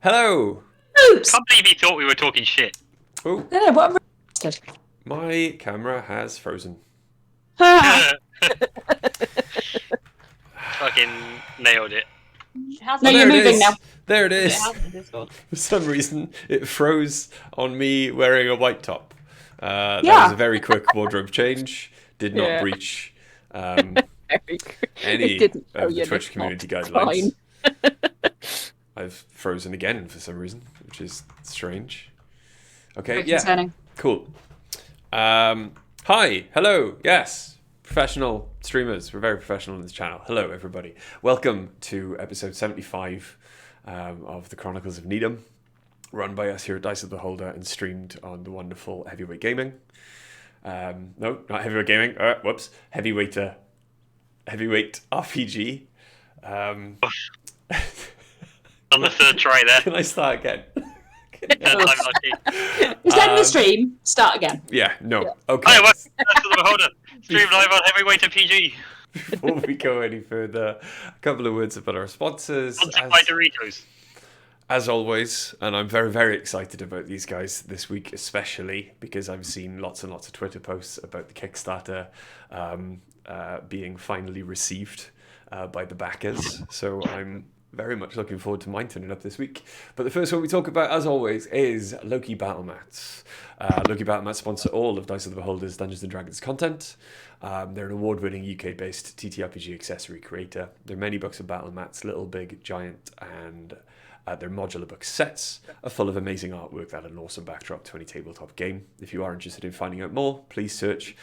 Hello! Oops! Can't believe he thought we were talking shit. Oh, No, what a my camera has frozen. Ah! Fucking nailed it. It hasn't. No, there you're it moving is. now. There it It is. hasn't in Discord. For some reason, it froze on me wearing a white top. That Yeah. was a very quick wardrobe change. Did not Yeah. breach Very good. any It didn't show of the your Twitch nipple. community It's guidelines. I've frozen again for some reason, which is strange. Okay, Very yeah, concerning. cool. Hi, hello, yes, professional streamers. We're very professional on this channel. Hello, everybody. Welcome to episode 75 of the Chronicles of Nidum, run by us here at Dice of the Beholder and streamed on the wonderful Heavyweight Gaming. No, not Heavyweight Gaming. Whoops, Heavyweight RPG. On the third try there. Can I start again? Third time lucky. Just end the stream. Start again. Yeah, no. Yeah. Okay. Hi, welcome to the Beholder. Stream live on Heavyweight PG. Before we go any further, a couple of words about our sponsors. Sponsored by Doritos. As always, and I'm very, very excited about these guys this week, especially because I've seen lots and lots of Twitter posts about the Kickstarter being finally received by the backers. So I'm very much looking forward to mine turning up this week. But the first one we talk about, as always, is Loki Battle Mats. Loki Battle Mats sponsor all of Dice of the Beholder's Dungeons & Dragons content. They're an award-winning UK-based TTRPG accessory creator. There are many books of battle mats, little, big, giant, and their modular book sets are full of amazing artwork that an awesome backdrop to any tabletop game. If you are interested in finding out more, please search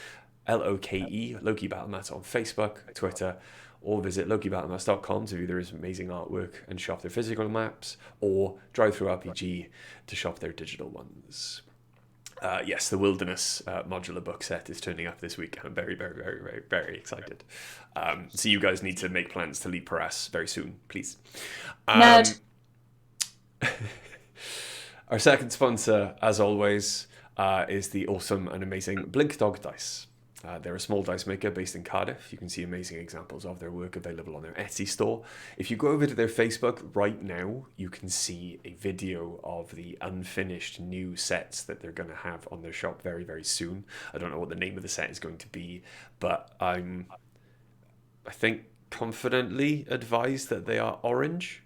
LOKE, Loki Battle Mats, on Facebook, Twitter, or visit lokibattlemats.com to view their amazing artwork and shop their physical maps, or drive through RPG to shop their digital ones. Yes, the Wilderness modular book set is turning up this week. I'm very, very, very, very, very excited. So you guys need to make plans to leave Paras very soon, please. Nerd. Our second sponsor, as always, is the awesome and amazing Blink Dog Dice. They're a small dice maker based in Cardiff. You can see amazing examples of their work available on their Etsy store. If you go over to their Facebook right now, you can see a video of the unfinished new sets that they're going to have on their shop very, very soon. I don't know what the name of the set is going to be, but I think confidently advised that they are orange.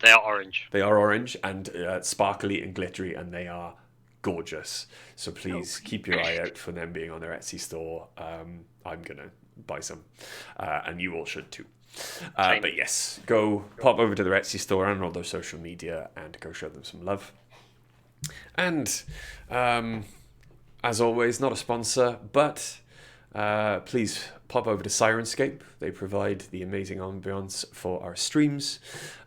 They are orange. They are orange and sparkly and glittery, and they are gorgeous. So please keep your eye out for them being on their Etsy store. I'm gonna buy some, and you all should too. But yes, go pop over to their Etsy store and all their social media and go show them some love. And as always, not a sponsor, but please pop over to Sirenscape. They provide the amazing ambience for our streams,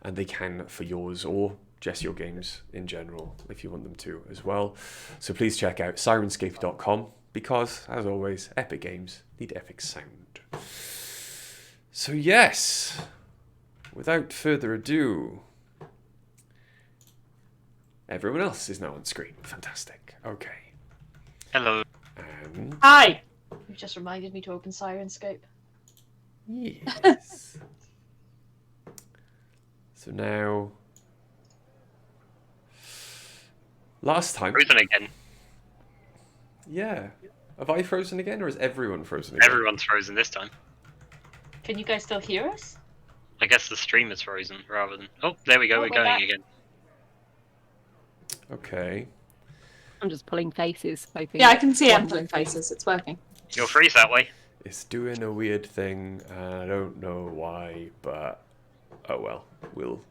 and they can for yours or just your games in general if you want them to as well. So please check out sirenscape.com because, as always, epic games need epic sound. So yes, without further ado, everyone else is now on screen. Fantastic. Okay. Hello. And Hi. You've just reminded me to open Sirenscape. yes. So now, last time, Frozen again. yeah. Have I frozen again, or is everyone frozen again? Everyone's frozen this time. Can you guys still hear us? I guess the stream is frozen rather than... Oh, there we go. Oh, We're we're going back. again. Okay. I'm just pulling faces, hoping. Yeah, I can see Emperor faces. It's working. You'll freeze that way. It's doing a weird thing. I don't know why, but oh well. We'll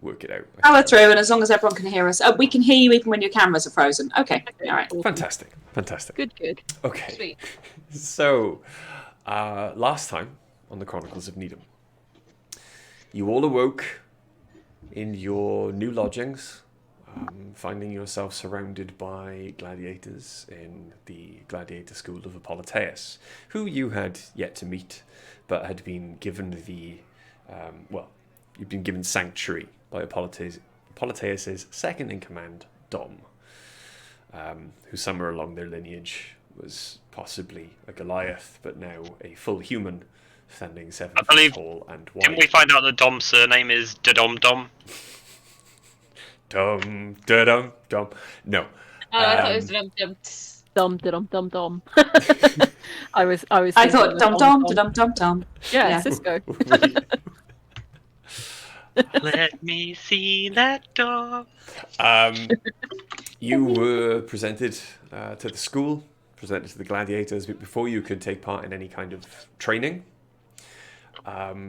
work it out. Power through, and as long as everyone can hear us. We can hear you even when your cameras are frozen. Okay. All right. Fantastic. Fantastic. Good, good. Okay. Sweet. So, last time on the Chronicles of Nidum, you all awoke in your new lodgings, finding yourself surrounded by gladiators in the gladiator school of Apolliteus, who you had yet to meet, but had been given the, you've been given sanctuary by Apolliteus's second-in-command, Dom, who somewhere along their lineage was possibly a Goliath, but now a full human, standing 7 I feet believe- tall and Didn't wide. we find out that Dom's surname is Dom Dom? Dum da dum dum. No. Oh, I thought it was dum dum. Dum dum dum dum. I was. I thinking thought of dum dom, dum dum dum dum. Yeah, Yeah. Cisco. Let me see that door. You were presented to the school, presented to the gladiators, but before you could take part in any kind of training,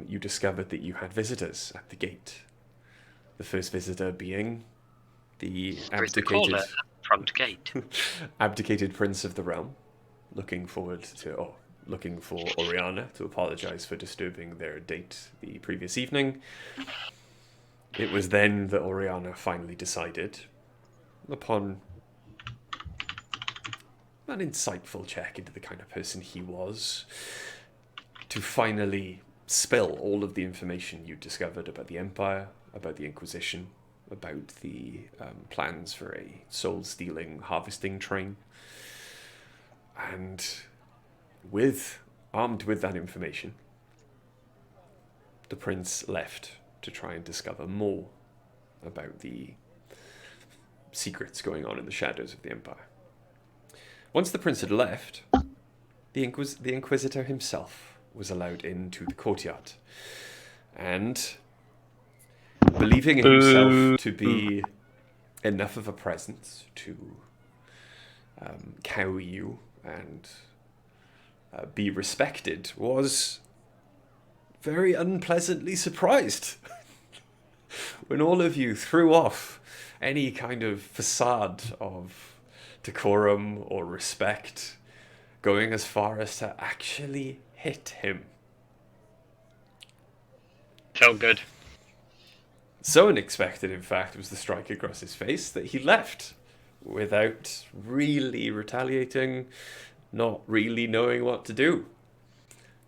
you discovered that you had visitors at the gate. The first visitor being the Or is it called abdicated, a front gate? abdicated prince of the realm, looking for Oriana to apologize for disturbing their date the previous evening. It was then that Oriana finally decided, upon an insightful check into the kind of person he was, to finally spill all of the information you discovered about the Empire, about the Inquisition, about the plans for a soul-stealing harvesting train. And armed with that information, the prince left to try and discover more about the secrets going on in the shadows of the Empire. Once the prince had left, the Inquisitor himself was allowed into the courtyard. And believing himself to be enough of a presence to cow you and be respected, was very unpleasantly surprised when all of you threw off any kind of facade of decorum or respect, going as far as to actually hit him. Felt good. So unexpected, in fact, was the strike across his face that he left without really retaliating, not really knowing what to do.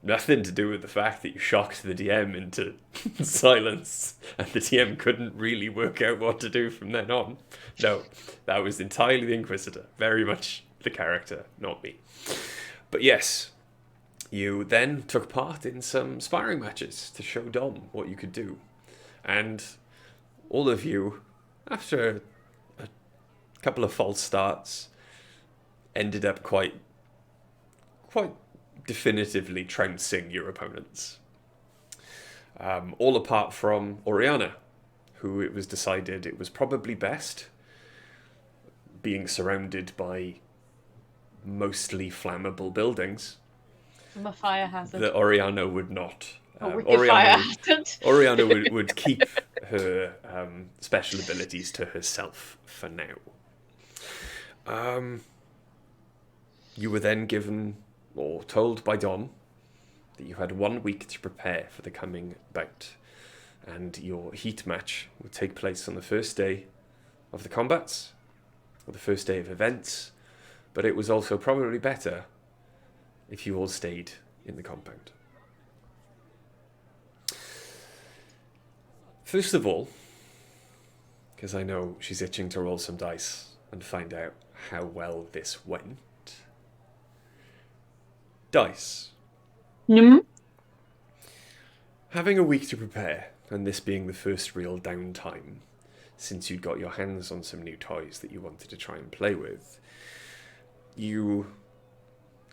Nothing to do with the fact that you shocked the DM into silence and the DM couldn't really work out what to do from then on. No, that was entirely the Inquisitor. Very much the character, not me. But yes, you then took part in some sparring matches to show Dom what you could do. And all of you, after a couple of false starts, ended up quite definitively trouncing your opponents. All apart from Oriana, who it was decided it was probably best, being surrounded by mostly flammable buildings, I'm a fire hazard. that Oriana would not. Fire hazard. Oriana would keep her special abilities to herself for now. You were then given, or told by Dom, that you had 1 week to prepare for the coming bout, and your heat match would take place on the first day of the combats, or the first day of events, but it was also probably better if you all stayed in the compound. First of all, because I know she's itching to roll some dice and find out how well this went. Dice. Having a week to prepare, and this being the first real downtime since you'd got your hands on some new toys that you wanted to try and play with, you,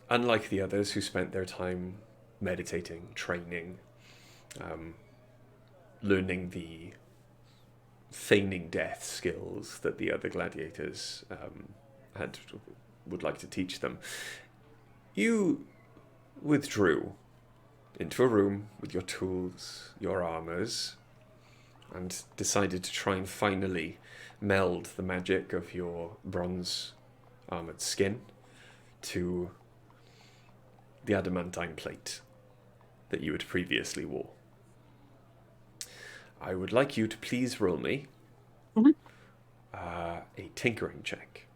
unlike the others who spent their time meditating, training, learning the feigning death skills that the other gladiators would like to teach them, you withdrew into a room with your tools, your armors, and decided to try and finally meld the magic of your bronze armored skin to the adamantine plate that you had previously wore. I would like you to please roll me a tinkering check.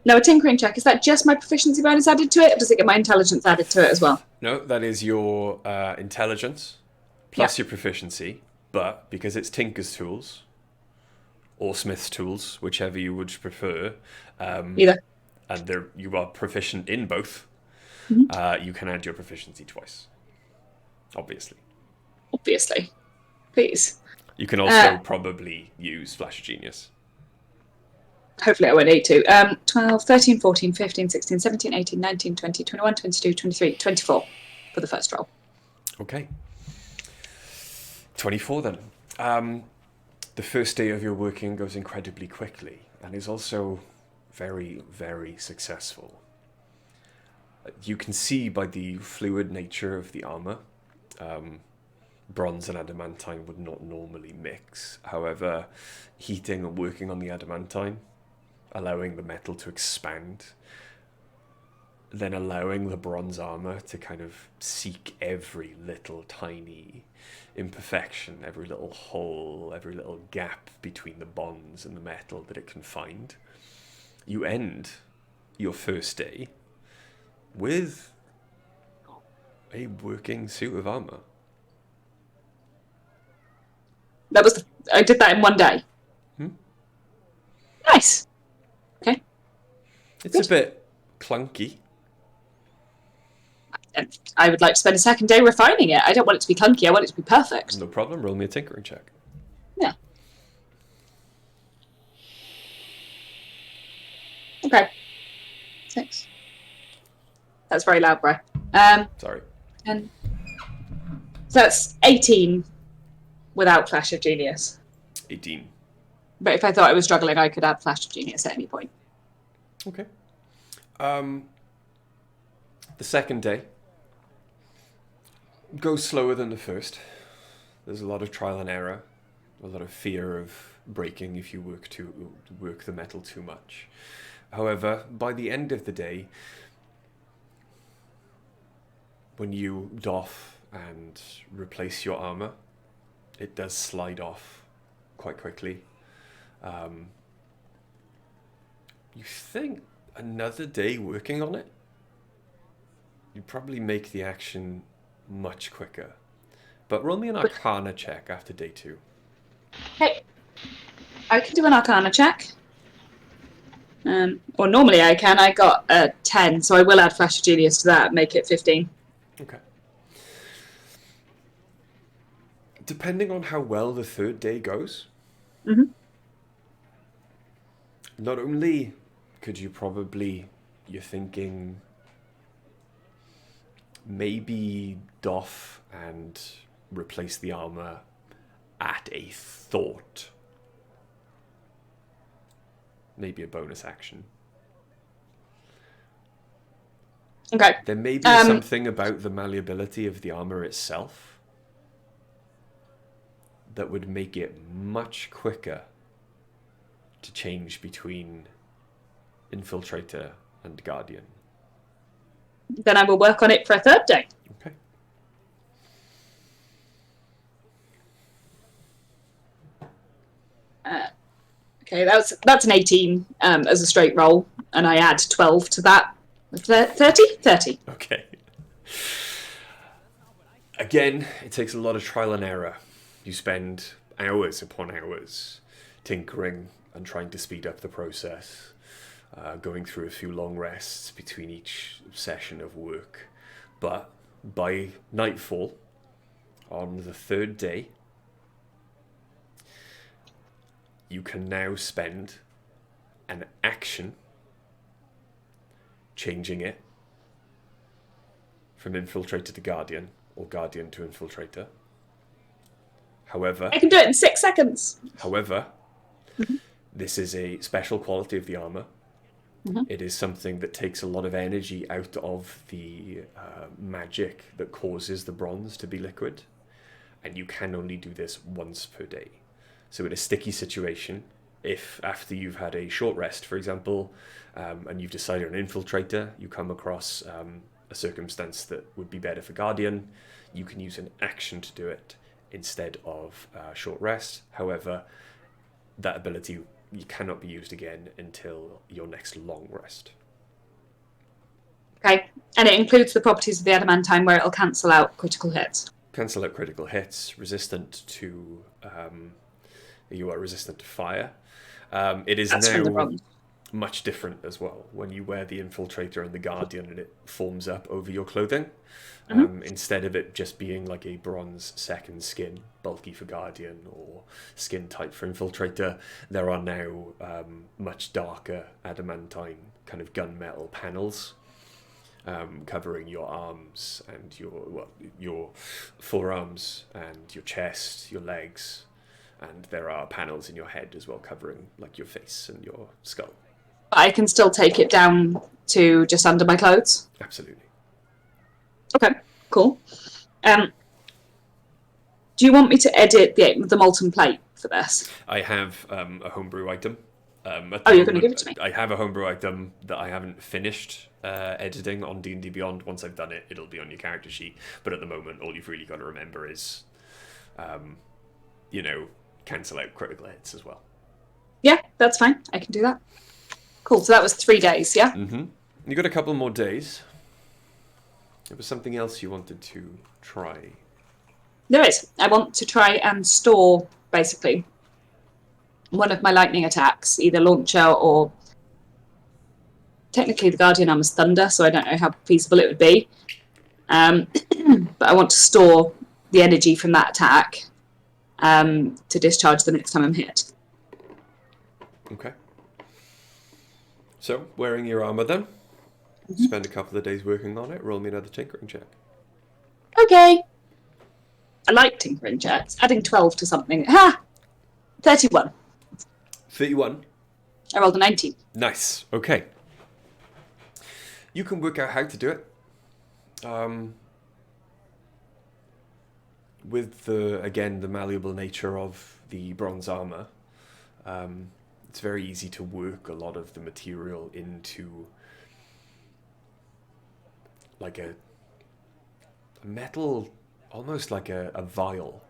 No, a tinkering check. Is that just my proficiency bonus added to it, or does it get my intelligence added to it as well? No, that is your intelligence plus your proficiency, but because it's Tinker's tools or Smith's tools, whichever you would prefer, Either. And you are proficient in both, you can add your proficiency twice. Obviously. Obviously. Please. You can also probably use Flash of Genius. Hopefully I won't need to. 12, 13, 14, 15, 16, 17, 18, 19, 20, 21, 22, 23, 24 for the first roll. Okay. 24 then. The first day of your working goes incredibly quickly and is also very, very successful. You can see by the fluid nature of the armor, bronze and adamantine would not normally mix. However, heating and working on the adamantine, allowing the metal to expand, then allowing the bronze armor to kind of seek every little tiny imperfection, every little hole, every little gap between the bonds and the metal that it can find. You end your first day with a working suit of armor. I did that in one day. Nice. Okay. It's a bit clunky. And I would like to spend a second day refining it. I don't want it to be clunky. I want it to be perfect. No problem. Roll me a tinkering check. Yeah. Okay. 6. That's very loud, bro. Sorry. And so that's 18 without Flash of Genius. 18. But if I thought I was struggling, I could add Flash of Genius at any point. Okay. The second day goes slower than the first. There's a lot of trial and error, a lot of fear of breaking if you work the metal too much. However, by the end of the day, when you doff and replace your armor, it does slide off quite quickly. You think another day working on it, you'd probably make the action much quicker. But roll me an Arcana check after day 2. Okay. I can do an Arcana check. Or normally I can. I got a 10, so I will add Flash of Genius to that, make it 15. Okay. Depending on how well the third day goes, not only could you probably, you're thinking, maybe doff and replace the armor at a thought. Maybe a bonus action. Okay. There may be something about the malleability of the armor itself that would make it much quicker to change between Infiltrator and Guardian. Then I will work on it for a third day. Okay. Okay, that's an 18 as a straight roll, and I add 12 to that. 30? 30. Okay. Again, it takes a lot of trial and error. You spend hours upon hours tinkering and trying to speed up the process, going through a few long rests between each session of work. But by nightfall, on the third day, you can now spend an action changing it from Infiltrator to Guardian, or Guardian to Infiltrator. However, I can do it in 6 seconds. However, this is a special quality of the armor. It is something that takes a lot of energy out of the magic that causes the bronze to be liquid, and you can only do this once per day. So in a sticky situation, if after you've had a short rest, for example, and you've decided on Infiltrator, you come across a circumstance that would be better for Guardian, you can use an action to do it instead of short rest. However, that ability cannot be used again until your next long rest. Okay, and it includes the properties of the adamantine where it'll cancel out critical hits. Cancel out critical hits, resistant to... you are resistant to fire. It is That's from the now bronze. much different as well when you wear the Infiltrator and the Guardian and it forms up over your clothing. Instead of it just being like a bronze second skin, bulky for Guardian or skin type for Infiltrator, there are now much darker adamantine kind of gunmetal panels covering your arms and your forearms and your chest, your legs, and there are panels in your head as well covering like your face and your skull. I can still take it down to just under my clothes. Absolutely. Okay, cool. Do you want me to edit the molten plate for this? I have a homebrew item. You're going to give it to me? I have a homebrew item that I haven't finished editing on D&D Beyond. Once I've done it, it'll be on your character sheet. But at the moment, all you've really got to remember is, cancel out critical hits as well. Yeah, that's fine. I can do that. Cool. So that was 3 days, yeah? Mm-hmm. You got a couple more days. There was something else you wanted to try. There is. I want to try and store, basically, one of my lightning attacks, either launcher or... Technically, the Guardian arm is thunder, so I don't know how feasible it would be. But I want to store the energy from that attack to discharge the next time I'm hit. Okay. So, wearing your armor then. Mm-hmm. Spend a couple of days working on it. Roll me another tinkering check. Okay. I like tinkering checks. Adding 12 to something. 31. 31. I rolled a 19. Nice. Okay. You can work out how to do it. With the malleable nature of the bronze armor, it's very easy to work a lot of the material into like a metal, almost like a vial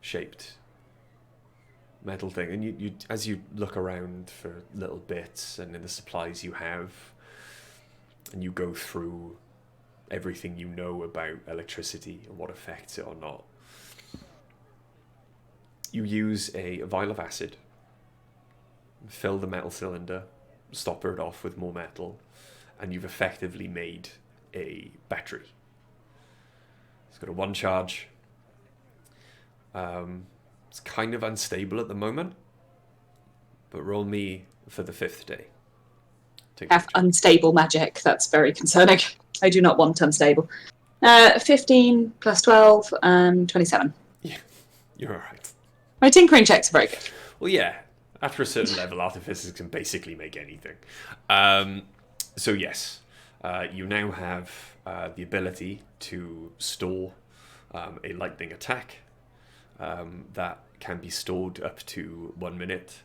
shaped metal thing. And you as you look around for little bits and in the supplies you have, and you go through everything you know about electricity and what affects it or not, you use a vial of acid, fill the metal cylinder, stopper it off with more metal, and you've effectively made a battery. It's got a 1 charge. It's kind of unstable at the moment, but roll me for the 5th day. Have unstable magic. That's very concerning. I do not want unstable. 15 plus 12, 27. Yeah, you're alright. My tinkering checks are very good. Well, yeah. After a certain level, artificers can basically make anything. So yes, you now have the ability to store a lightning attack that can be stored up to 1 minute,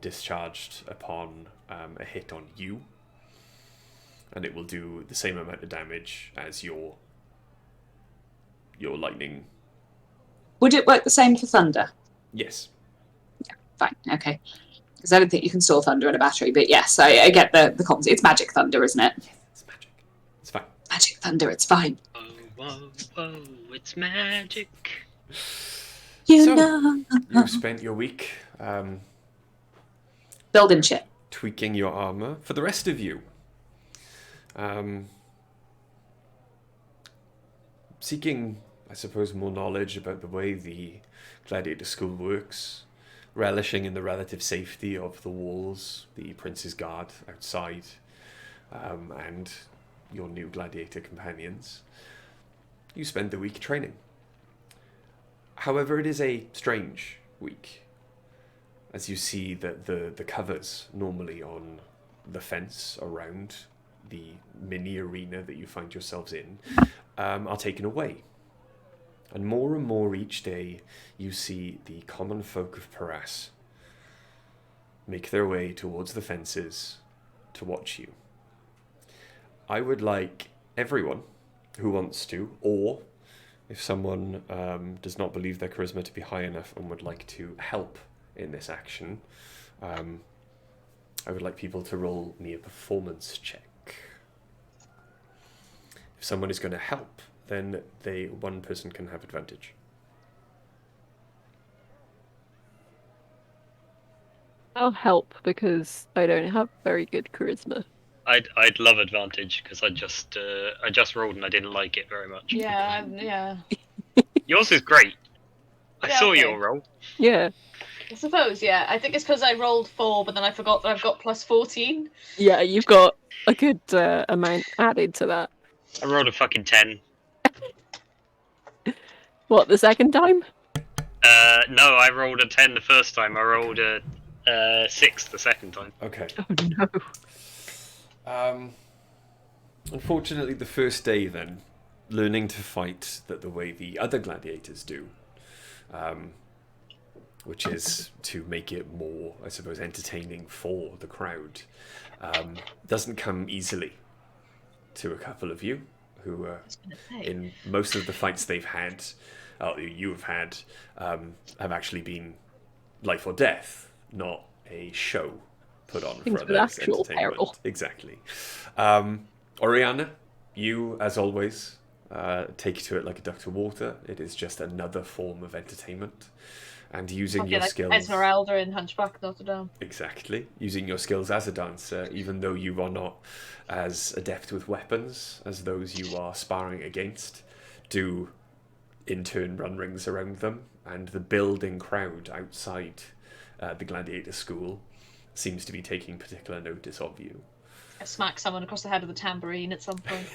discharged upon a hit on you, and it will do the same amount of damage as your lightning. Would it work the same for thunder? Yes. Fine, okay. Because I don't think you can store thunder in a battery, but yes, I get the concept. It's magic thunder, isn't it? Yes, it's magic. It's fine. Magic thunder, it's fine. Whoa, whoa, whoa, it's magic. You've spent your week Building shit. tweaking your armor. For the rest of you, seeking, I suppose, more knowledge about the way the gladiator school works, relishing in the relative safety of the walls, the Prince's Guard outside, and your new gladiator companions, you spend the week training. However, it is a strange week, as you see that the covers normally on the fence around the mini arena that you find yourselves in are taken away. And more each day, you see the common folk of Paras make their way towards the fences to watch you. I would like everyone who wants to, or if someone does not believe their charisma to be high enough and would like to help in this action, I would like people to roll me a performance check. If someone is going to help, then one person can have advantage. I'll help because I don't have very good charisma. I'd love advantage because I just rolled and I didn't like it very much. Yeah, yeah. Yours is great. I Yeah, saw okay. your roll. Yeah. I suppose, yeah. I think it's because I rolled 4, but then I forgot that I've got plus 14. Yeah, you've got a good amount added to that. I rolled a fucking 10. What, the second time? No, I rolled a 10 the first time. I rolled a 6 the second time. Okay. Oh no. Unfortunately, the first day, then, learning to fight the way the other gladiators do, which is to make it more, I suppose, entertaining for the crowd, doesn't come easily to a couple of you who, in most of the fights they've had, you have had, have actually been life or death, not a show put on Things for with others' actual entertainment. peril. Exactly. Oriana, you, as always, take to it like a duck to water. It is just another form of entertainment. And using your like skills... Esmeralda in Hunchback of Notre Dame. Exactly. Using your skills as a dancer, even though you are not as adept with weapons as those you are sparring against, do in turn run rings around them. And the building crowd outside the gladiator school seems to be taking particular notice of you. I smack someone across the head with a tambourine at some point.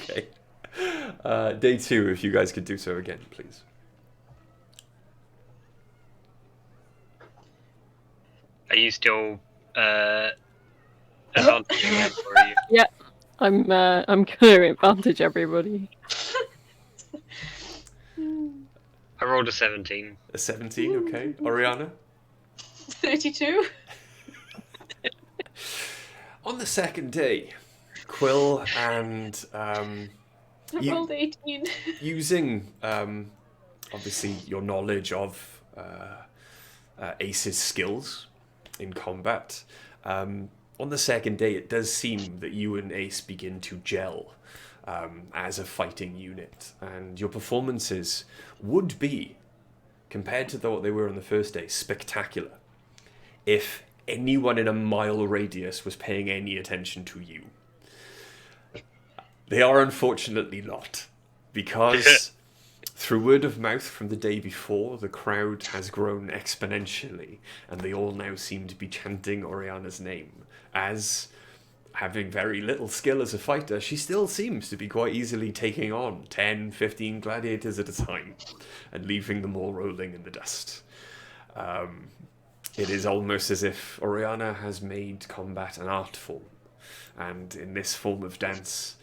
Okay. Day 2, if you guys could do so again, please. Are you still advantaging it, or are you? Yeah. I'm gonna advantage everybody. I rolled a 17. A 17, okay. Oriana? 32? On the second day, Quill and I rolled 18. using obviously your knowledge of Ace's skills in combat, on the second day it does seem that you and Ace begin to gel as a fighting unit, and your performances would be, compared to what they were on the first day, spectacular if anyone in a mile radius was paying any attention to you. They are unfortunately not, because through word of mouth from the day before, the crowd has grown exponentially, and they all now seem to be chanting Oriana's name. As, having very little skill as a fighter, she still seems to be quite easily taking on 10, 15 gladiators at a time, and leaving them all rolling in the dust. It is almost as if Oriana has made combat an art form, and in this form of dance,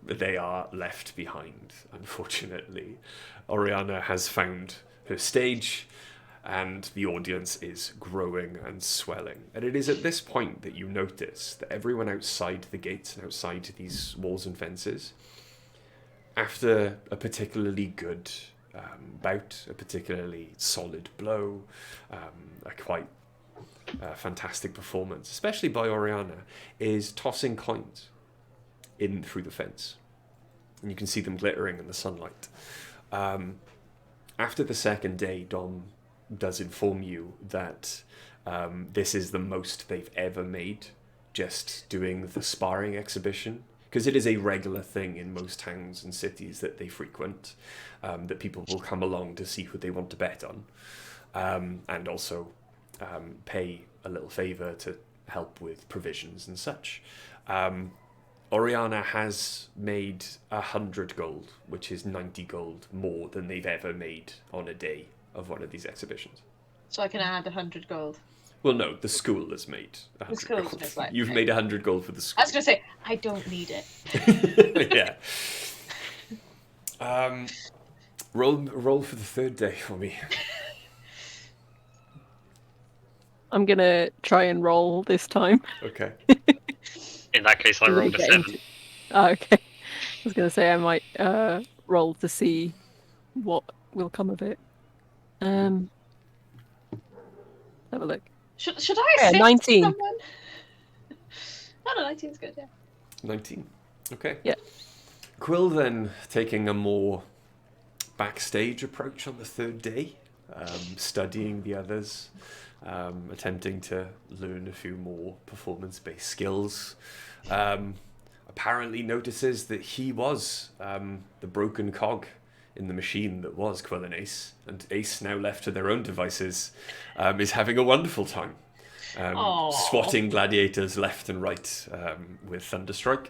they are left behind, unfortunately. Oriana has found her stage, and the audience is growing and swelling. And it is at this point that you notice that everyone outside the gates and outside these walls and fences, after a particularly good bout, a particularly solid blow, a quite fantastic performance, especially by Oriana, is tossing coins in through the fence. And you can see them glittering in the sunlight. After the second day, Dom does inform you that this is the most they've ever made, just doing the sparring exhibition, because it is a regular thing in most towns and cities that they frequent, that people will come along to see who they want to bet on, and also pay a little favour to help with provisions and such. Oriana has made 100 gold, which is 90 gold more than they've ever made on a day of one of these exhibitions. So I can add 100 gold. Well, no, the school has made 100 gold. Right, You've made 100 gold for the school. I was going to say, I don't need it. Yeah. Roll for the third day for me. I'm gonna try and roll this time. Okay. In that case, I rolled a 7. Oh, okay. I was gonna say I might roll to see what will come of it. Have a look. Should I Yeah, assist 19. someone? No, 19's good, yeah. 19. Okay. Yeah. Quill then taking a more backstage approach on the third day. studying the others, attempting to learn a few more performance-based skills. Apparently notices that he was the broken cog in the machine that was Quill and Ace, and Ace, now left to their own devices, is having a wonderful time. Aw. Swatting gladiators left and right with Thunderstrike.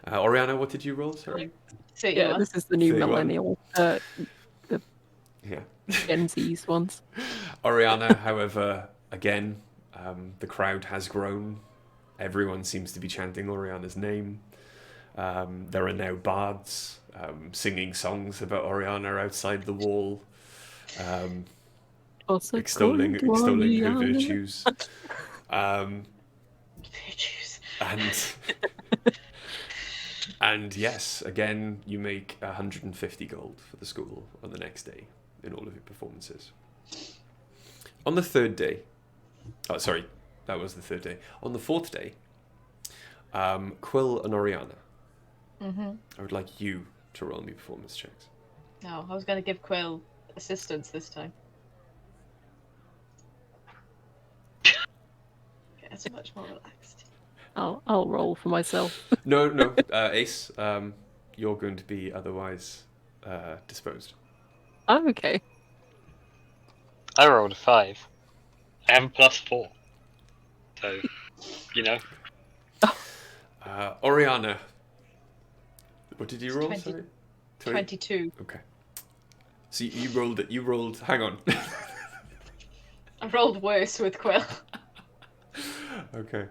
Oriana, what did you roll? Sorry. So Yeah, this is the new 31. millennial, Yeah. Gen Z's ones. Oriana, however, again, the crowd has grown. Everyone seems to be chanting Oriana's name. There are now bards singing songs about Oriana outside the wall, Also extolling her Oriana. virtues. Bitches. And yes, again, you make 150 gold for the school on the next day in all of your performances. On the third day, oh, sorry, that was the third day. On the fourth day, Quill and Oriana, I would like you to roll me performance checks. No, I was going to give Quill assistance this time. Yeah, it's much more relaxed. I'll roll for myself. No, Ace, you're going to be otherwise disposed. Oh, okay. I rolled a 5. I have a +4. So, you know. Oriana, what did you roll? 20. Sorry? 22. Okay. So you rolled it. You rolled. Hang on. I rolled worse with Quill. Okay.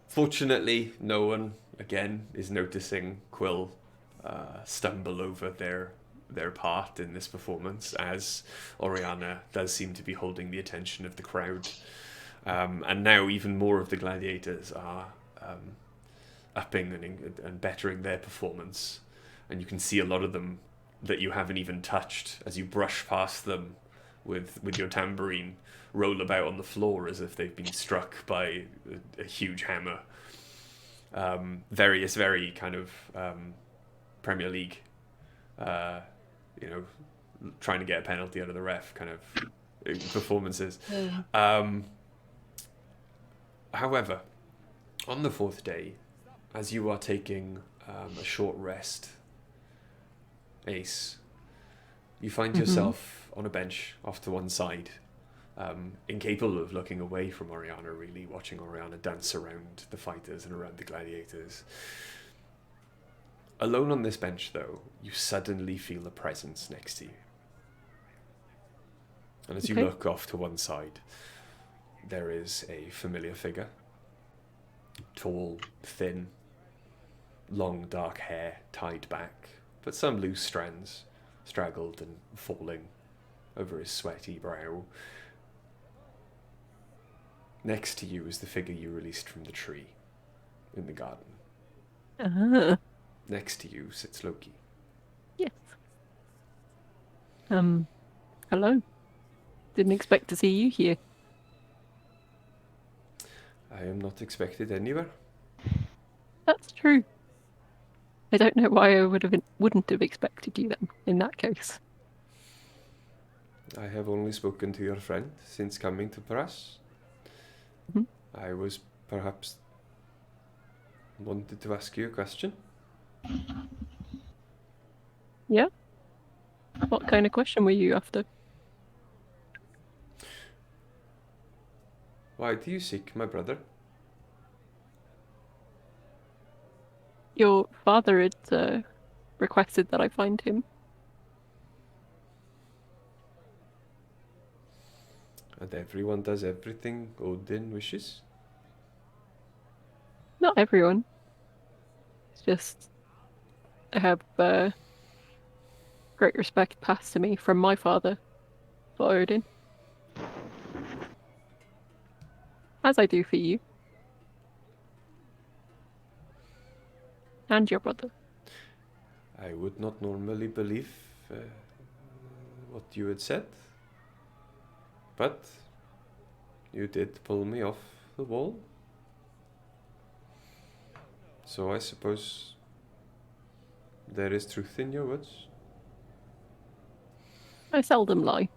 Fortunately, no one again is noticing Quill stumble over their part in this performance, as Oriana does seem to be holding the attention of the crowd. And now even more of the gladiators are upping and bettering their performance. And you can see a lot of them that you haven't even touched as you brush past them with your tambourine, roll about on the floor as if they've been struck by a huge hammer. Very kind of Premier League, trying to get a penalty out of the ref kind of performances. However, on the fourth day, as you are taking a short rest, Ace, you find yourself on a bench off to one side, incapable of looking away from Oriana, really, watching Oriana dance around the fighters and around the gladiators. Alone on this bench, though, you suddenly feel a presence next to you. And as you look off to one side, there is a familiar figure. Tall, thin, long dark hair tied back, but some loose strands straggled and falling over his sweaty brow. Next to you is the figure you released from the tree in the garden. Next to you sits Loki. Yes. Hello. Didn't expect to see you here. I am not expected anywhere. That's true. I don't know why I wouldn't have expected you then, in that case. I have only spoken to your friend since coming to Paras. I was perhaps wanted to ask you a question. Yeah? What kind of question were you after? Why do you seek my brother? Your father had requested that I find him. And everyone does everything Odin wishes? Not everyone. It's just I have great respect passed to me from my father for Odin. As I do for you. And your brother. I would not normally believe what you had said. But you did pull me off the wall. So I suppose there is truth in your words. I seldom lie.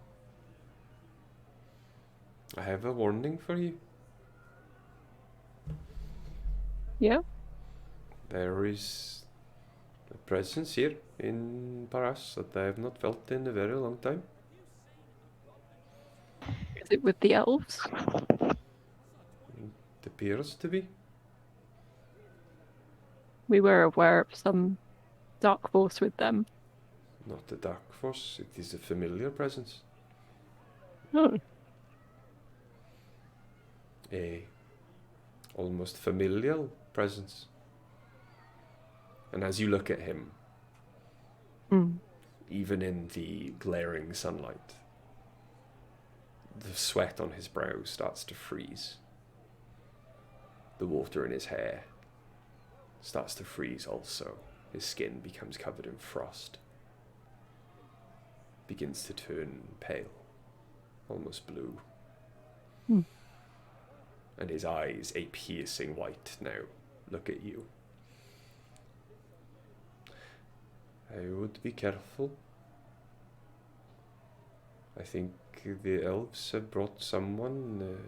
I have a warning for you. Yeah? There is a presence here in Paras that I have not felt in a very long time. Is it with the elves? It appears to be. We were aware of some dark force with them. Not the dark force, it is a familiar presence. Oh, A almost familial presence. And as you look at him, even in the glaring sunlight, the sweat on his brow starts to freeze. The water in his hair starts to freeze also. His skin becomes covered in frost. Begins to turn pale, almost blue. And his eyes, a piercing white now, look at you. I would be careful. I think the elves have brought someone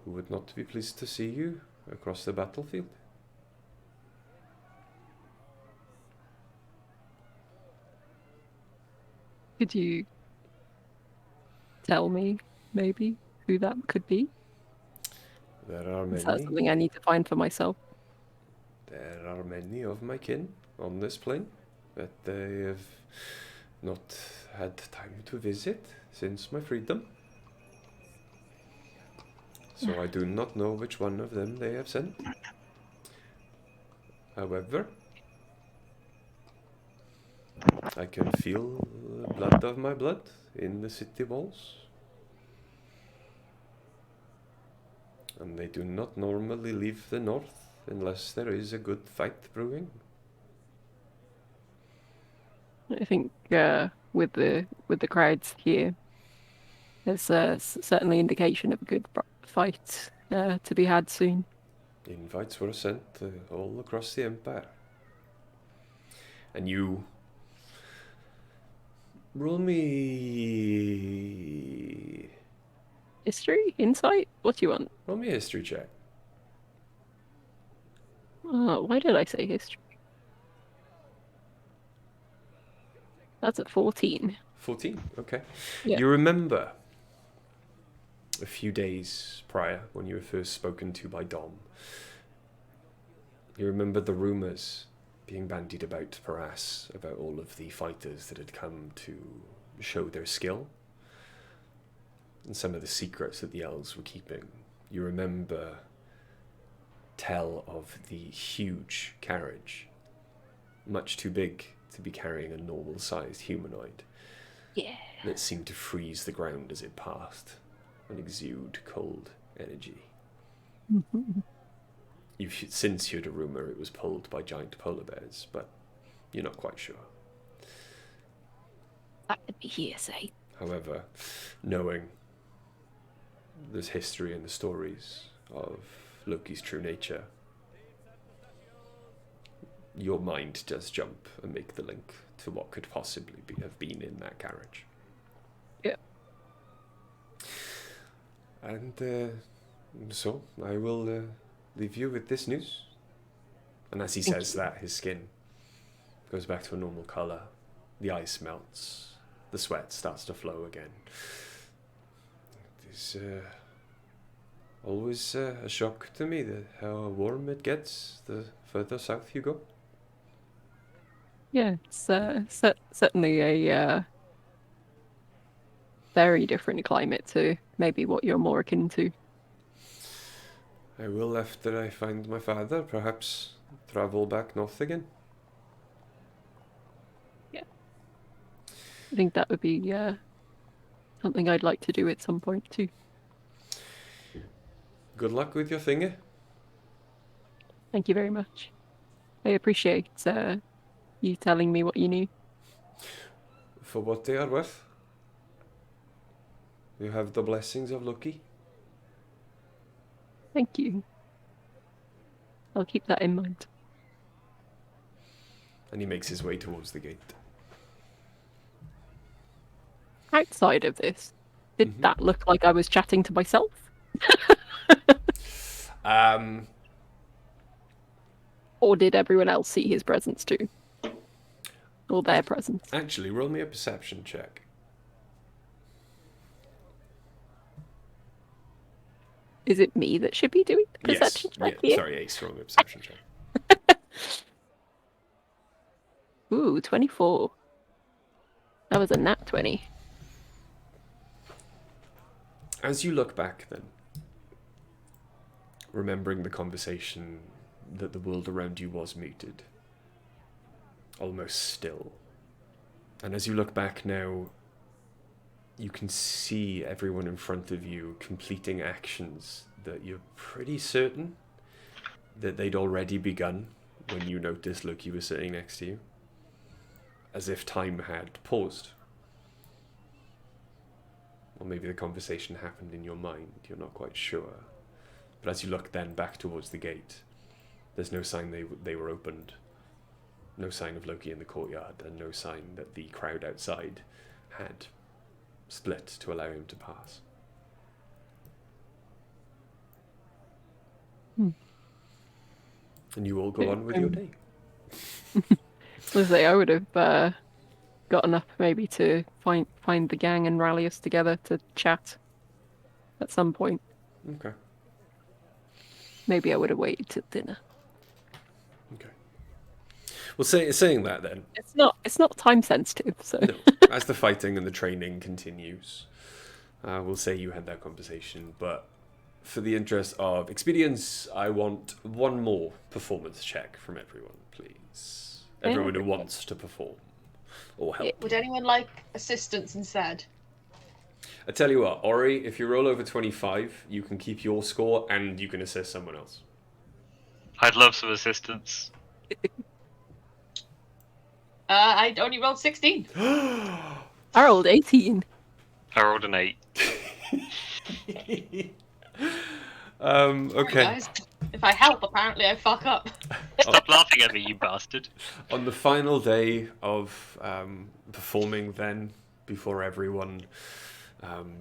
who would not be pleased to see you across the battlefield. could you tell me, maybe, who that could be? There are Is that many. something I need to find for myself? There are many of my kin on this plane that I have not had time to visit since my freedom. So I do not know which one of them they have sent. However, I can feel the blood of my blood in the city walls. And they do not normally leave the north unless there is a good fight brewing. I think with the crowds here, there's certainly indication of a good fight to be had soon. Invites were sent all across the Empire. And you roll me History? Insight? What do you want? a history check. Why did I say history? That's at 14. 14, okay. Yeah. You remember a few days prior when you were first spoken to by Dom. You remember the rumours being bandied about Paras about all of the fighters that had come to show their skill and some of the secrets that the elves were keeping. You remember tell of the huge carriage, much too big to be carrying a normal-sized humanoid. Yeah. That seemed to freeze the ground as it passed and exude cold energy. You've since heard a rumour it was pulled by giant polar bears, but you're not quite sure. That would be hearsay. However, knowing there's history in the stories of Loki's true nature, your mind does jump and make the link to what could possibly have been in that carriage. Yeah. And so I will leave you with this news. And as he says that, his skin goes back to a normal colour, the ice melts, the sweat starts to flow again. It is always a shock to me that how warm it gets the further south you go. Yeah, it's certainly a very different climate to maybe what you're more akin to. I will, after I find my father, perhaps travel back north again. Yeah. I think that would be something I'd like to do at some point too. Good luck with your thingy. Thank you very much. I appreciate you telling me what you knew. For what they are worth. You have the blessings of Loki. Thank you. I'll keep that in mind. And he makes his way towards the gate. outside of this, did that look like I was chatting to myself? Or did everyone else see his presence too? Or their presence? Actually, roll me a perception check. Is it me that should be doing the perception check here? Sorry, Ace, roll me a perception check. Ooh, 24. That was a nat 20. As you look back then, remembering the conversation that the world around you was muted, almost still. And as you look back now, you can see everyone in front of you completing actions that you're pretty certain that they'd already begun when you noticed Loki was sitting next to you. As if time had paused. Or maybe the conversation happened in your mind, you're not quite sure. But as you look then back towards the gate, there's no sign they were opened. No sign of Loki in the courtyard, and no sign that the crowd outside had split to allow him to pass. And you all go on with your day. Let's say I would have got enough maybe to find the gang and rally us together to chat at some point. Okay. Maybe I would have waited till dinner. Okay. Well, saying that then. It's not time sensitive, so. No. As the fighting and the training continues, we'll say you had that conversation, but for the interest of experience, I want one more performance check from everyone, please. Everyone who wants to perform or help. Would anyone like assistance instead? I tell you what, Ori, if you roll over 25, you can keep your score and you can assist someone else. I'd love some assistance. I only rolled 16. I rolled 18. I rolled an 8. Okay. Guys, if I help, apparently I fuck up. Stop laughing at me, you bastard. On the final day of performing then, before everyone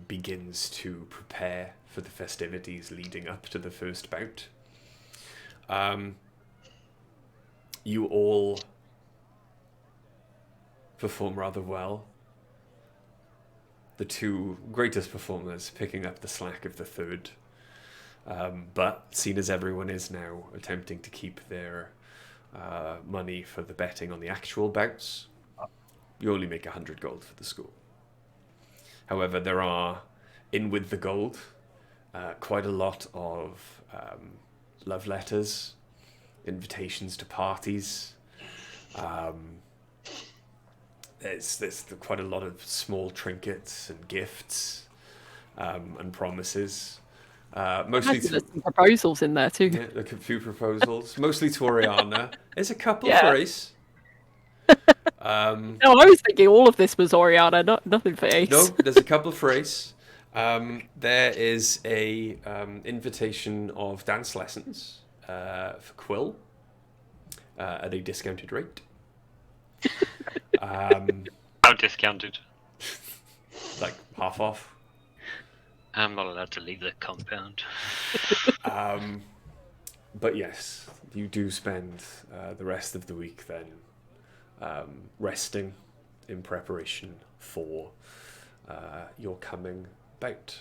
begins to prepare for the festivities leading up to the first bout, you all perform rather well. The two greatest performers picking up the slack of the third. But seen as everyone is now attempting to keep their money for the betting on the actual bouts, you only make 100 gold for the school. However, there are, in with the gold, quite a lot of love letters, invitations to parties. There's quite a lot of small trinkets and gifts and promises. Mostly There's some proposals in there too. Yeah, a few proposals. Mostly to Oriana. There's a couple Yeah. for Ace. No, I was thinking all of this was Oriana, nothing for Ace. No, there's a couple for Ace. There is a invitation of dance lessons for Quill at a discounted rate. How discounted? Like half off. I'm not allowed to leave the compound. But yes, you do spend the rest of the week then resting in preparation for your coming bout.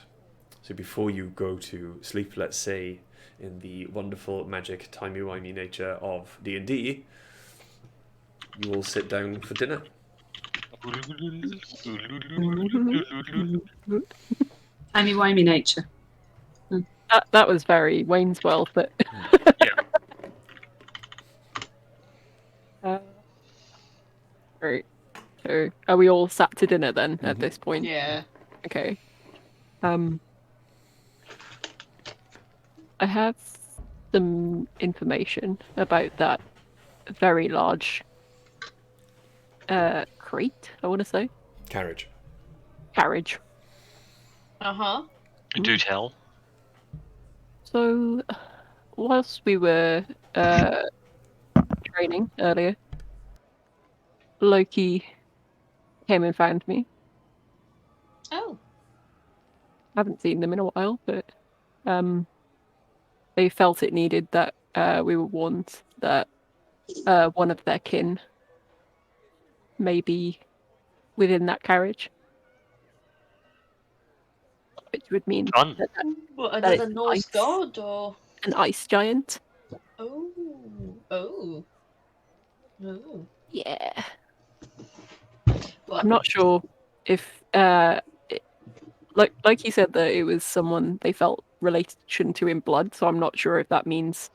So before you go to sleep, let's say, in the wonderful magic timey-wimey nature of D&D, you all sit down for dinner. Timey-wimey nature. That was very Wayne's World, but... Yeah. Right. So, are we all sat to dinner then at this point? Yeah. Okay. I have some information about that very large crate, I want to say. Carriage. Carriage. Uh-huh. Do tell. So, whilst we were training earlier, Loki came and found me. Oh. I haven't seen them in a while, but they felt it needed that we were warned that one of their kin may be within that carriage, which would mean Fun. What, that another it's Norse god, or? an ice giant. Oh. Oh. Oh. Yeah. Well, I'm not sure if like you said that it was someone they felt relation to in blood, so I'm not sure if that means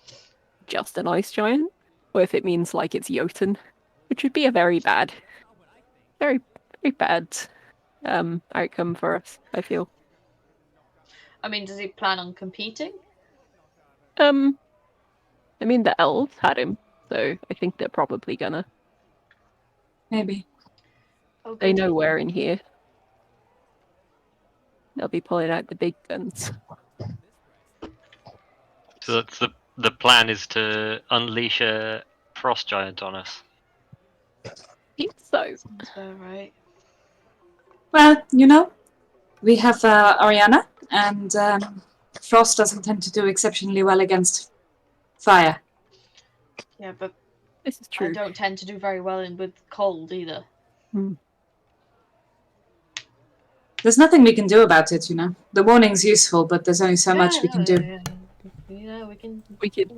just an ice giant or if it means like it's Jotun, which would be a very bad very bad outcome for us, I feel. I mean, does he plan on competing? I mean the elves had him, so I think they're probably gonna. Maybe. Oh, They goody. know we're in here. They'll be pulling out the big guns. So that's the plan is to unleash a frost giant on us. I think so. Sounds about right. Well, we have Ariana, and Frost doesn't tend to do exceptionally well against fire. Yeah, but This is I true. don't tend to do very well with cold either. There's nothing we can do about it, The warning's useful, but there's only so much we can do. Yeah, we can. We could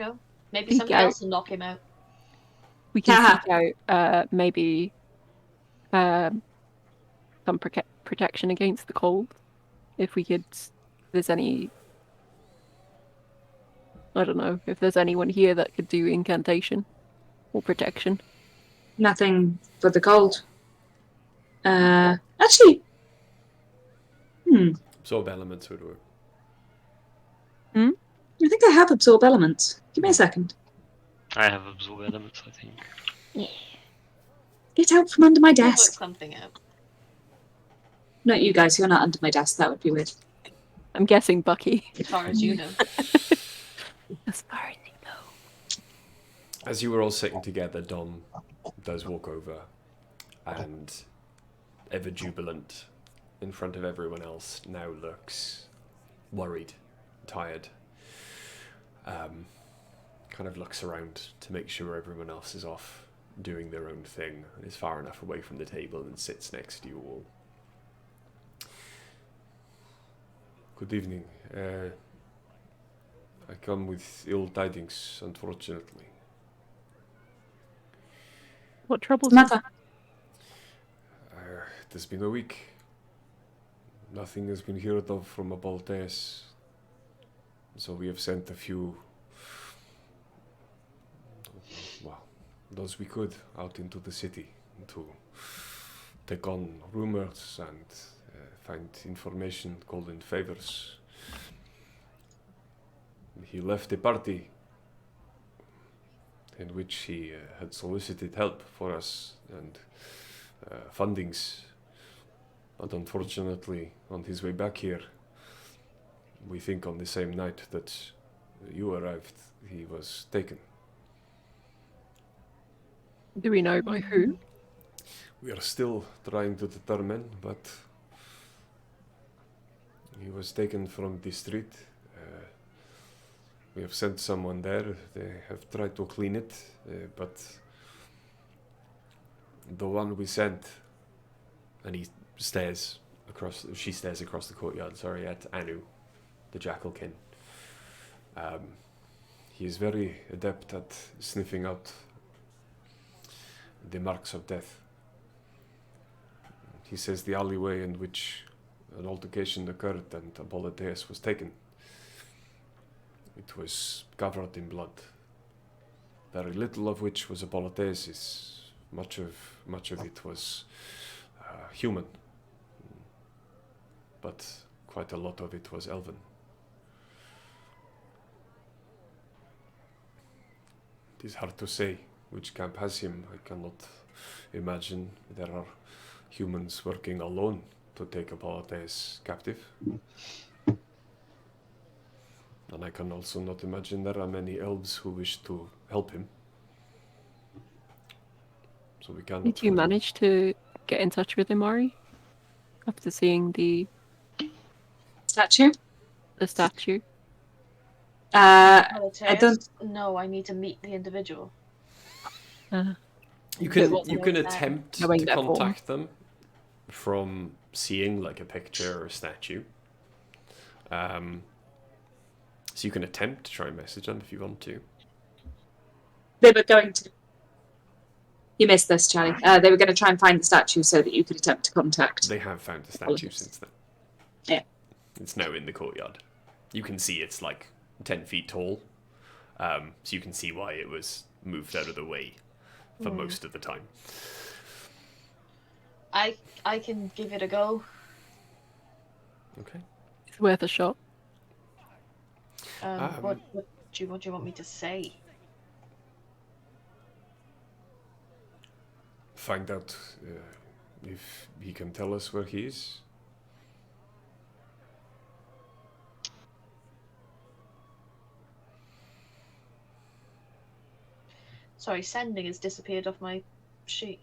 Maybe seek somebody out- else will knock him out. We can Haha. seek out maybe some protection against the cold. If we could, there's any. I don't know if there's anyone here that could do incantation or protection. Nothing for the cold. Actually, Absorb elements would work. I think I have absorb elements. Give me a second. I have absorb elements, I think. Get out from under my We'll work desk. something out. Not you guys. You're not under my desk. That would be weird. I'm guessing Bucky. As far as you know. As far as you know. As you were all sitting together, Dom does walk over and, ever jubilant in front of everyone else, now looks worried, tired. Kind of looks around to make sure everyone else is off doing their own thing and is far enough away from the table and sits next to you all. Good evening. I come with ill tidings, unfortunately. What troubles What's the you? matter? It has been a week. Nothing has been heard of from Abaltes. So we have sent a few, those we could, out into the city to take on rumors and find information called in favors. He left a party in which he had solicited help for us and fundings. But unfortunately, on his way back here, we think on the same night that you arrived, he was taken. Do we know by who? We are still trying to determine, but he was taken from the street. We have sent someone there. They have tried to clean it, but the one we sent, and she stares across the courtyard, at Anu, the jackalkin. He is very adept at sniffing out the marks of death. He says the alleyway in which an altercation occurred and Aboliteus was taken, it was covered in blood. Very little of which was Aboliteus'. Much of it was human, but quite a lot of it was elven. It is hard to say which camp has him. I cannot imagine there are humans working alone to take Aboliteus captive. And I can also not imagine there are many elves who wish to help him. So we cannot. Did you manage to get in touch with him, Ari? after seeing the Statue? statue. I Militaris? don't. No, I need to meet the individual. You So can what's you the can name? attempt Knowing to their form. contact them from seeing like a picture or a statue. So you can attempt to try and message them if you want to. They were going to. You missed this, Charlie. They were going to try and find the statue so that you could attempt to contact. They have found the statue Apologies. since then. Yeah. It's now in the courtyard. You can see it's like 10 feet tall. So you can see why it was moved out of the way for most of the time. I can give it a go. Okay. It's worth a shot. What do you want me to say? Find out if he can tell us where he is. Sorry, sending has disappeared off my sheet.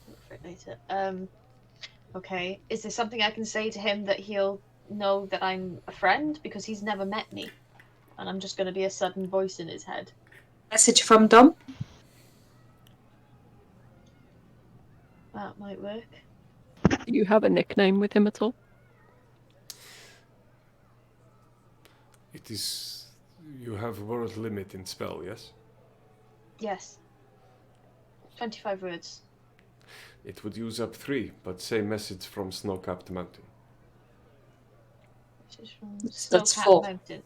Look for it later. Okay. Is there something I can say to him that he'll know that I'm a friend? Because he's never met me. And I'm just going to be a sudden voice in his head. Message from Dom. That might work. Do you have a nickname with him at all? It is... You have word limit in spell, yes? Yes. 25 words. It would use up 3, but say message from Snow-Capped Mountain. Message from That's Snow-Capped 4. Mountain.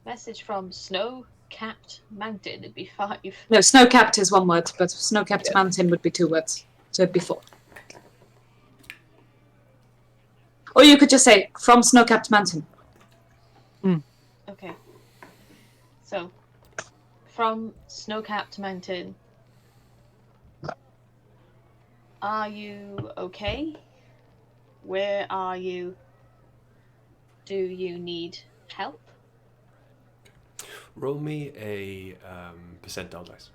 Message from Snow-Capped Mountain. It'd be 5. No, snow-capped is 1 word, but snow-capped mountain would be 2 words. So it'd be 4. Or you could just say, from snow-capped mountain. Okay. So, from Snow-Capped Mountain. Are you okay? Where are you? Do you need help? Roll me a percentile dice.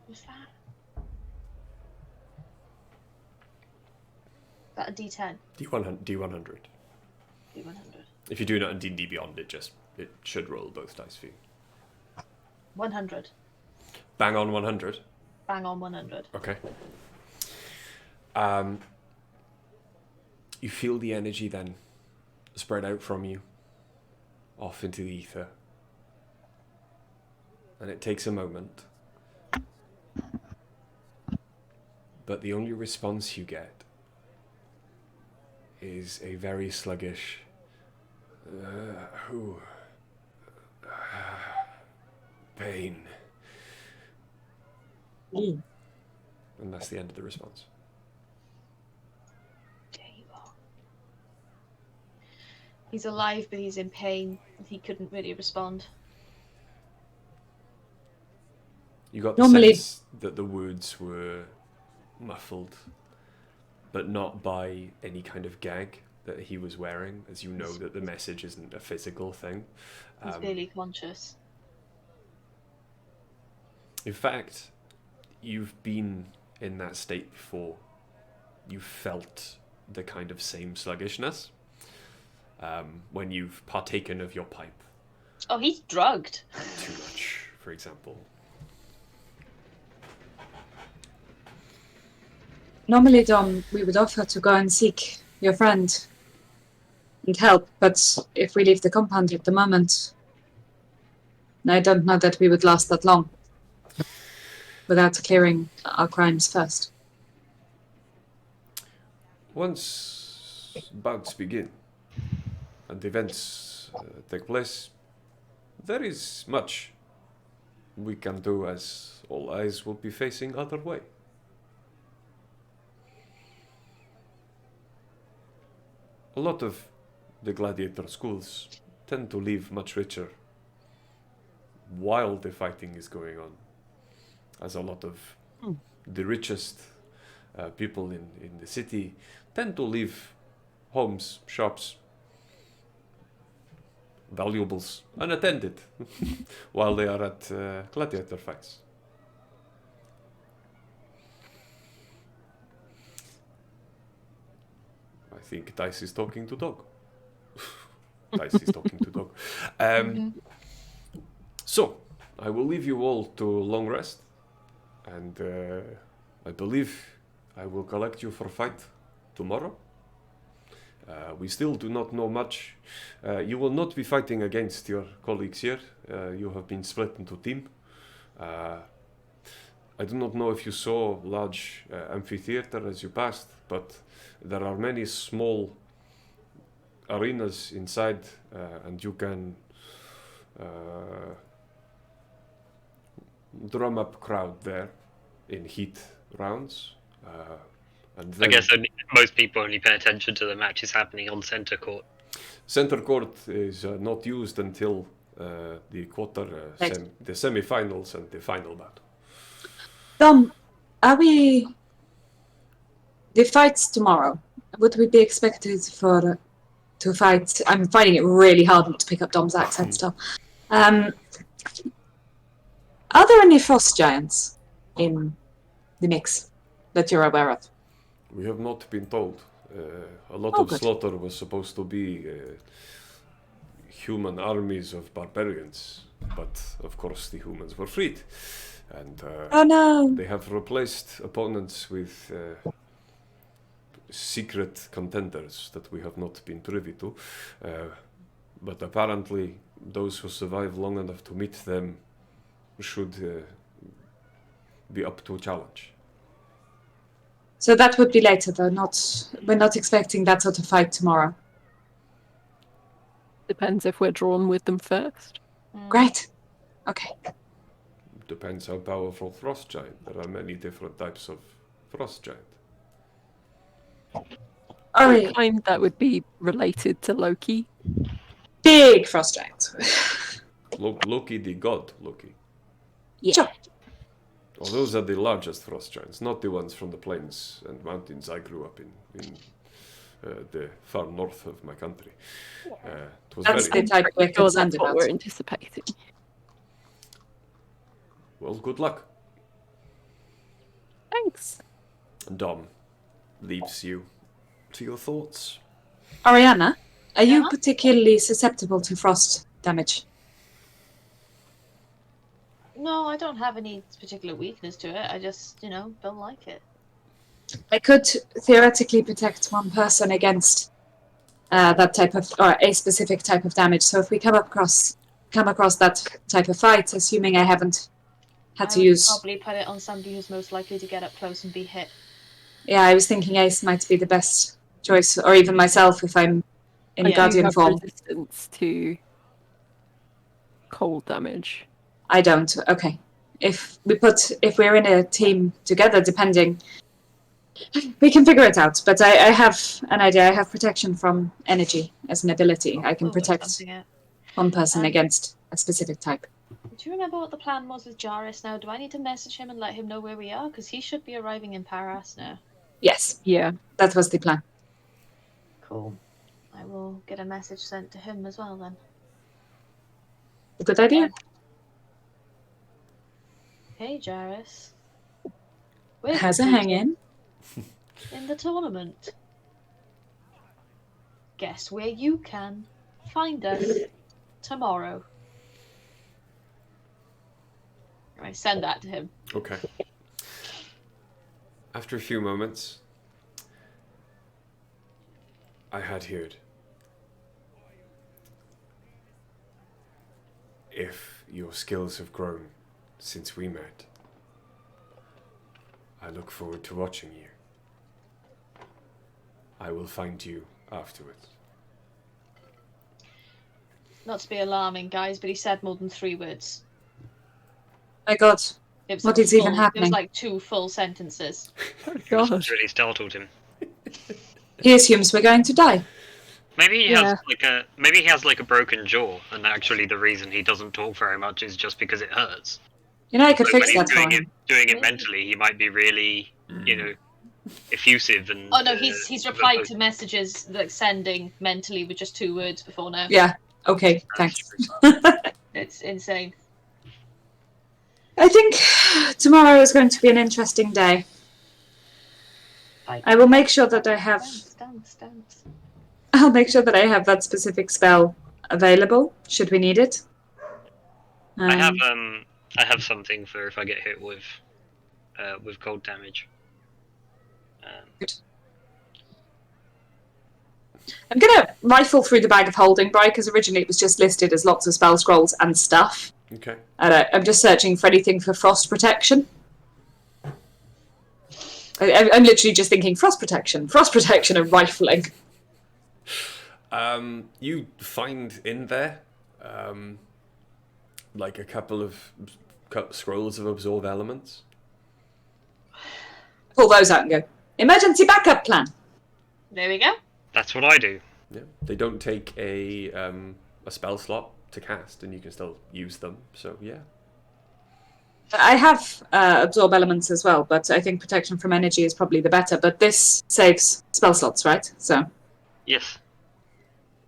What's that? Is that a D10? D100. D100. If you do not in D&D Beyond, it should roll both dice for you. 100. Bang on 100. Bang on 100. Okay. You feel the energy then spread out from you, off into the ether. And it takes a moment. But the only response you get is a very sluggish pain. And that's the end of the response. There you are. He's alive, but he's in pain. He couldn't really respond. You got the Normally- sense that the words were muffled, but not by any kind of gag that he was wearing, as you know that the message isn't a physical thing. He's barely conscious. In fact, you've been in that state before. You felt the kind of same sluggishness when you've partaken of your pipe Oh, he's drugged. too much, for example. Normally, Dom, we would offer to go and seek your friend and help, but if we leave the compound at the moment, I don't know that we would last that long without clearing our crimes first. Once bouts begin and events take place, there is much we can do, as all eyes will be facing other way. A lot of the gladiator schools tend to live much richer while the fighting is going on, as a lot of the richest people in the city tend to leave homes, shops, valuables unattended while they are at gladiator fights. I think Dice is talking to dog. Dice is talking to dog. So, I will leave you all to long rest. And I believe I will collect you for fight tomorrow. We still do not know much. You will not be fighting against your colleagues here. You have been split into team. I do not know if you saw large amphitheater as you passed, but there are many small arenas inside, and you can drum up crowd there in heat rounds. And I guess most people only pay attention to the matches happening on center court. Center court is not used until the the semi-finals and the final bout. Dom, are we... The fight's tomorrow. Would we be expected to fight? I'm finding it really hard not to pick up Dom's accent still. Are there any frost giants in the mix that you're aware of? We have not been told. A lot of good. slaughter was supposed to be human armies of barbarians, but of course the humans were freed. And Oh no! they have replaced opponents with secret contenders that we have not been privy to. But apparently those who survive long enough to meet them should be up to a challenge. So that would be later though, we're not expecting that sort of fight tomorrow. Depends if we're drawn with them first. Great. Okay. Depends how powerful frost giant. There are many different types of frost giant. Alright. Kind that would be related to Loki. Big frost giant. Loki, the god Loki. Yeah. Sure. Oh, those are the largest frost giants, not the ones from the plains and mountains I grew up in the far north of my country. It was That's very the type we're Sure, concerned that's what about. we're anticipating. well. Good luck. Thanks. Dom leaves you to your thoughts. Ariana, are you Yeah? particularly susceptible to frost damage? No, I don't have any particular weakness to it. I just, don't like it. I could theoretically protect one person against that type of, or a specific type of damage. So if we come across that type of fight, assuming I haven't had I to would use... probably put it on somebody who's most likely to get up close and be hit. Yeah, I was thinking Ace might be the best choice, or even myself if I'm in I do Guardian have form. resistance to cold damage. I don't. Okay. If we're in a team together, depending, we can figure it out. But I have an idea. I have protection from energy as an ability. I can We'll work protect something out. one person against a specific type. Do you remember what the plan was with Jarvis now? Do I need to message him and let him know where we are? Because he should be arriving in Paras now. Yes, Yeah. that was the plan. Cool. I will get a message sent to him as well then. A good idea. Hey, Jarvis. We're How's it hanging? in the tournament. Guess where you can find us tomorrow. I send that to him. Okay. After a few moments, I had heard. If your skills have grown since we met, I look forward to watching you. I will find you afterwards. Not to be alarming, guys, but he said more than 3 words. My God, It was what like is even It happening? was like 2 full sentences. Oh It god. really startled him. He assumes we're going to die. Maybe he Yeah. has like a broken jaw, and actually the reason he doesn't talk very much is just because it hurts. You know, I could Like when fix he's that for him. doing it mentally, he might be really, effusive and. Oh no, he's replied to messages like sending mentally with just 2 words before now. Yeah. Okay. Thanks. It's insane. I think tomorrow is going to be an interesting day. I will make sure that I have. Dance. I'll make sure that I have that specific spell available should we need it. I have something for if I get hit with cold damage. I'm gonna rifle through the bag of holding, Bri, because originally it was just listed as lots of spell scrolls and stuff. Okay. And I'm just searching for anything for frost protection. I'm literally just thinking frost protection, and rifling. You find in there, like a couple of scrolls of absorb elements. Pull those out and go, emergency backup plan. There we go. That's what I do. Yeah, they don't take a spell slot to cast, and you can still use them. So yeah. I have absorb elements as well, but I think protection from energy is probably the better. But this saves spell slots, right? So Yes.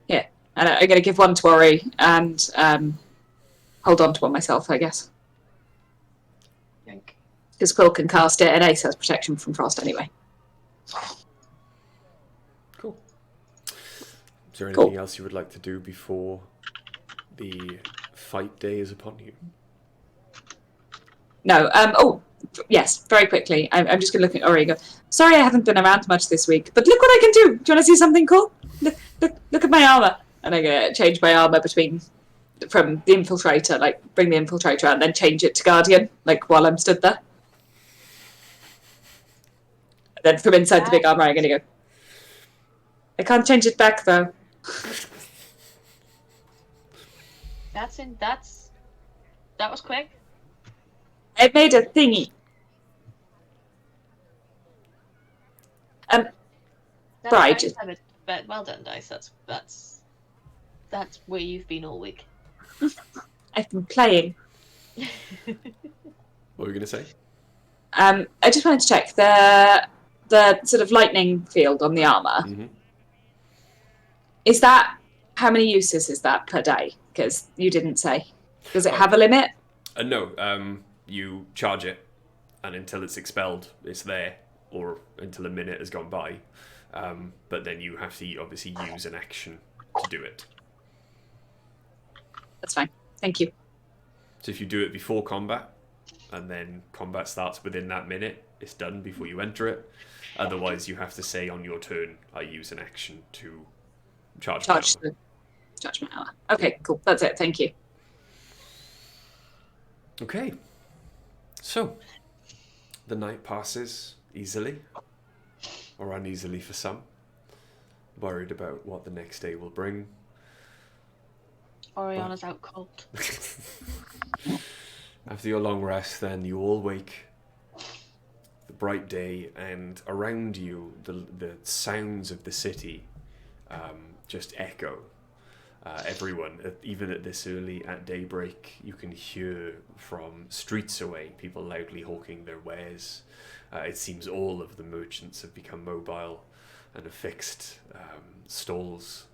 yeah, and I'm gonna give one to Ori and hold on to one myself, I guess. Because Quill can cast it, and Ace has protection from frost anyway. Cool. Is there anything else you would like to do before the fight day is upon you? No. Oh, yes. Very quickly. I'm just going to look at Ori and go, sorry I haven't been around much this week, but look what I can do. Do you want to see something cool? Look at my armor. And I'm going to change my armor from the Infiltrator, like bring the Infiltrator out and then change it to Guardian, like while I'm stood there. And then from inside the big armor, I'm going to go, I can't change it back though. That was quick. I made a thingy. That's Right. very clever, but well done, Dice. That's where you've been all week. I've been playing. What were you going to say? I just wanted to check the sort of lightning field on the armor. Mm-hmm. Is that, how many uses is that per day? Because you didn't say. Does it have a limit? No. You charge it, and until it's expelled, it's there, or until a minute has gone by. But then you have to obviously use an action to do it. That's fine. Thank you. So if you do it before combat, and then combat starts within that minute, it's done before you enter it. Otherwise, you have to say on your turn, I use an action to charge my armor. Charge my armor. Okay, cool. That's it. Thank you. Okay. So, the night passes easily, or uneasily for some. Worried about what the next day will bring. Oriana's out cold. After your long rest, then you all wake. The bright day, and around you, the sounds of the city just echo. Everyone, even at this early at daybreak, you can hear from streets away people loudly hawking their wares. It seems all of the merchants have become mobile and have fixed stalls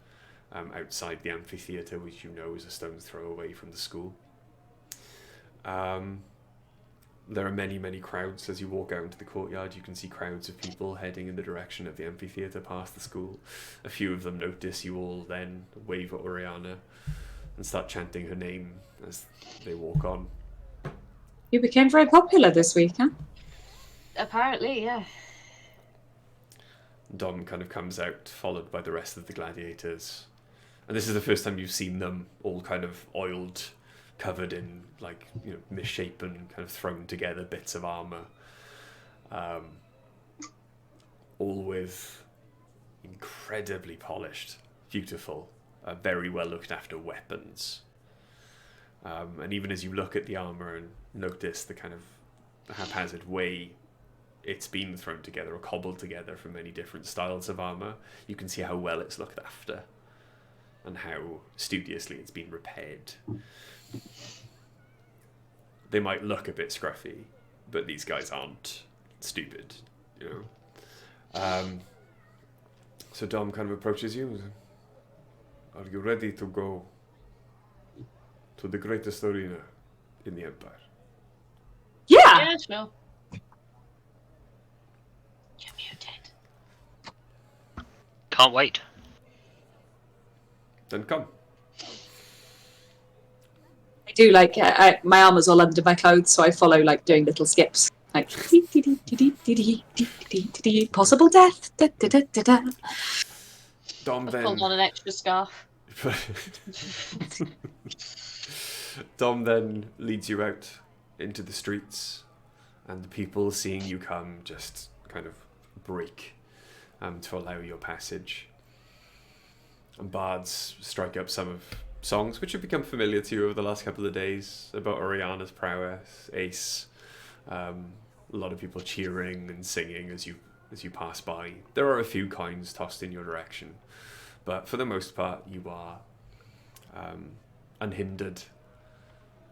outside the amphitheatre, which you know is a stone's throw away from the school. There are many, many crowds. As you walk out into the courtyard, you can see crowds of people heading in the direction of the amphitheatre past the school. A few of them notice you all, then wave at Oriana and start chanting her name as they walk on. You became very popular this week, huh? Apparently, yeah. Dom kind of comes out, followed by the rest of the gladiators. And this is the first time you've seen them all kind of oiled, covered in, like, you know, misshapen, kind of thrown together bits of armor. All with incredibly polished, beautiful, very well looked after weapons. And even as you look at the armor and notice the kind of haphazard way it's been thrown together or cobbled together from many different styles of armor, you can see how well it's looked after and how studiously it's been repaired. They might look a bit scruffy, but these guys aren't stupid, you know. So Dom kind of approaches you. Are you ready to go to the greatest arena in the Empire? Yeah! Yeah, sure. You muted. can't wait. Then come. I do like my armor's all under my clothes, so I follow like doing little skips, like possible death. Da, da, da, da, da. Dom I've pulled on an extra scarf. Dom then leads you out into the streets, and the people seeing you come just kind of break to allow your passage. And bards strike up some of songs which have become familiar to you over the last couple of days about Oriana's prowess, Ace. A lot of people cheering and singing as you pass by. There are a few coins tossed in your direction, but for the most part you are unhindered.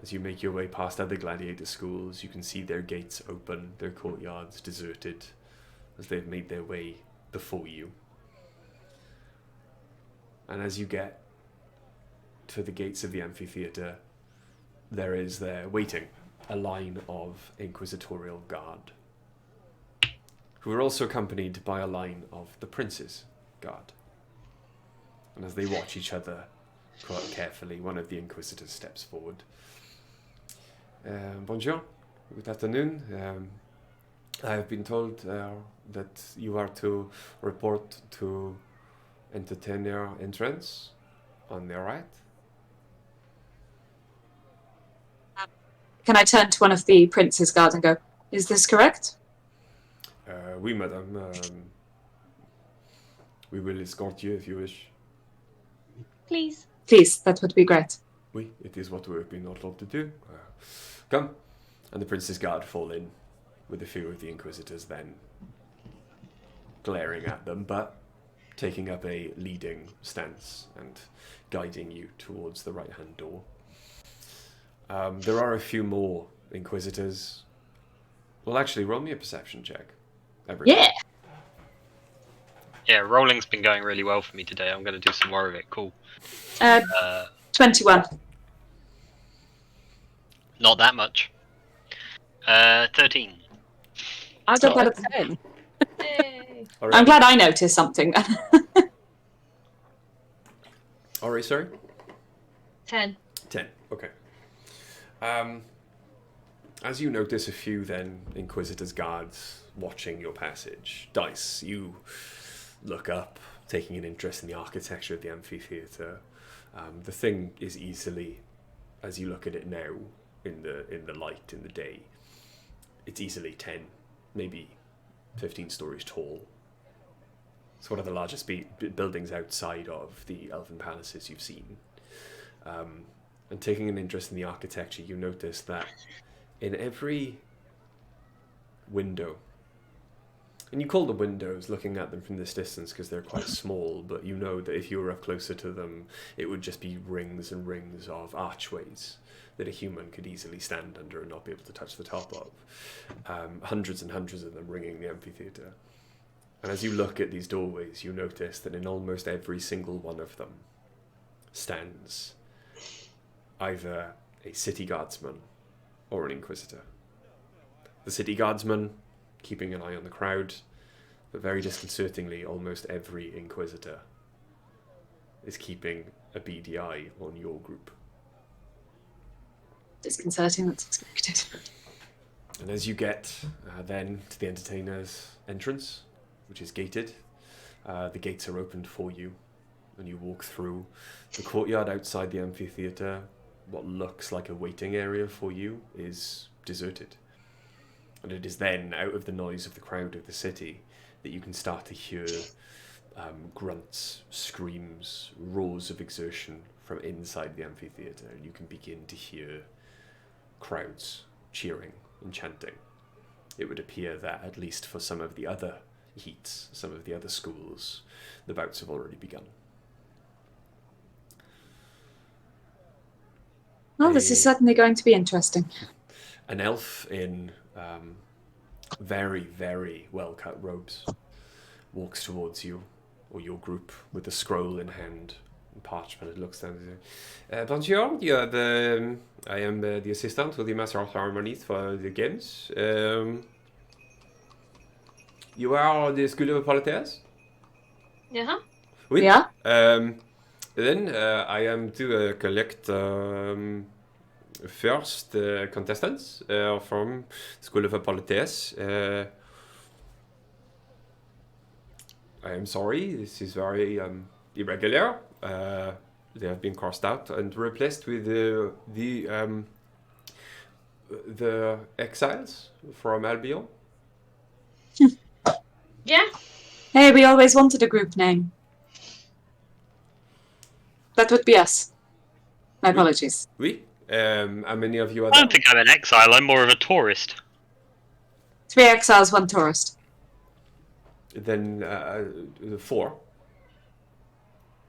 As you make your way past other gladiator schools, you can see their gates open, their courtyards deserted, as they've made their way before you. And as you get to the gates of the amphitheatre, there is there, waiting, a line of inquisitorial guard, who are also accompanied by a line of the prince's guard. And as they watch each other quite carefully, one of the inquisitors steps forward. Bonjour, good afternoon. I have been told that you are to report to entertainer entrance on the right. Can I turn to one of the prince's guard and go, "Is this correct?" Oui, madame. We will escort you if you wish. Please. Please, that would be great. Oui, it is what we have been told to do. Come. And the prince's guard fall in, with a few of the inquisitors then glaring at them, but taking up a leading stance and guiding you towards the right-hand door. There are a few more inquisitors. Well, actually, roll me a perception check. Everyone. Yeah. Yeah, rolling's been going really well for me today. I'm going to do some more of it. Cool. 21. Not that much. 13. I got that at 10. Yay. All right. I'm glad I noticed something. All right, sorry? 10. 10, okay. As you notice a few then Inquisitor's guards watching your passage, Dice, you look up, taking an interest in the architecture of the amphitheatre. The thing is easily, as you look at it now, in the light, in the day, it's easily 10, maybe 15 stories tall. It's one of the largest buildings outside of the elven palaces you've seen. And taking an interest in the architecture, you notice that in every window, and you call them windows looking at them from this distance because they're quite small, but you know that if you were up closer to them, it would just be rings and rings of archways that a human could easily stand under and not be able to touch the top of. Hundreds and hundreds of them ringing the amphitheatre. And as you look at these doorways, you notice that in almost every single one of them stands either a city guardsman or an inquisitor. The city guardsman keeping an eye on the crowd, but very disconcertingly, almost every inquisitor is keeping a beady eye on your group. Disconcerting, that's expected. And as you get then to the entertainer's entrance, which is gated, the gates are opened for you, and you walk through the courtyard outside the amphitheatre. What looks like a waiting area for you is deserted. And it is then, out of the noise of the crowd of the city, that you can start to hear grunts, screams, roars of exertion from inside the amphitheatre, and you can begin to hear crowds cheering and chanting. It would appear that, at least for some of the other heats, some of the other schools, the bouts have already begun. Well, this is certainly going to be interesting. An elf in very, very well-cut robes walks towards you, or your group, with a scroll in hand and parchment. It looks down and says, Bonjour, I am the assistant to the Master of Ceremonies for the games. You are the School of Politics? Yeah. Oui. Yeah? Then I am to collect first contestants from School of Politeia. I am sorry, this is very irregular. They have been crossed out and replaced with the exiles from Albion. Yeah. Hey, we always wanted a group name. That would be us. My apologies. Oui. How many of you are I there? don't think I'm an exile. I'm more of a tourist. 3 exiles, 1 tourist. Then 4.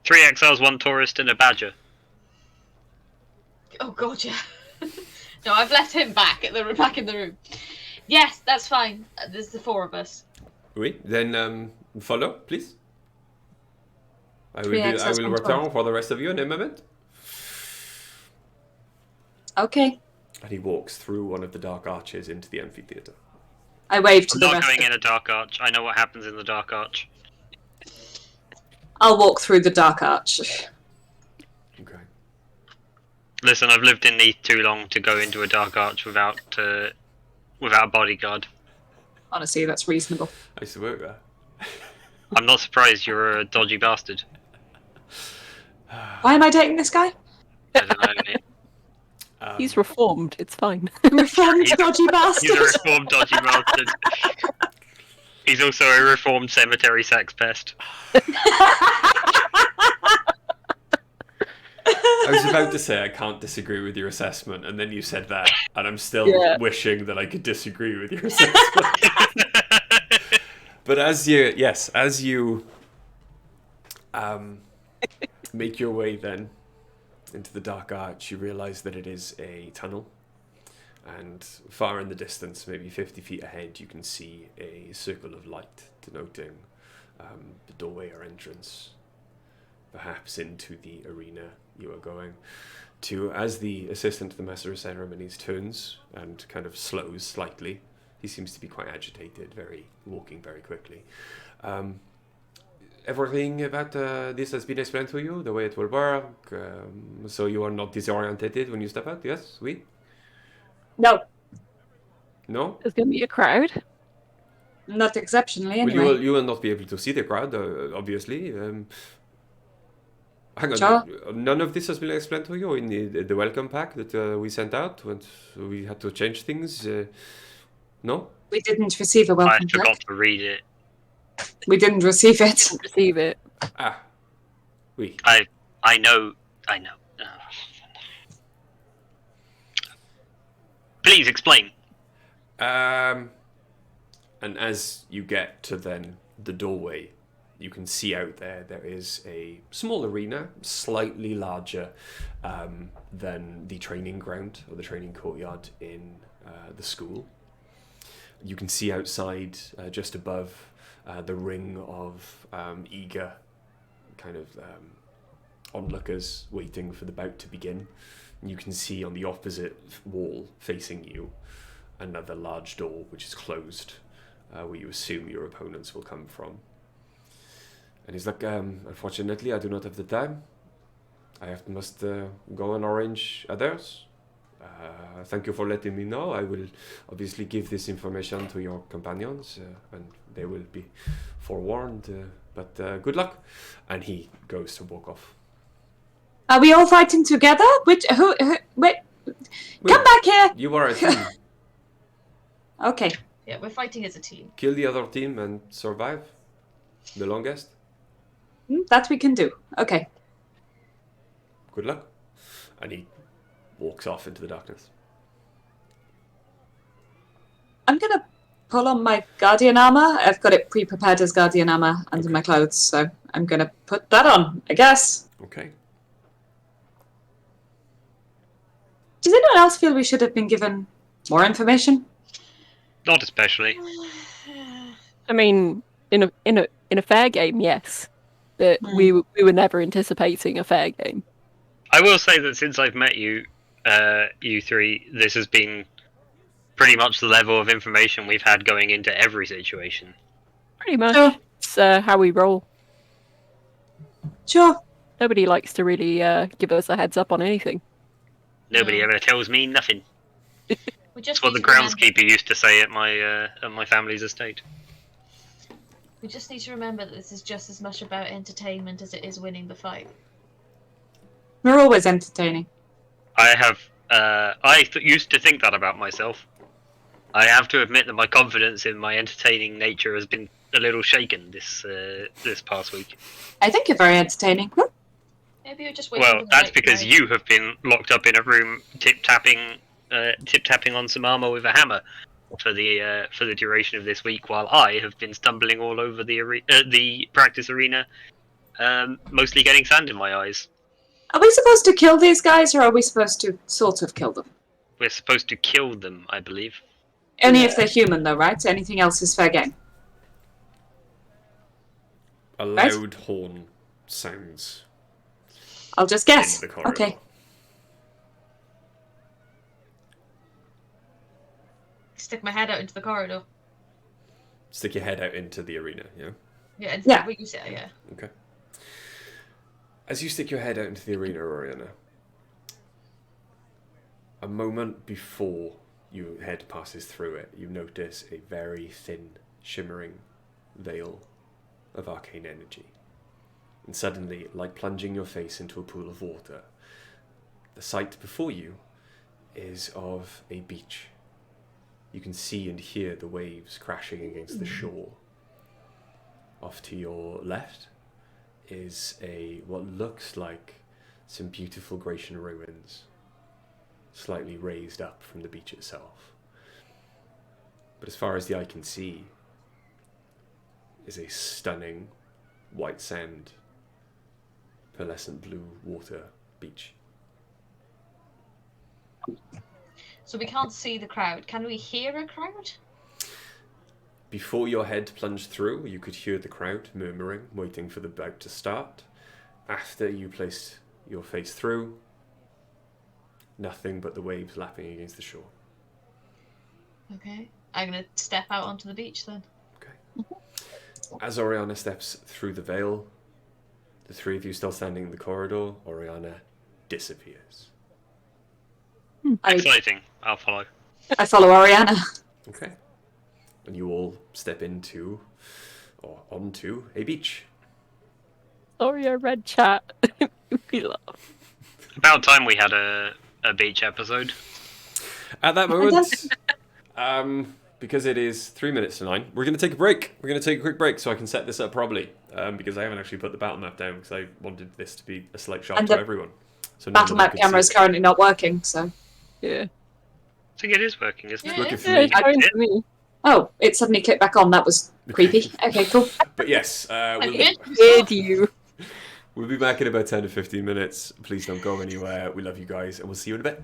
3 exiles, 1 tourist, and a badger. Oh god, yeah. No, I've left him back in the room. Yes, that's fine. There's the 4 of us. Oui. Then follow, please. I Three will exiles, one return tourist. for the rest of you in a moment. Okay. And he walks through one of the dark arches into the amphitheater. I wave to I'm the not rest. going in a dark arch. I know what happens in the dark arch. I'll walk through the dark arch. Okay. Listen, I've lived in Neath too long to go into a dark arch without a bodyguard. Honestly, that's reasonable. I used to work there. I'm not surprised you're a dodgy bastard. Why am I dating this guy? I don't know, mate. He's reformed. It's fine. Reformed He's- dodgy bastard. He's a reformed dodgy bastard. He's also a reformed cemetery sex pest. I was about to say I can't disagree with your assessment, and then you said that, and I'm still Yeah. wishing that I could disagree with your assessment. But as you make your way then into the dark arch, you realize that it is a tunnel, and far in the distance, maybe 50 feet ahead, you can see a circle of light denoting the doorway or entrance, perhaps into the arena you are going to. As the assistant to the Master of Ceremonies turns and kind of slows slightly, he seems to be quite agitated, walking very quickly. Everything about this has been explained to you, the way it will work, so you are not disorientated when you step out, yes? Oui? No, No? There's going to be a crowd. not exceptionally Well, anyway. you will not be able to see the crowd, obviously. Hang on, Sure. none of this has been explained to you in the welcome pack that we sent out when we had to change things? No? We didn't receive a I welcome forgot pack. to read it. We didn't receive it. Receive it. Ah, oui. I know. Please explain. And as you get to then the doorway, you can see out there is a small arena, slightly larger than the training ground or the training courtyard in the school. You can see outside, just above, the ring of eager kind of onlookers waiting for the bout to begin. You can see on the opposite wall facing you another large door which is closed, where you assume your opponents will come from. And he's like, unfortunately, I do not have the time. I must go and arrange others. Thank you for letting me know. I will obviously give this information to your companions, and they will be forewarned. But good luck. And he goes to walk off. Are we all fighting together? Wait, Wait, come back here. you are a team. Okay. Yeah, we're fighting as a team. Kill the other team and survive the longest. That we can do. Okay. Good luck. And he walks off into the darkness. I'm gonna pull on my guardian armor. I've got it pre-prepared as guardian armor under Okay. my clothes, so I'm gonna put that on, I guess. Okay. Does anyone else feel we should have been given more information? Not especially. I mean, in a fair game, yes, but we were never anticipating a fair game. I will say that since I've met you, you three, this has been pretty much the level of information we've had going into every situation. Pretty much. Sure. It's how we roll. Sure. Nobody likes to really give us a heads up on anything. Nobody No. ever tells me nothing. We just That's what need the to remember. groundskeeper used to say at my family's estate. We just need to remember that this is just as much about entertainment as it is winning the fight. We're always entertaining. Used to think that about myself. I have to admit that my confidence in my entertaining nature has been a little shaken this past week. I think you're very entertaining. Well, Maybe you're just waiting Well, for the that's right because crowd. you have been locked up in a room tip tapping on some armor with a hammer for the duration of this week, while I have been stumbling all over the practice arena, mostly getting sand in my eyes. are we supposed to kill these guys, or are we supposed to sort of kill them? We're supposed to kill them, I believe. Only if they're human, though, right? Anything else is fair game. A Right. loud horn sounds I'll just in guess. the corridor. Okay. Stick my head out into the corridor. Stick your head out into the arena, yeah? Yeah. What you say, yeah. Okay. As you stick your head out into the arena, Oriana, a moment before your head passes through it, you notice a very thin, shimmering veil of arcane energy. And suddenly, like plunging your face into a pool of water, the sight before you is of a beach. You can see and hear the waves crashing against the shore. Off to your left is what looks like some beautiful Grecian ruins, slightly raised up from the beach itself. But as far as the eye can see is a stunning white sand, pearlescent blue water beach. So we can't see the crowd. Can we hear a crowd? Before your head plunged through, you could hear the crowd murmuring, waiting for the bout to start. After you placed your face through, nothing but the waves lapping against the shore. Okay. I'm gonna step out onto the beach then. Okay. As Oriana steps through the veil, the three of you still standing in the corridor, Oriana disappears. Exciting. I'll follow. I follow Oriana. Okay. And you all step into, or onto, a beach. Sorry, I read chat. We laugh. About time we had a beach episode. At that moment, because it is 3 minutes to 9, we're going to take a break. We're going to take a quick break so I can set this up properly, because I haven't actually put the battle map down because I wanted this to be a slight shock And to the everyone. So Battle map camera is currently not working, so... Yeah. I think it is working, isn't Yeah, it? Working it's for Yeah, me. it's showing for me. Oh, it suddenly kicked back on. That was creepy. Okay, cool. But yes, Did you? we'll be back in about 10 to 15 minutes. Please don't go anywhere. We love you guys, and we'll see you in a bit.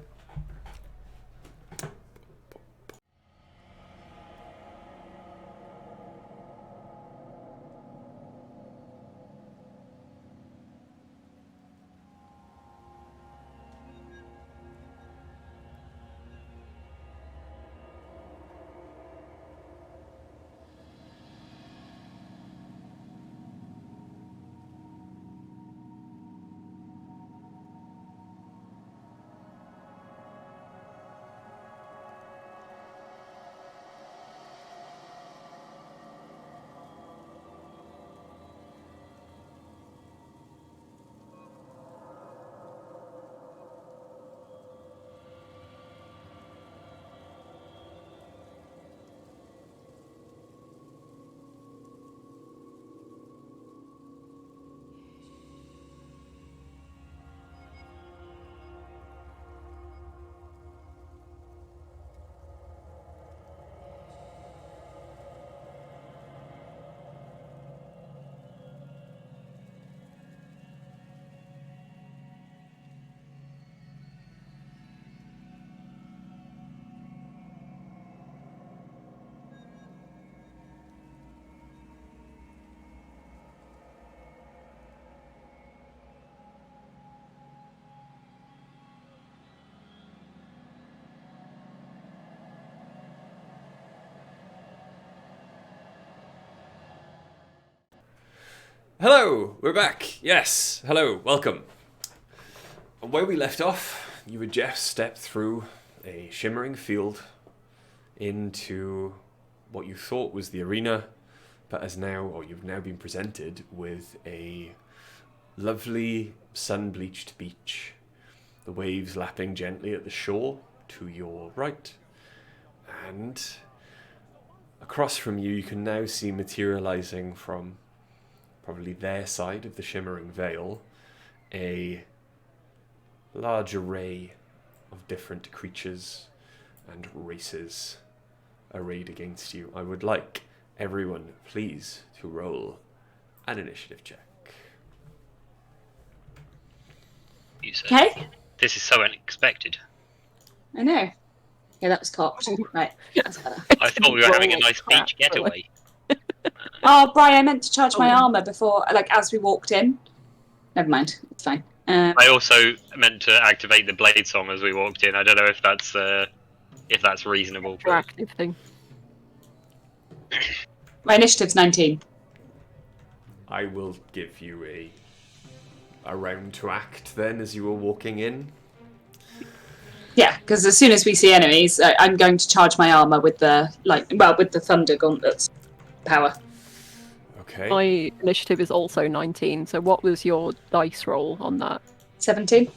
Hello, we're back. Yes, hello, welcome. Where we left off, you had just stepped through a shimmering field into what you thought was the arena, but you've now been presented with a lovely sun-bleached beach. The waves lapping gently at the shore to your right, and across from you, you can now see materializing from probably their side of the shimmering veil, a large array of different creatures and races arrayed against you. I would like everyone, please, to roll an initiative check. You said. Okay. This is so unexpected. I know. Yeah, that was cocked. Right, that's better. I thought we were having a Roll nice crap, beach getaway. Oh, Brian, I meant to charge my Oh. armor before, like, as we walked in. Never mind, it's fine. I also meant to activate the blade song as we walked in. I don't know if that's reasonable. But Interactive thing. My initiative's 19. I will give you a round to act then as you were walking in. Yeah, because as soon as we see enemies, I'm going to charge my armor with the with the thunder gauntlets power. Okay. My initiative is also 19, so what was your dice roll on that? 17.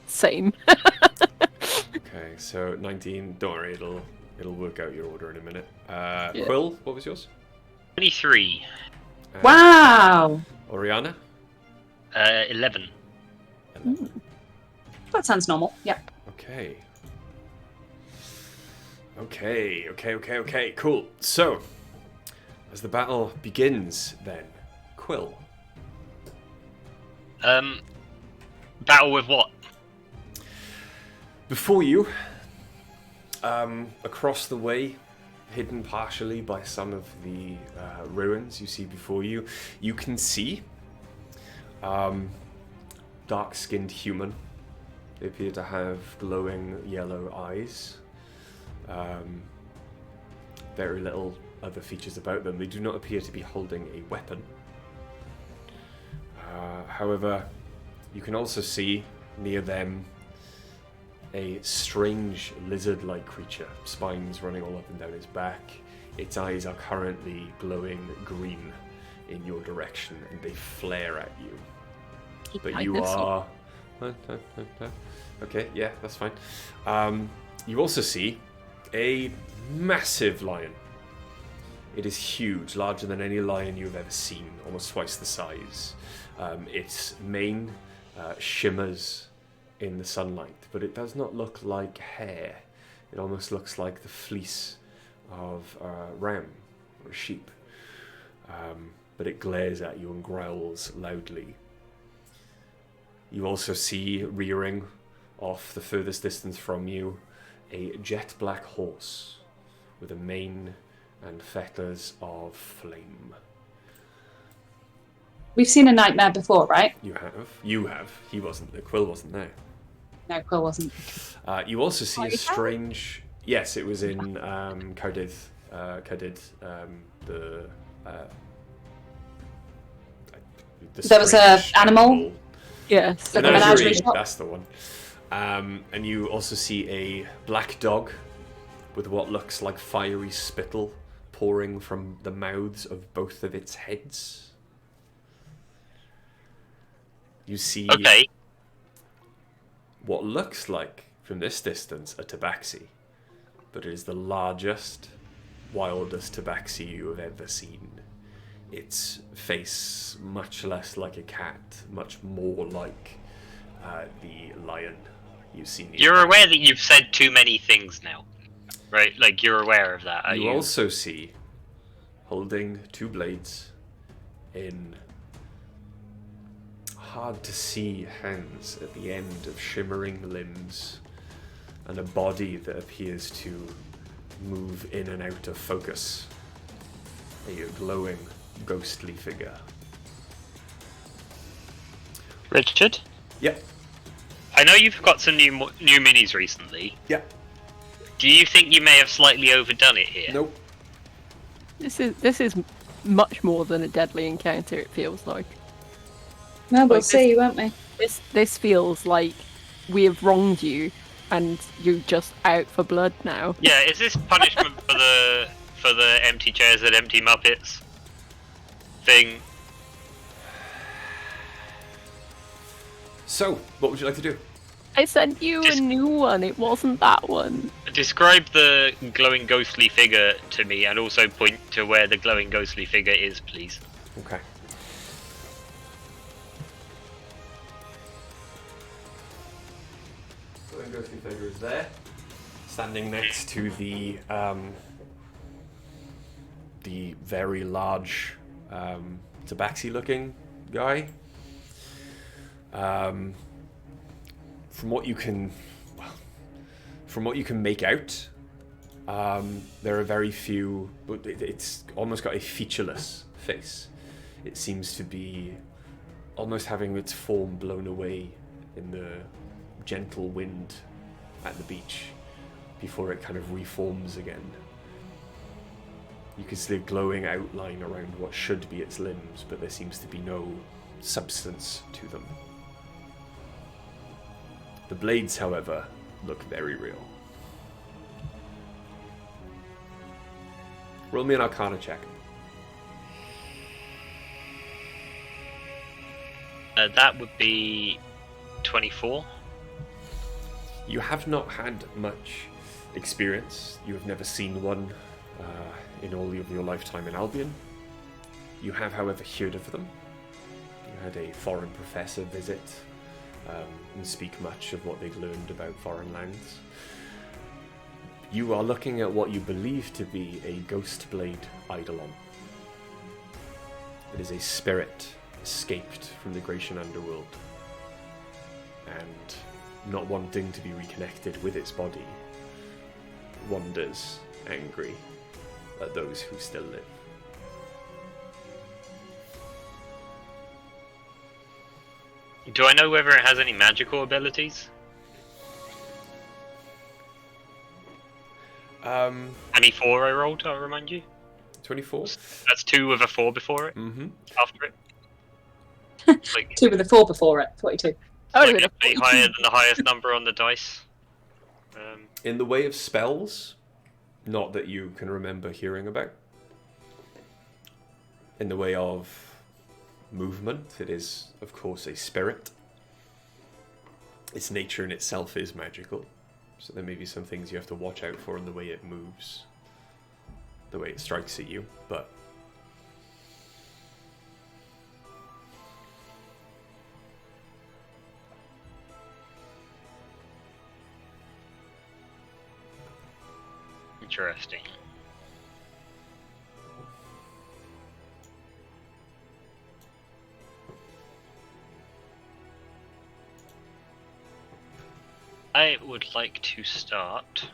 Same. Okay, so 19. Don't worry, it'll work out your order in a minute. Yeah. Quill, what was yours? 23, Wow, Oriana? 11. 11. that sounds normal. Yeah. Okay. Okay, cool. So, as the battle begins, then, Quill. Battle with what? Before you, across the way, hidden partially by some of the ruins you see before you, you can see dark-skinned human. They appear to have glowing yellow eyes. Very little other features about them. They do not appear to be holding a weapon. However, you can also see near them a strange lizard-like creature, spines running all up and down its back. Its eyes are currently glowing green in your direction, and they flare at you. But you are... Okay, yeah, that's fine. You also see a massive lion. It is huge, larger than any lion you've ever seen, almost twice the size. Its mane shimmers in the sunlight, but it does not look like hair. It almost looks like the fleece of a ram or a sheep. But it glares at you and growls loudly. You also see, rearing off the furthest distance from you, a jet black horse with a mane and fetters of flame. We've seen a nightmare before, right? You have. He wasn't. Quill wasn't there. No, Quill wasn't. You also see Oh, a you have? strange... Yes, it was in Cardid. There was a strange animal? Yes. Like a Menagerie, menagerie shop? that's the one. And you also see a black dog with what looks like fiery spittle pouring from the mouths of both of its heads. You see Okay. what looks like, from this distance, a tabaxi, but it is the largest, wildest tabaxi you have ever seen. Its face much less like a cat, much more like the lion you've seen. You're aware that you've said too many things now, right? Like, you're aware of that, are You you? also see, holding two blades in hard to see hands at the end of shimmering limbs, and a body that appears to move in and out of focus. A glowing, ghostly figure. Richard? Yep. I know you've got some new minis recently. Yep. Do you think you may have slightly overdone it here? Nope. This is much more than a deadly encounter, it feels like. Well, we'll Like see, won't we? This feels like we have wronged you, and you're just out for blood now. Yeah, is this punishment for the empty chairs and empty Muppets thing? So, what would you like to do? I sent you a Just- new one. It wasn't that one. Describe the glowing ghostly figure to me, and also point to where the glowing ghostly figure is, please. Okay. Glowing ghostly figure is there, standing next to the very large tabaxi-looking guy. From what you can make out, there are very few, but it's almost got a featureless face. It seems to be almost having its form blown away in the gentle wind at the beach before it kind of reforms again. You can see a glowing outline around what should be its limbs, but there seems to be no substance to them. The blades, however, look very real. Roll me an Arcana check. That would be 24. You have not had much experience. You have never seen one in all of your lifetime in Albion. You have, however, heard of them. You had a foreign professor visit and speak much of what they'd learned about foreign lands. You are looking at what you believe to be a ghost blade eidolon. It is a spirit escaped from the Grecian underworld, and not wanting to be reconnected with its body, wanders angry at those who still live. Do I know whether it has any magical abilities? Any 4 I rolled, I'll remind you. 24? That's 2 with a 4 before it, Mm-hmm. after it. Like, 2 with a 4 before it, 42. Oh, like with a a bit higher than the highest number on the dice. In the way of spells, not that you can remember hearing about. In the way of movement, it is, of course, a spirit. Its nature in itself is magical, so there may be some things you have to watch out for in the way it moves, the way it strikes at you, but Interesting. I would like to start.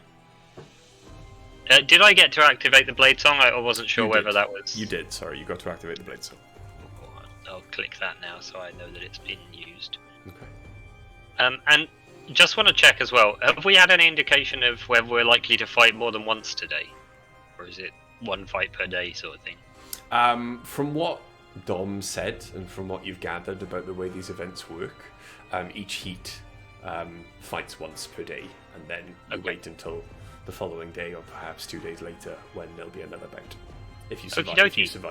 Did I get to activate the blade song? I wasn't sure You whether did. that was. You did, sorry, you got to activate the blade, so. I'll click that now so I know that it's been used. Okay. And just want to check as well. Have we had any indication of whether we're likely to fight more than once today, or is it one fight per day sort of thing? From what Dom said, and from what you've gathered about the way these events work, each heat fights once per day, and then you Okay. wait until the following day, or perhaps 2 days later, when there'll be another bout. If you Okie survive,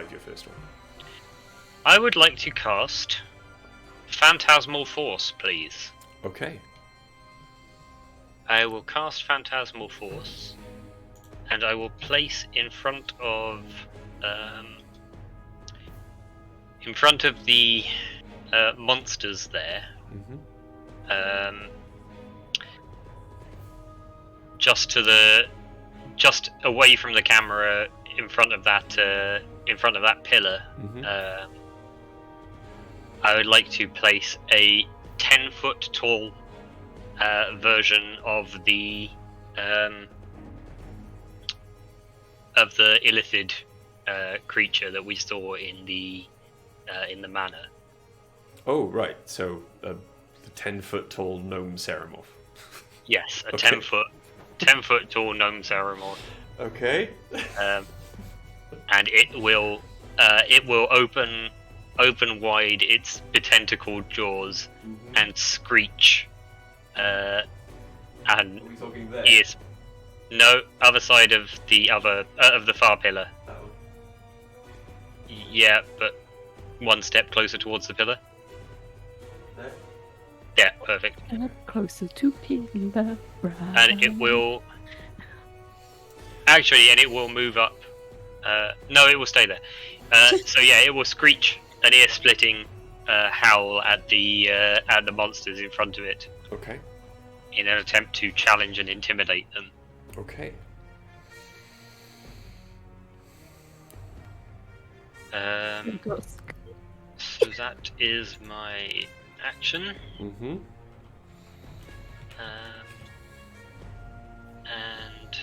dokie. your first one. I would like to cast Phantasmal Force, please. Okay. I will cast Phantasmal Force, and I will place in front of the monsters there, Mm-hmm. just away from the camera, in front of that pillar. Mm-hmm. I would like to place a 10-foot tall version of the illithid creature that we saw in the manor. Oh, right. So the 10-foot tall gnome ceramorph. Yes, a Okay. 10-foot tall gnome ceramorph. Okay. And it will it will open wide its tentacled jaws and screech. And Are we talking there? yes, no, other side of the far pillar. That one. Yeah, but one step closer towards the pillar. There? Yeah, perfect. Closer to pillar. And it will actually, and it will move up. No, it will stay there. So yeah, it will screech an ear-splitting howl at the monsters in front of it Okay. in an attempt to challenge and intimidate them. Okay. So that is my action. Mm-hmm. And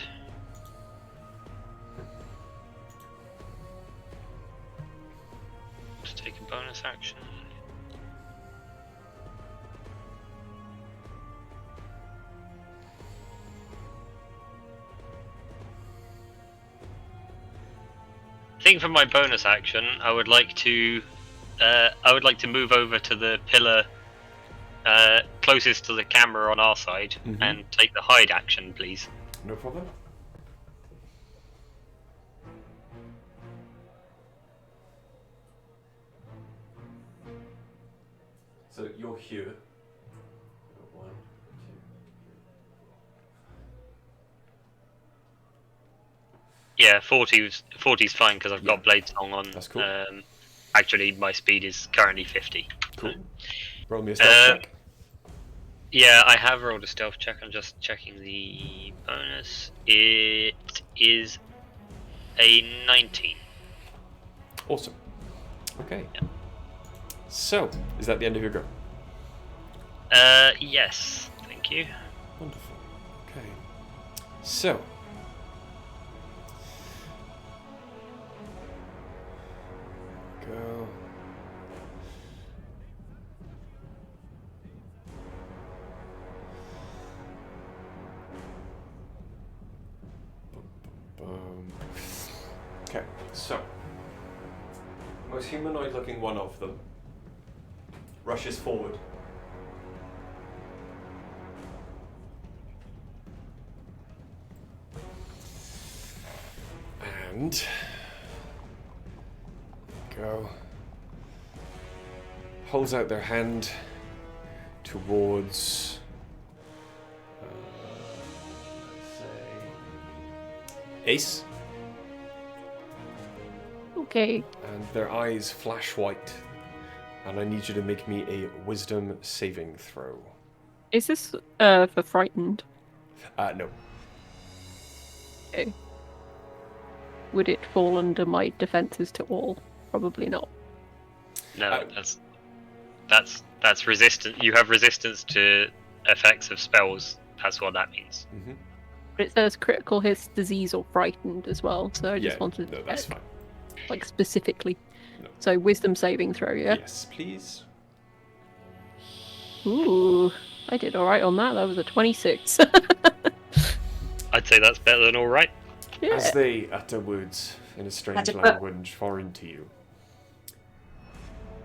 just take a bonus action. I think for my bonus action, I would like to move over to the pillar closest to the camera on our side and take the hide action, please. No problem. So you're here. One, two. Yeah, 40's fine because I've got Blade Song on. That's cool. Actually, my speed is currently 50. Cool. Roll me a stealth check. Yeah, I have rolled a stealth check. I'm just checking the bonus. It is a 19. Awesome. Okay. Yeah. So, is that the end of your go? Yes. Thank you. Wonderful. Okay. So. Go. Boom. Okay, so. Most humanoid looking one of them rushes forward. And go. Holds out their hand towards let's say Ace, Okay. and their eyes flash white. And I need you to make me a wisdom saving throw. Is this for frightened? No. Okay. Would it fall under my defenses to all? Probably not. No, that's resistant. You have resistance to effects of spells. That's what that means. Mm-hmm. But it says critical hit, disease, or frightened as well. So I just wanted to that's check, fine. like specifically. No. So wisdom saving throw, yeah. Yes, please. Ooh, I did all right on that. That was a 26. I'd say that's better than all right. Yeah. As they utter words in a strange Magic language foreign to you,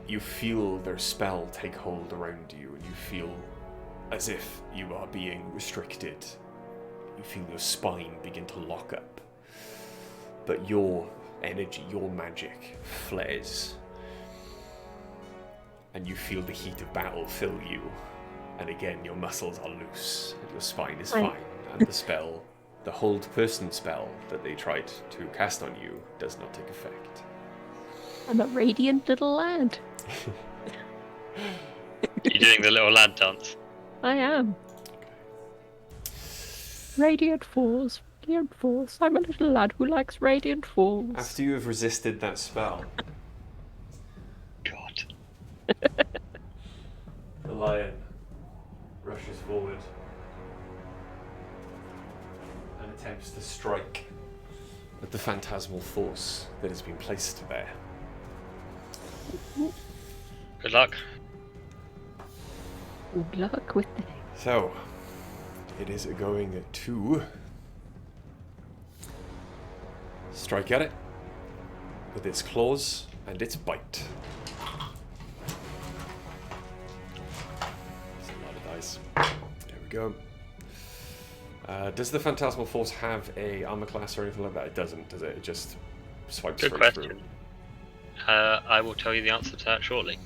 you feel their spell take hold around you, and you feel as if you are being restricted. You feel your spine begin to lock up. But your energy, your magic, flares. And you feel the heat of battle fill you. And again, your muscles are loose, and your spine is Right. fine. And the spell, the hold person spell that they tried to cast on you, does not take effect. I'm a radiant little lad. You're doing the little lad dance. I am. Radiant force, radiant force. I'm a little lad who likes radiant force. After you have resisted that spell, God. the lion rushes forward and attempts to strike at the phantasmal force that has been placed there. Good luck. Good luck with the So, it is going to strike at it. with its claws and its bite. That's a lot of dice. There we go. Does the Phantasmal Force have a armor class or anything like that? It doesn't, does it? It just swipes Good straight question. through. I will tell you the answer to that shortly.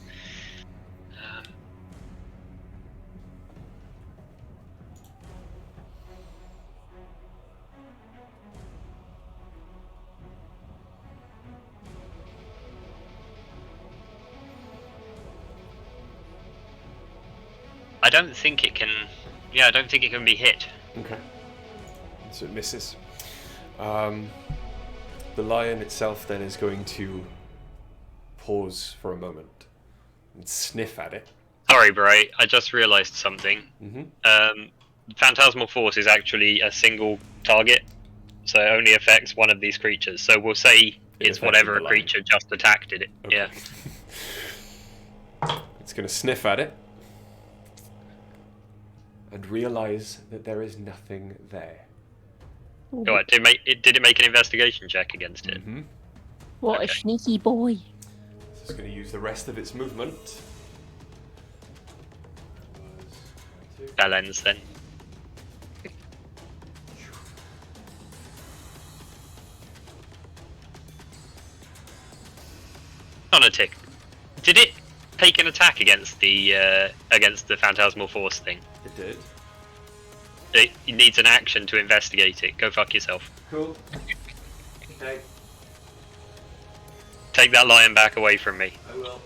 I don't think it can. Yeah, I don't think it can be hit. Okay. So it misses. The lion itself then is going to pause for a moment and sniff at it. Sorry, Bray. I just realised something. Mm-hmm. Phantasmal Force is actually a single target, so it only affects one of these creatures. So we'll say it's whatever a creature just attacked it. Okay. Yeah. It's going to sniff at it and realise that there is nothing there. Go on, did it make an investigation check against it? Mm-hmm. What a sneaky boy. So it's going to use the rest of its movement. That ends then. On a tick. Did it take an attack against the Phantasmal Force thing? It did. It needs an action to investigate it. Go fuck yourself. Cool. Okay, Take that lion back away from me. I will.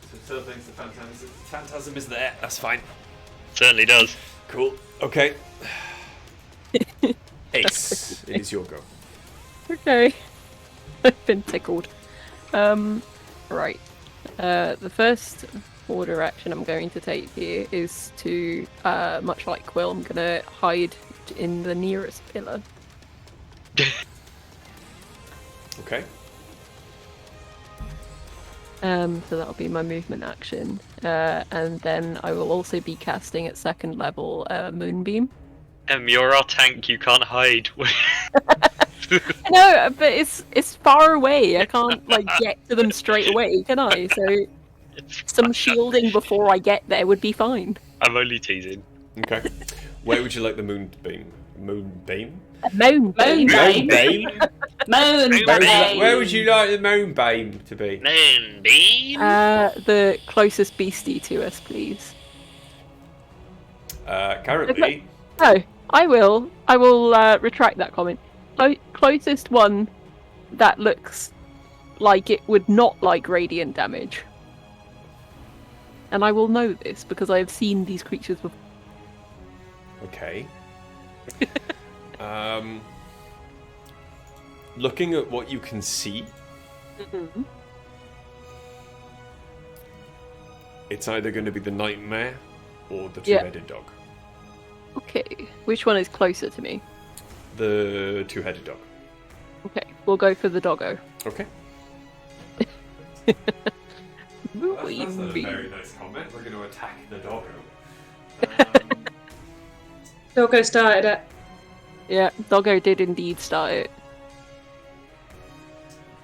So it still thinks the phantasm is there. That's fine. Certainly does. Cool. Okay. Ace, it is your go. Okay. I've been tickled. Right. The first order action I'm going to take here is to, much like Quill, I'm going to hide in the nearest pillar. Okay. So that'll be my movement action. And then I will also be casting at second level Moonbeam. You're our tank, you can't hide. No, but it's far away. I can't like get to them straight away, can I? So some shielding before I get there would be fine. I'm only teasing. Okay. Where would you like the moonbeam? Moonbeam? Moonbeam. Moonbeam? Moonbeam. Where would you like the moonbeam to be? Moonbeam? The closest beastie to us, please. Currently, No, I will retract that comment. Closest one that looks like it would not like radiant damage. And I will know this because I have seen these creatures before. okay. Looking at what you can see, Mm-hmm. it's either going to be the nightmare or the Yeah. two-headed dog. Okay, which one is closer to me? The two-headed dog. Okay, we'll go for the doggo. Okay. That's not a very nice comment. We're going to attack the doggo. Doggo started it. Yeah, doggo did indeed start it.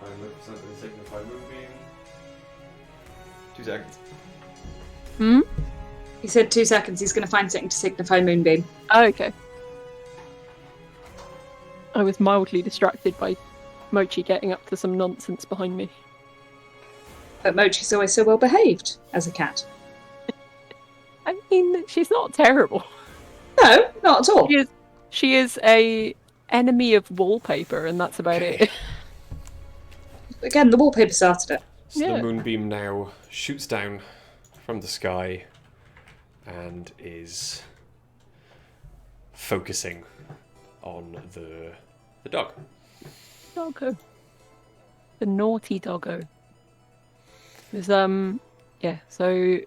5% of the signify moonbeam. 2 seconds. Hmm? He said 2 seconds. He's going to find something to signify Moonbeam. Oh, okay. I was mildly distracted by Mochi getting up to some nonsense behind me. But Mochi's always so well behaved as a cat. I mean, she's not terrible. No, not at all. She is a enemy of wallpaper, and that's about it. Again, the wallpaper started it. So Yeah. the moonbeam now shoots down from the sky and is focusing on the dog. Doggo. The naughty doggo. There's, yeah, so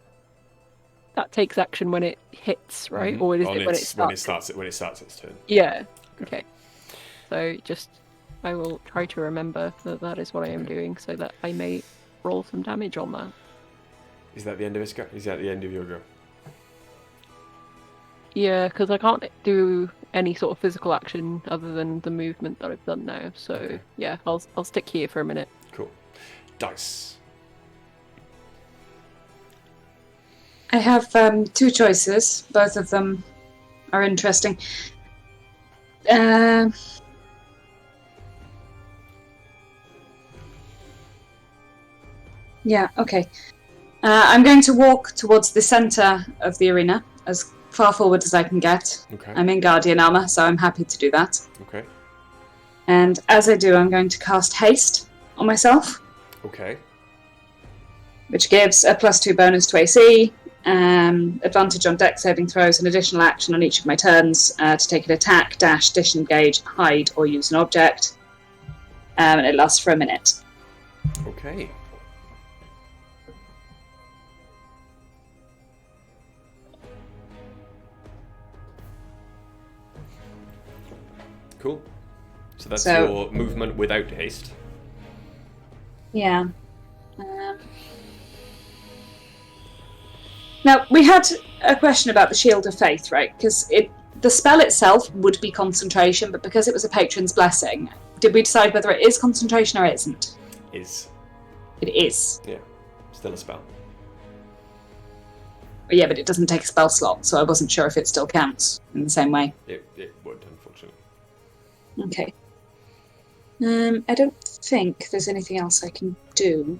that takes action when it hits, right? Mhm. Or is On it when it its- starts? when it starts its turn. Yeah. Okay. So I will try to remember that is what I am doing, so that I may roll some damage on that. Is that the end of his go? Is that the end of your go? Yeah, because I can't do any sort of physical action other than the movement that I've done now. So Okay. yeah, I'll stick here for a minute. Cool. Dice. I have 2 choices. Both of them are interesting. Yeah, okay. I'm going to walk towards the center of the arena, as far forward as I can get. Okay. I'm in Guardian armor, so I'm happy to do that. Okay. And as I do, I'm going to cast Haste on myself, Okay. which gives a +2 bonus to AC, advantage on dex saving throws, an additional action on each of my turns to take an attack, dash, disengage, hide, or use an object. And it lasts for a minute. Okay. Cool. So that's your movement without haste. Yeah. Now, we had a question about the Shield of Faith, right? Because the spell itself would be concentration, but because it was a patron's blessing, did we decide whether it is concentration or it isn't? Is. It is. Yeah. Still a spell. Yeah, but it doesn't take a spell slot, so I wasn't sure if it still counts in the same way. It would, unfortunately. Okay. I don't think there's anything else I can do.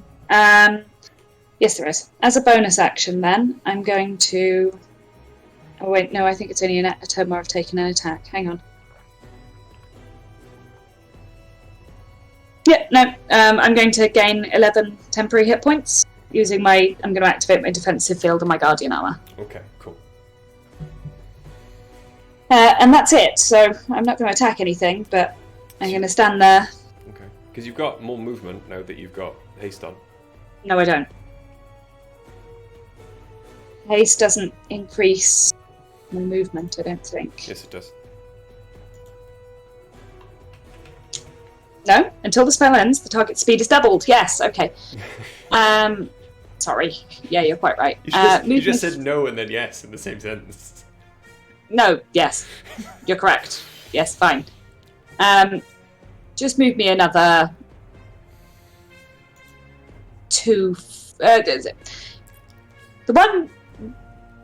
Yes, there is. As a bonus action, then, I'm going to... Oh, wait, no, I think it's only a turn where I've taken an attack. Hang on. Yeah, no, I'm going to gain 11 temporary hit points using my... I'm going to activate my defensive field and my Guardian armor. Okay, cool. And that's it, so I'm not going to attack anything, but I'm going to stand there. Okay. Because you've got more movement now that you've got haste on. No, I don't. Haste doesn't increase my movement, I don't think. Yes, it does. No, until the spell ends, the target speed is doubled. Yes, okay. Sorry. Yeah, you're quite right. You just said no and then yes in the same sentence. No, yes. You're correct. Yes, fine. Just move me another 2... the one...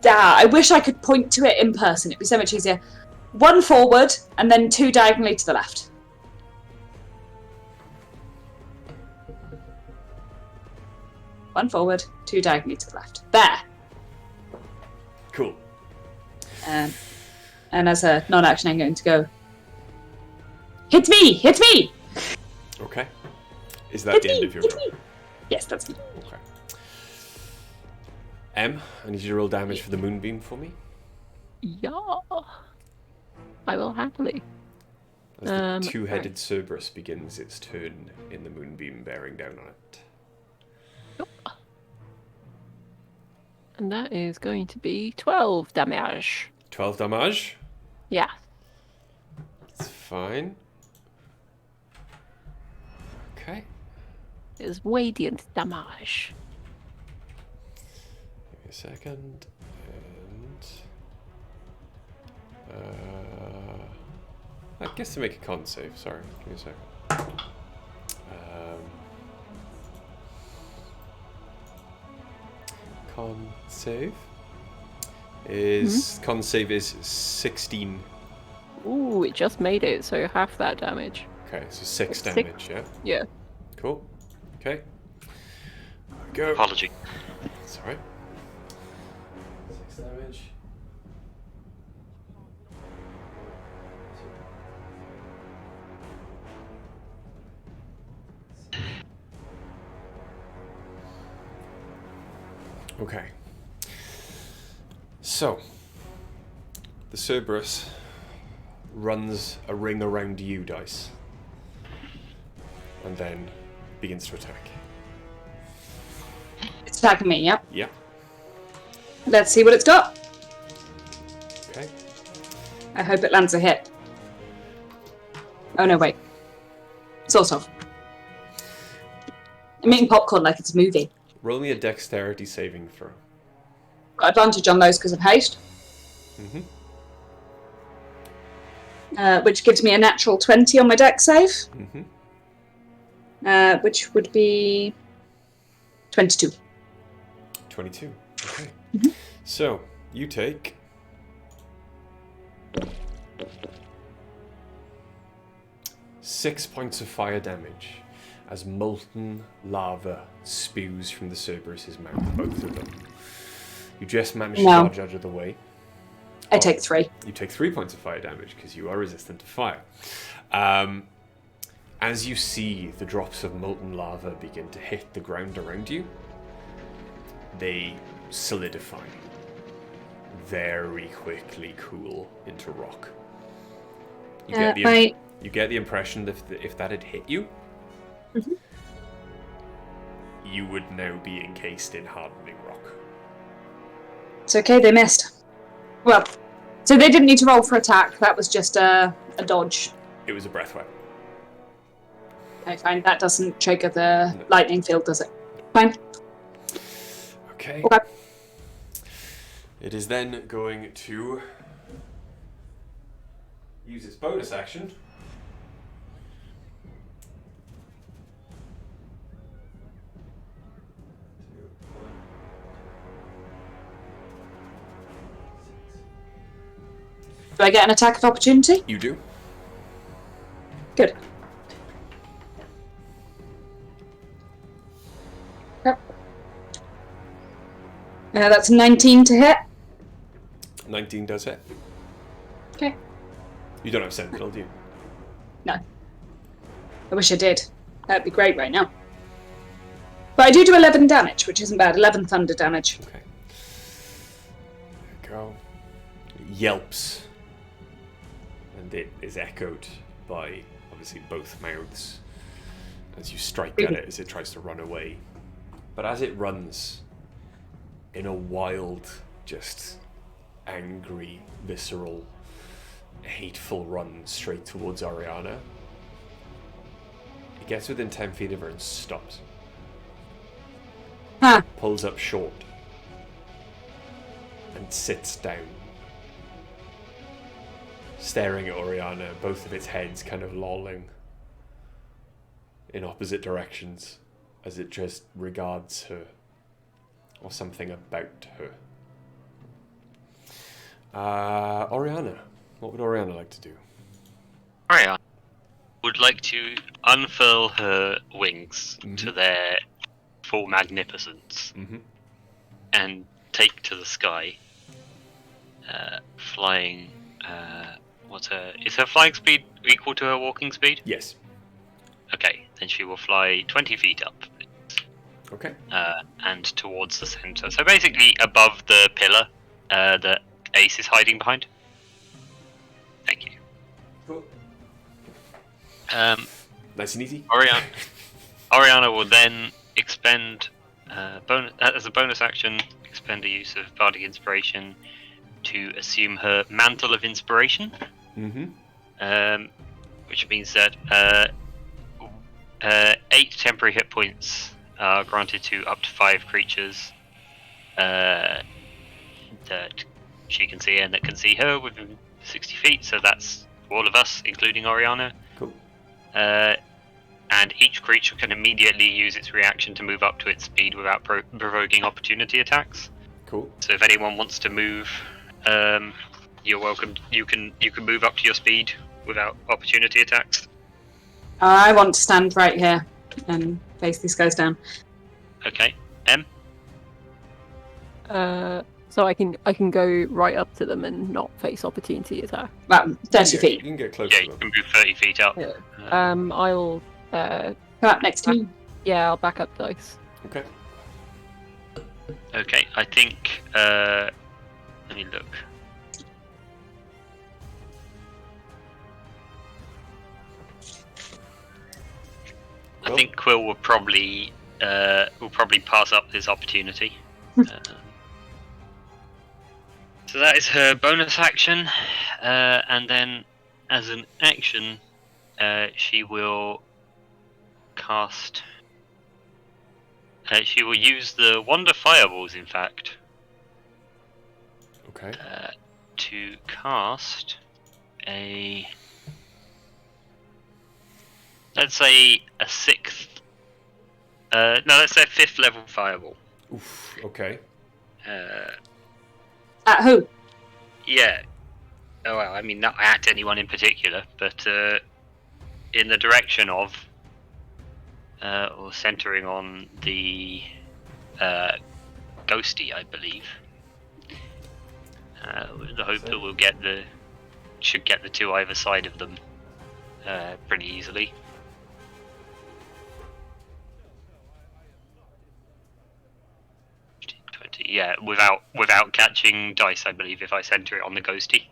I wish I could point to it in person. It'd be so much easier. 1 forward, and then 2 diagonally to the left. One forward, 2 diagonally to the left. There! Cool. And as a non-action, I'm going to go... Hit me! Hit me! Okay. Is that the end of your roll? Yes, that's me. Okay. M, I need you to roll damage for the moonbeam for me. Yeah. I will happily. As the two-headed Cerberus begins its turn in the moonbeam bearing down on it. Yep. And that is going to be 12 damage. 12 damage? Yeah. It's fine. Okay. It's radiant damage. Give me a second. And... I guess to make a con save, sorry. Give me a second. Con save is... Con save is 16. Ooh, it just made it, so half that damage. Okay, so 6 Six. damage, yeah? Yeah. Cool. Okay. Go. Apology. It's alright. 6 damage. Okay. So, the Cerberus runs a ring around you, Dice, and then begins to attack. It's attacking me, yep. Yeah. Let's see what it's got. Okay. I hope it lands a hit. Oh no, wait. Sort of. I'm eating popcorn like it's a movie. Roll me a dexterity saving throw. Got advantage on those because of haste. Mm-hmm. which gives me a natural 20 on my dex save, Mm-hmm. which would be 22. 22. Okay. Mhm. So, you take 6 points of fire damage as molten lava spews from the Cerberus's mouth, both of them. You just managed to No. dodge out of the way. I take 3. You take 3 points of fire damage because you are resistant to fire. As you see the drops of molten lava begin to hit the ground around you, they solidify, very quickly cool into rock. You get the impression that if that had hit you, Mhm. you would now be encased in hardening rock. It's okay, they missed. Well, so they didn't need to roll for attack. That was just a dodge. It was a breath weapon. Okay, fine. That doesn't trigger the lightning field, does it? Fine. Okay. Okay. It is then going to use its bonus action. Do I get an attack of opportunity? You do. Good. Yep. That's 19 to hit. 19 does hit. Okay. You don't have Sentinel, do you? No. I wish I did. That'd be great right now. But I do 11 damage, which isn't bad. 11 thunder damage. Okay. There you go. It yelps. And it is echoed by, obviously, both mouths as you strike at it as it tries to run away. But as it runs, in a wild, just angry, visceral, hateful run straight towards Oriana, it gets within 10 feet of her and stops. Huh. Pulls up short and sits down, staring at Oriana, both of its heads kind of lolling in opposite directions as it just regards her, or something about her. Oriana. What would Oriana like to do? Oriana would like to unfurl her wings to their full magnificence and take to the sky, flying. Is her flying speed equal to her walking speed? Yes. Okay, then she will fly 20 feet up. Okay. And towards the center. So basically above the pillar that Ace is hiding behind. Thank you. Cool. Nice and easy. Oriana will then expend as a bonus action, expend a use of Bardic Inspiration to assume her Mantle of Inspiration. Which means that 8 temporary hit points are granted to up to 5 creatures that she can see and that can see her within 60 feet, so that's all of us, including Oriana. Cool. And each creature can immediately use its reaction to move up to its speed without provoking opportunity attacks. Cool. So if anyone wants to move, you're welcome. You can move up to your speed without opportunity attacks. I want to stand right here and face these guys down. Okay. M? So I can go right up to them and not face opportunity attack. Well, 30 feet. You can get close Yeah, to you them. can move 30 feet up. Yeah. I'll Come up next to me. yeah, I'll back up dice. Okay. Okay, I think. Let me look. I think Quill will probably pass up this opportunity. So that is her bonus action, and then as an action, she will cast. She will use the Wonder Fireballs, in fact, Okay. to cast a... Let's say a 6th... no, let's say a 5th level fireball. Oof, okay. At who? Yeah. Oh, well, I mean, not at anyone in particular, but in the direction of, or centering on the ghosty, I believe. With the hope that we'll should get the two either side of them pretty easily. Yeah, without catching dice, I believe, if I center it on the ghosty.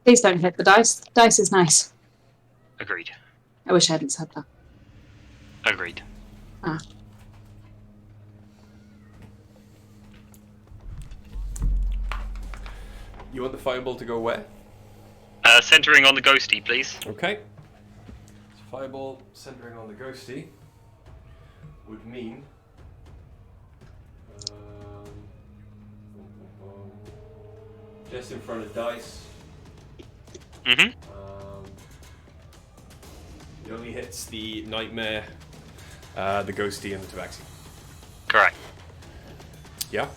Please don't hit the dice. Dice is nice. Agreed. I wish I hadn't said that. Agreed. Ah. You want the fireball to go where? Centering on the ghosty, please. Okay. So fireball centering on the ghosty would mean just in front of dice. Mm-hmm. It only hits the nightmare, the ghosty, and the tabaxi. Correct. Yeah.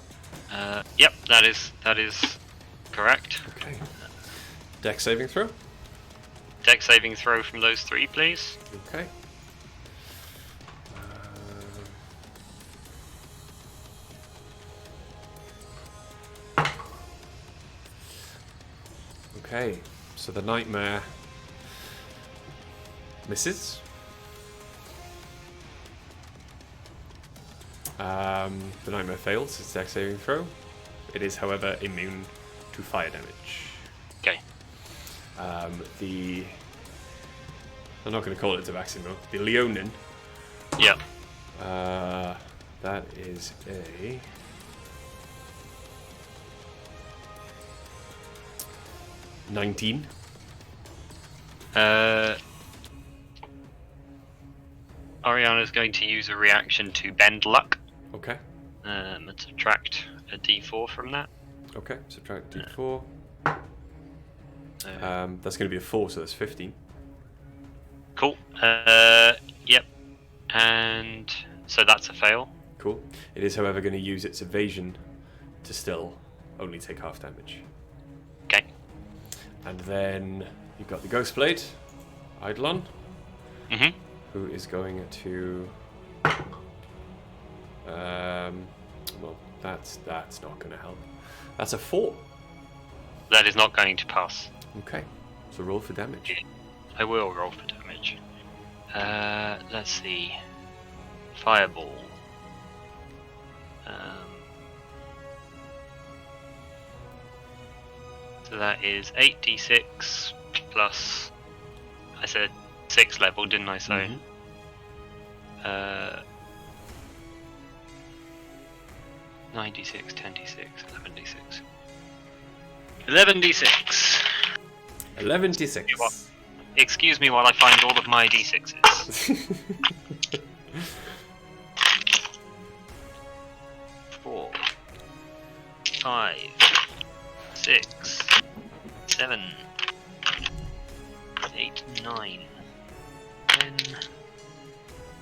Yep, that is correct. Okay. Dex saving throw. Dex saving throw from those three, please. Okay. Okay, so the nightmare misses. The nightmare fails its dex saving throw. It is, however, immune to fire damage. Okay. I'm not going to call it Tabaximo. The Leonin. Yep. That is a 19. Ariana's going to use a reaction to bend luck. Okay. And subtract a d4 from that. Okay, subtract d4. So, That's going to be a 4, so that's 15. cool. Yep. And so that's a fail. Cool. It is, however, going to use its evasion to still only take half damage. Okay. And then you've got the Ghost Blade, Eidolon, Mm-hmm. who is going to... well, that's not going to help. That's a 4. That is not going to pass. Okay, so roll for damage. I will roll for damage. Let's see. Fireball. So that is 8d6 plus... I said 6 level, didn't I? So... Mhm. 9d6, 10d6, 11d6. 11d6. 11d6. Excuse me while I find all of my d6s. 4, 5, 6, 7, 8, 9, 10,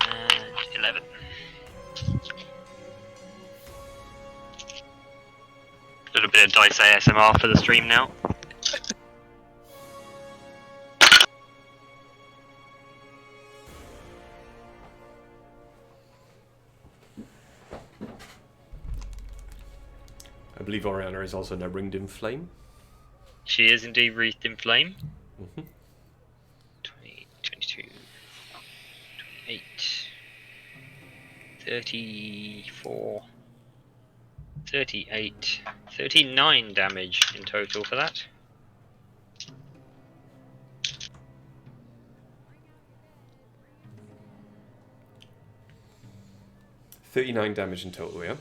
and 11. A little bit of dice ASMR for the stream now. I believe Oriana is also now ringed in flame. She is indeed wreathed in flame. Mm-hmm. 20, 22, 28, 34, 38, 39 damage in total for that. $39 damage in total, yeah?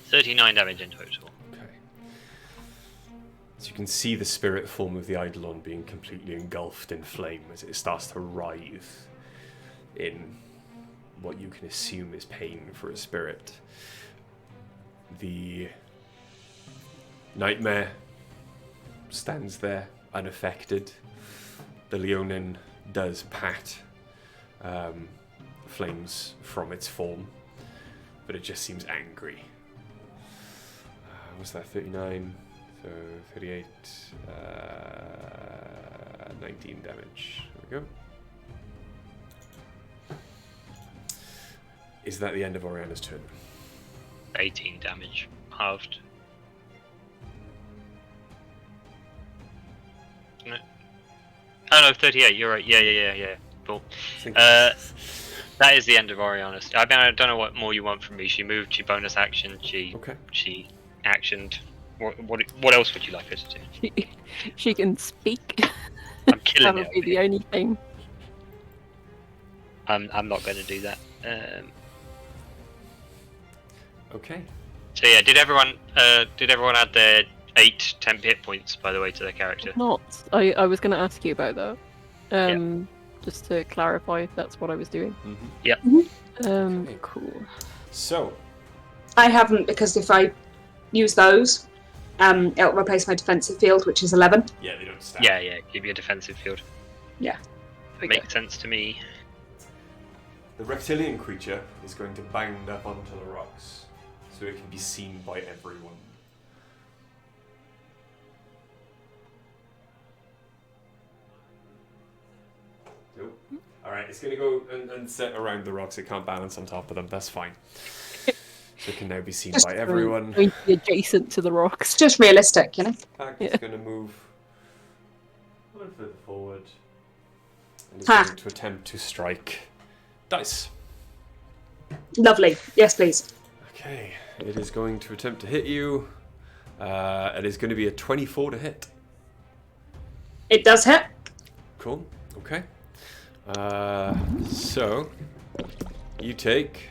39 damage in total. Okay. So you can see the spirit form of the Eidolon being completely engulfed in flame as it starts to writhe in what you can assume is pain for a spirit. The nightmare stands there unaffected. The Leonin does pat flames from its form, but it just seems angry. What's that? 39, so 38, 19 damage. There we go. Is that the end of Oriana's turn? 18 damage, halved. No. Oh no, 38. You're right. Yeah. Cool. That is the end of Oriana's. I mean, I don't know what more you want from me. She moved. She bonus action. She actioned. What else would you like her to do? She can speak. I'm killing That would be the only thing. I'm not going to do that. Okay. So yeah, did everyone add their 8 temp hit points, by the way, to their character? Not. I was going to ask you about that. Just to clarify if that's what I was doing. Mm-hmm. Yep. Okay. Cool. So, I haven't, because if I use those, it'll replace my defensive field, which is 11. yeah, they don't stack. Yeah, give you a defensive field. Yeah. Makes sense to me. The reptilian creature is going to bound up onto the rocks, so it can be seen by everyone. Nope. Alright, it's going to go and sit around the rocks. It can't balance on top of them. That's fine. So it can now be seen by everyone. Going to be adjacent to the It's rocks. just realistic, you know? It's going to move one further forward and is Ha. going to attempt to strike. Dice. Lovely. Yes, please. Okay, it is going to attempt to hit you. It is going to be a 24 to hit. It does hit. Cool. Okay. So you take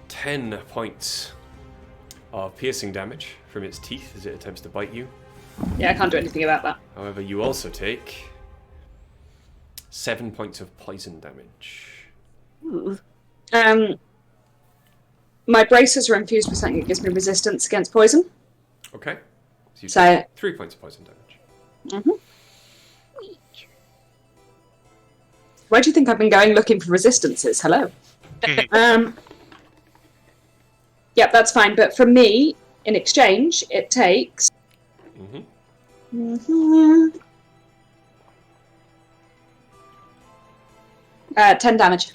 10 points of piercing damage from its teeth as it attempts to bite you. Yeah, I can't do anything about that. However, you also take 7 points of poison damage. Ooh. My braces are infused with something that gives me resistance against poison. Okay. So you So, take 3 points of poison damage. where do you think I've been going looking for resistances? Hello. Yep, that's fine. But from me, in exchange, it takes. Mm-hmm. 10 damage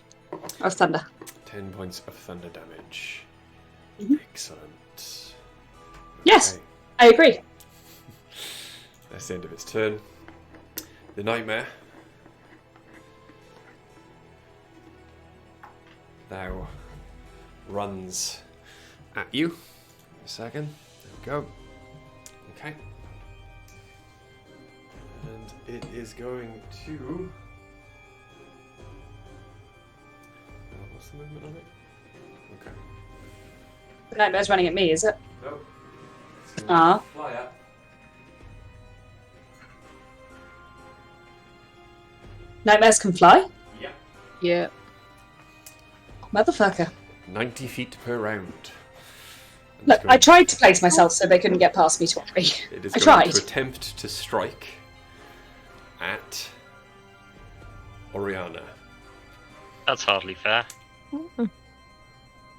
of thunder. 10 points of thunder damage. Mhm. Excellent. Yes. Okay. I agree. That's the end of its turn. The nightmare now runs at you. A second. There we go. Okay. And it is going to. What's the movement on it? Okay. The nightmare's running at me, is it? No. It's gonna Ah. fly up. Nightmares can fly? Yeah. Yeah. Motherfucker. 90 feet per round. And Look, it's I going- tried to place myself so they couldn't get past me twice. It is I going tried. to attempt to strike at Oriana. That's hardly fair.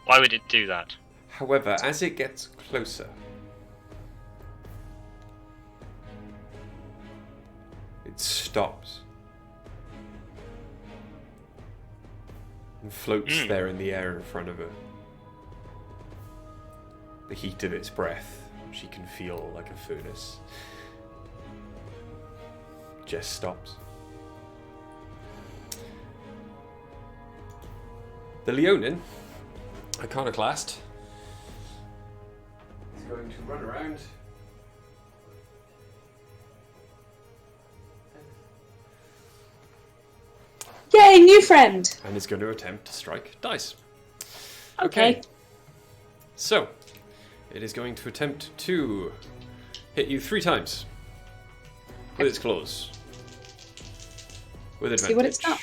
Why would it do that? However, as it gets closer, it stops and floats there in the air in front of her. The heat of its breath, she can feel like a furnace, just stops. The Leonin, Iconoclast, is going to run around Yay, new friend! and is going to attempt to strike Dice. Okay. So, it is going to attempt to hit you 3 times with its claws. With advantage. See what it's got.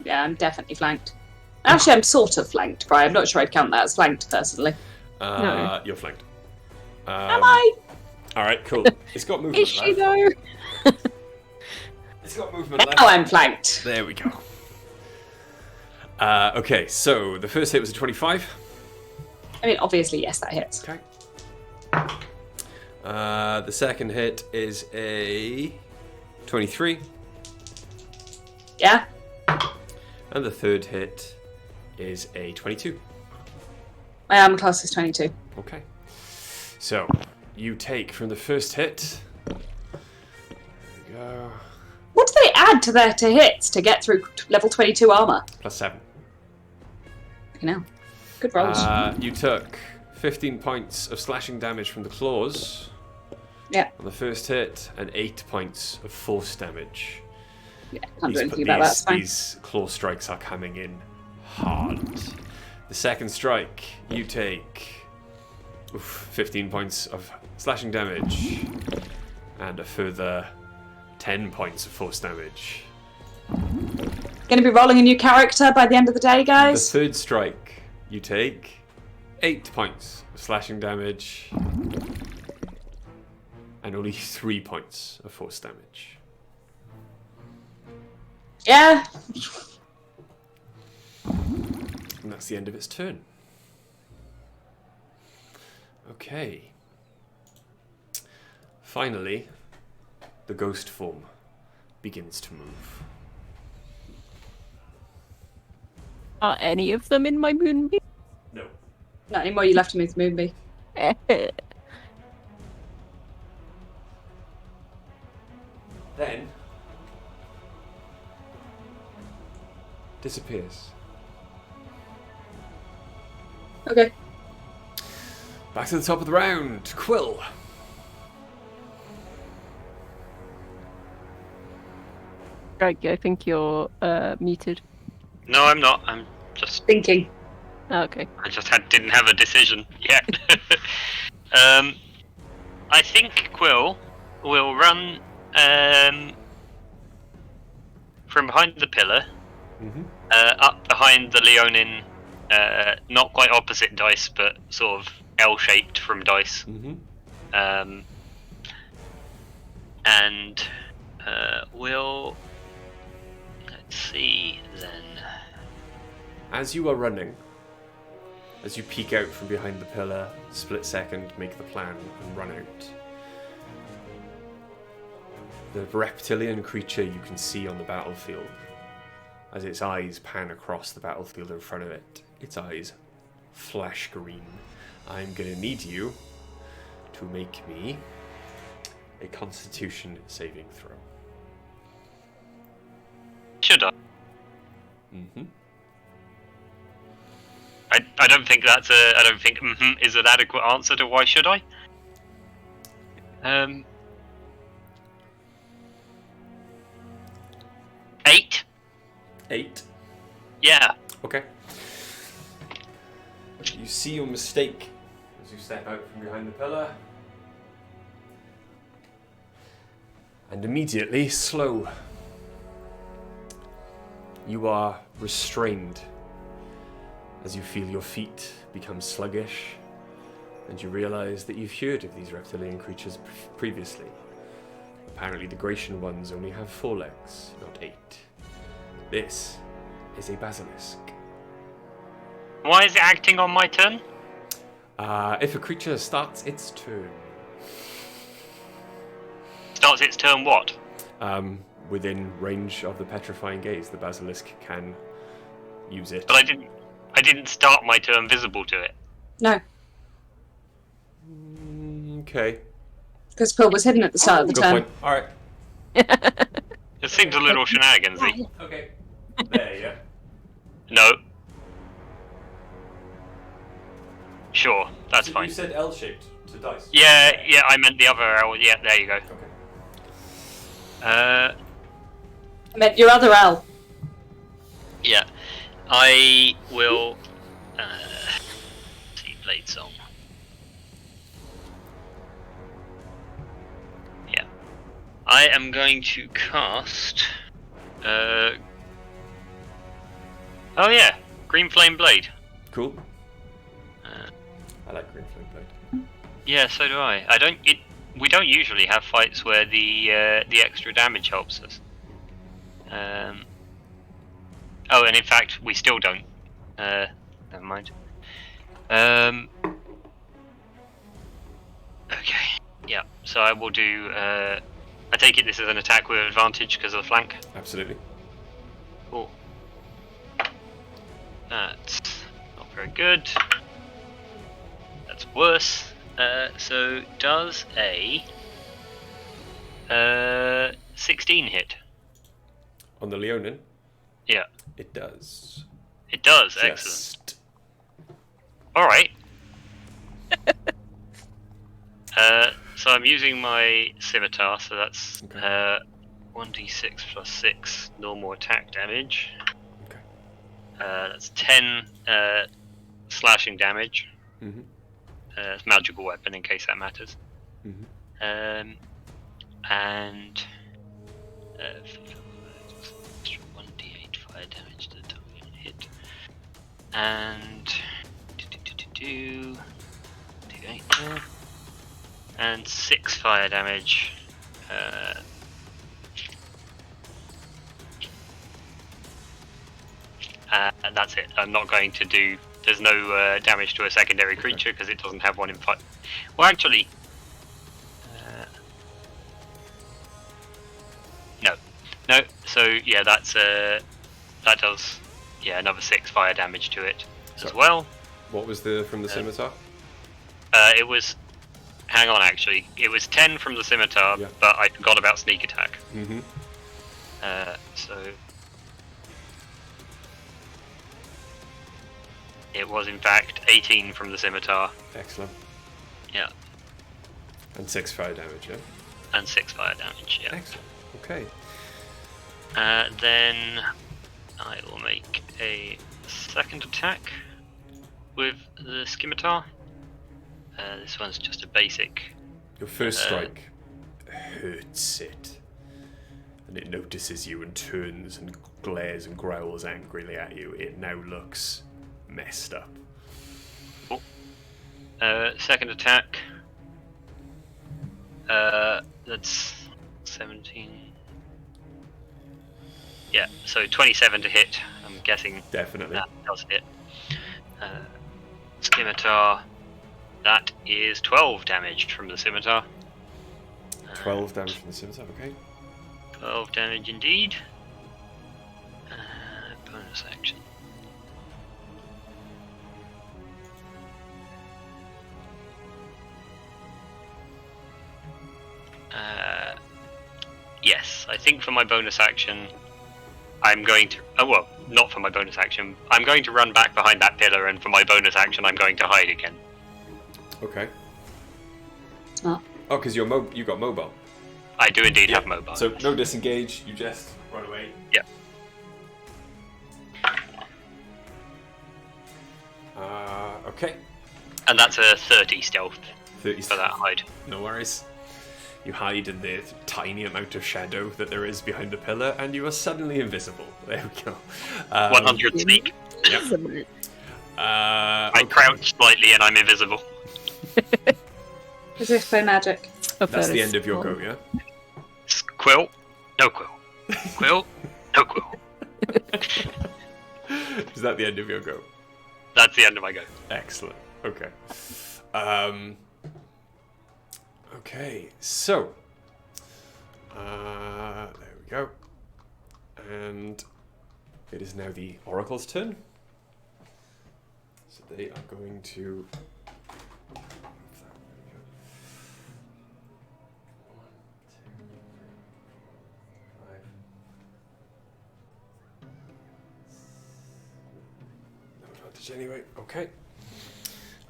Yeah, I'm definitely flanked. Actually, I'm sort of flanked, but I'm not sure I'd count that as flanked, personally. You're flanked. Am I? All right, cool. It's got movement Is she left. though? It's got movement left. Now I'm flanked. There we go. Okay, so the first hit was a 25. I mean, obviously, yes, that hits. Okay. The second hit is a 23. Yeah? And the third hit is a 22. My armor class is 22. Okay. So, you take from the first hit. There we go. What do they add to hits to get through level 22 armor? +7. Okay, now. Good rolls. You took 15 points of slashing damage from the claws Yeah. on the first hit, and 8 points of force damage. Yeah, can't do anything about that. It's fine. These claw strikes are coming in hard. The second strike, you take 15 points of slashing damage and a further 10 points of force damage. Gonna be rolling a new character by the end of the day, The guys. third strike, you take 8 points of slashing damage and only 3 points of force damage. Yeah. And that's the end of its turn. Okay. Finally, the ghost form begins to move. Are any of them in my moonbeam? No. Not anymore, you left him with Moonbee. Then disappears. Okay. Back to the top of the round. Quill. Greg, I think you're muted. No, I'm not. I'm just. Thinking. Oh, okay. I just didn't have a decision yet. I think Quill will run from behind the pillar, up behind the Leonin, not quite opposite dice, but sort of L-shaped from dice. And we'll... Let's see, then. As you are running, as you peek out from behind the pillar, split second, make the plan, and run out, the reptilian creature you can see on the battlefield, as its eyes pan across the battlefield in front of it, its eyes flash green. I'm gonna need you to make me a Constitution saving throw. Should I? Mm-hmm. I don't think that's a. I don't think is an adequate answer to why should I. 8. 8. Yeah. Okay. You see your mistake as you step out from behind the pillar. And immediately, slow. You are restrained as you feel your feet become sluggish, and you realize that you've heard of these reptilian creatures previously. Apparently the Gratian ones only have 4 legs, not 8. This is a basilisk. Why is it acting on my turn? If a creature starts its turn, Starts its turn what? within range of the petrifying gaze, the basilisk can use it. But I didn't start my turn visible to it. No, Okay. because Quill was hidden at the start of the Good turn. point. Alright. It seems a little shenanigansy. Okay. There you go. No. Sure, that's fine. You said L-shaped to dice. Yeah, I meant the other L. Yeah, there you go. Okay. I meant your other L. Yeah. I will see Blade Song. Yeah. I am going to cast oh yeah, Green Flame Blade. Cool. I like green flame blade. Yeah, so do I. we don't usually have fights where the extra damage helps us. Oh, and in fact, we still don't. Never mind. Okay. Yeah. So I will do. I take it this is an attack with advantage because of the flank. Absolutely. Cool. That's not very good. That's worse. So does a 16 hit? On the Leonin, Yeah, it does. it does. Excellent. Just. All right. So I'm using my scimitar, so that's Okay. 1d6 plus 6 normal attack damage. Okay. That's 10 slashing damage. Mm-hmm. It's magical weapon in case that matters. Mm-hmm. And 1d8 fire damage to the target hit. And 2 8 there. And 6 fire damage. And that's it. I'm not going to do. There's no damage to a secondary creature because it doesn't have one in fight. Well, actually, no. So yeah, that's that does another 6 fire damage to it as well. What was the from the scimitar? It was. Hang on, actually, it was 10 from the scimitar, Yeah. but I forgot about sneak attack. Mm-hmm. So it was in fact 18 from the scimitar. Excellent. Yeah. And 6 fire damage, yeah? And 6 fire damage, yeah. Excellent. Okay. Then I will make a second attack with the scimitar. This one's just a basic. Your first strike hurts it. And it notices you and turns and glares and growls angrily at you. It now looks messed up. Cool. Second attack. That's 17. Yeah, so 27 to hit. I'm guessing Definitely. that does hit. Scimitar. That is 12 damage from the scimitar. 12 damage from the scimitar, okay. 12 damage indeed. Bonus action. Yes, I think for my bonus action, I'm going to. Oh, well, not for my bonus action. I'm going to run back behind that pillar, and for my bonus action, I'm going to hide again. Okay. Oh. Oh, because you got mobile. I do indeed have mobile. So no disengage, you just run away. Yeah. Okay. And that's a 30 stealth 30 for that hide. No worries. You hide in the tiny amount of shadow that there is behind the pillar, and you are suddenly invisible. There we go. 100 sneak. Invisible. I crouch slightly and I'm invisible. As if by magic. That's the end of your go, yeah? Quill? No quill. Quill? No quill. Is that the end of your go? That's the end of my go. Excellent. Okay. Okay, so there we go. And it is now the Oracle's turn. So they are going to. No advantage anyway. Okay.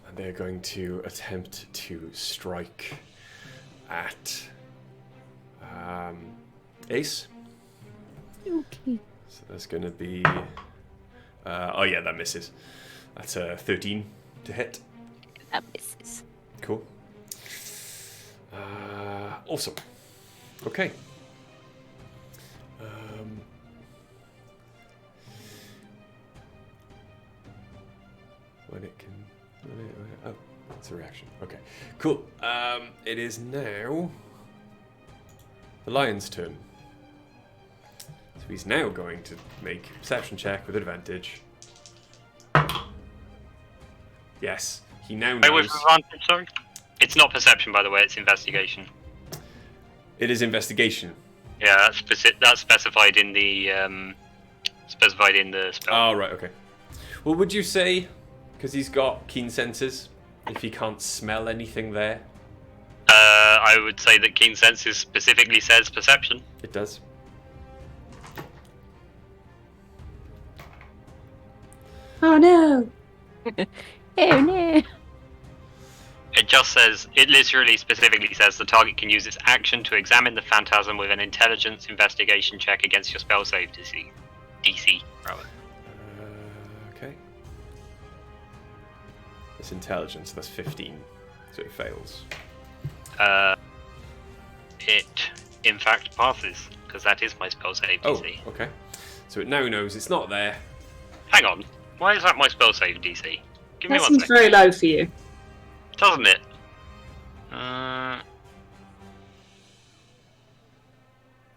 And they're going to attempt to strike at Ace. Okay. So that's going to be. Oh yeah, that misses. That's a 13 to hit. That misses. Cool. Awesome. Okay. When it can. Oh, It's a reaction. Okay, cool. It is now the lion's turn. So he's now going to make a perception check with advantage. Yes, he now Wait, with knows. advantage, sorry? It's not perception, by the way, it's investigation. It is investigation. Yeah, that's specified in the spell. Oh, right, okay. Well, would you say, because he's got keen senses, if he can't smell anything there? I would say that keen senses specifically says perception. It does. Oh no! Oh no! It literally specifically says the target can use its action to examine the phantasm with an intelligence investigation check against your spell save DC, rather. Okay. It's intelligence, that's 15, so it fails. It, in fact, passes, because that is my spell save Oh, DC. okay. So it now knows it's not there. Hang on, why is that my spell save DC? Give me That one seems second. very low for you. Doesn't it?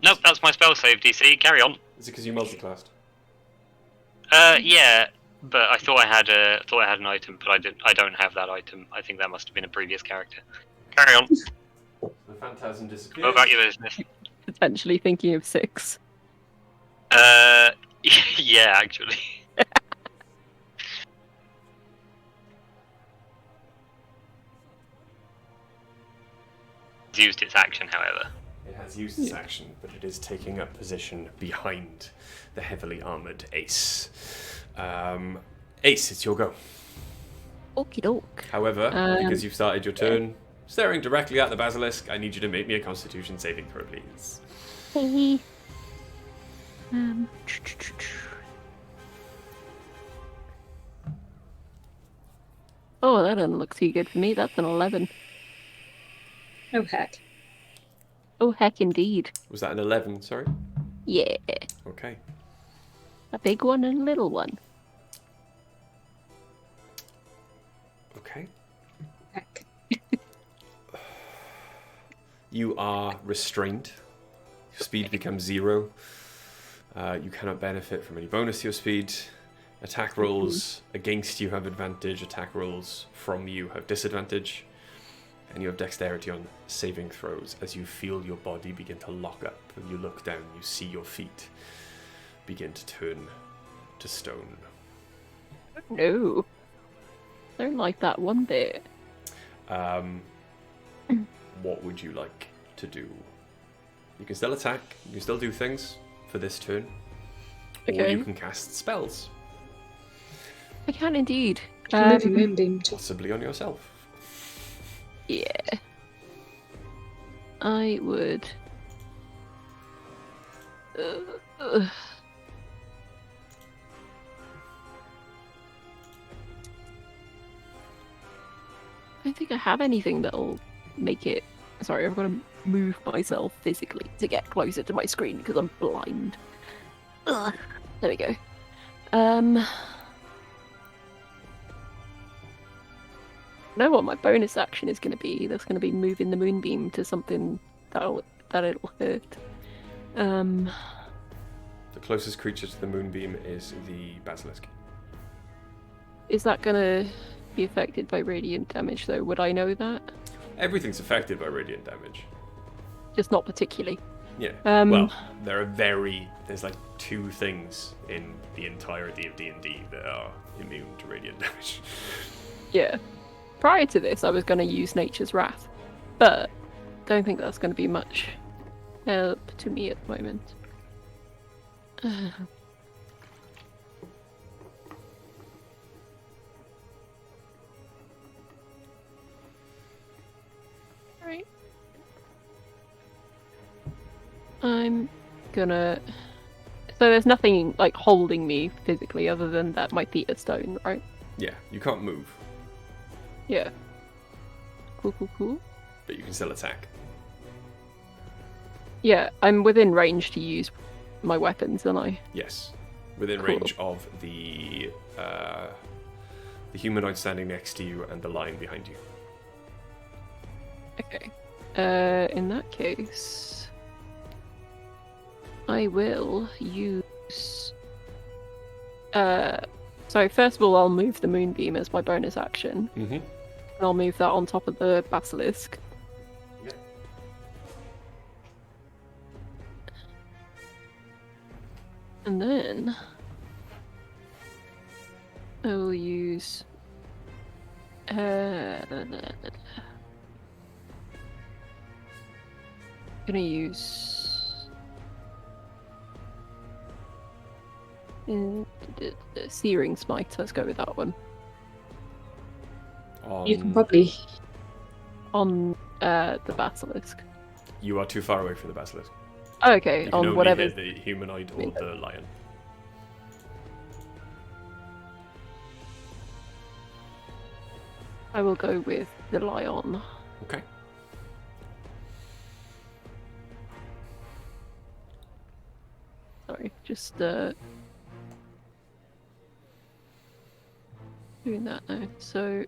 Nope, that's my spell save DC. Carry on. Is it because you multiclassed? Yeah, but I thought I had an item, but I don't have that item. I think that must have been a previous character. Carry on. The phantasm disappears. What about your business? Potentially thinking of 6. Yeah, actually. It's used its action, however. It has used its action, but it is taking up position behind the heavily armoured Ace. Ace, it's your go. Okie doke. However, because you've started your turn staring directly at the basilisk, I need you to make me a Constitution saving throw, please. Hey. Oh, that doesn't look too good for me. That's an 11. Oh heck. Oh, heck indeed. Was that an 11? Sorry. Yeah. Okay. A big one and a little one. Okay. Heck. You are restrained. Your speed becomes 0. You cannot benefit from any bonus to your speed. Attack rolls against you have advantage. Attack rolls from you have disadvantage. And you have dexterity on saving throws as you feel your body begin to lock up. And you look down, you see your feet begin to turn to stone. No. Don't like that one bit. What would you like to do? You can still attack, you can still do things for this turn. Or Okay. you can cast spells, I can indeed. You can move your moonbeam too. possibly on yourself. Yeah. I would. I don't think I have anything that'll make it. Sorry, I've got to move myself physically to get closer to my screen because I'm blind. Ugh. There we go. I know what my bonus action is going to be. That's going to be moving the moonbeam to something that'll hurt. The closest creature to the moonbeam is the basilisk. Is that going to be affected by radiant damage, though? Would I know that? Everything's affected by radiant damage. Just not particularly. Yeah. Well, there's like 2 things in the entirety of D&D that are immune to radiant damage. Yeah. Prior to this, I was going to use Nature's Wrath, but don't think that's going to be much help to me at the moment. Right. I'm gonna. So there's nothing like holding me physically other than that my feet are stone, right? Yeah, you can't move, Yeah. Cool. but you can still attack. Yeah, I'm within range to use my weapons, and I. Yes, within Cool. range of the humanoid standing next to you and the lion behind you. Okay. In that case, I will use. So first of all, I'll move the moonbeam as my bonus action. Mm-hmm. And I'll move that on top of the basilisk. Yeah. And then I will use. Gonna use Searing Smite. Let's go with that one. You can probably. On the basilisk. You are too far away from the basilisk. Oh, okay, You can on only whatever. hit the humanoid or the lion. I will go with the lion. Okay. Sorry, just doing that now. So,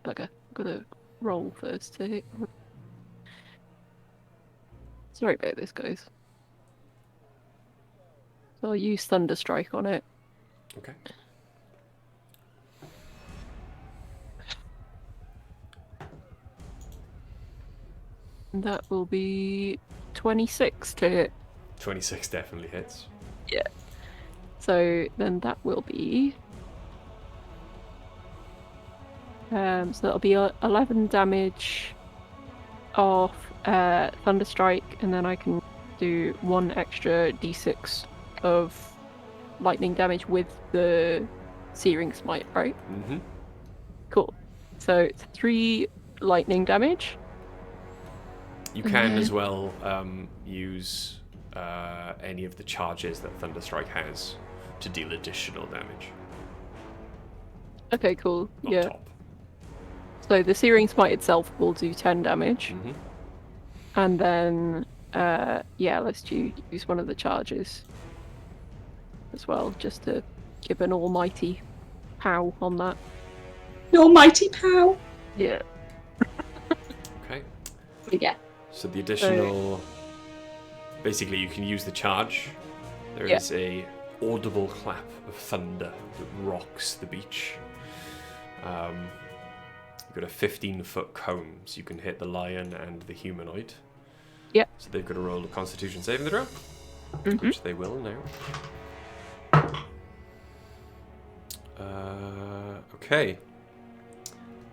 okay, gotta roll first to hit. Sorry about this, guys. So I'll use Thunder Strike on it. Okay. And that will be 26 to hit. 26 definitely hits. Yeah. So then that will be. So that'll be 11 damage off Thunder Strike, and then I can do 1 extra d6 of lightning damage with the Searing Smite, right? Mm-hmm. Cool. So it's 3 lightning damage. You can as well use any of the charges that Thunderstrike has to deal additional damage. Okay, cool. On Yeah. top. So the Searing Smite itself will do 10 damage. Mm-hmm. And then, yeah, let's use one of the charges as well, just to give an almighty pow on that. Your mighty pow. Yeah. Okay. Yeah. So the additional... Basically, you can use the charge. There Yeah. is a audible clap of thunder that rocks the beach. You've got a 15-foot cone, so you can hit the lion and the humanoid. Yep. So they've got to roll a Constitution saving throw, Mm-hmm. which they will now. Okay.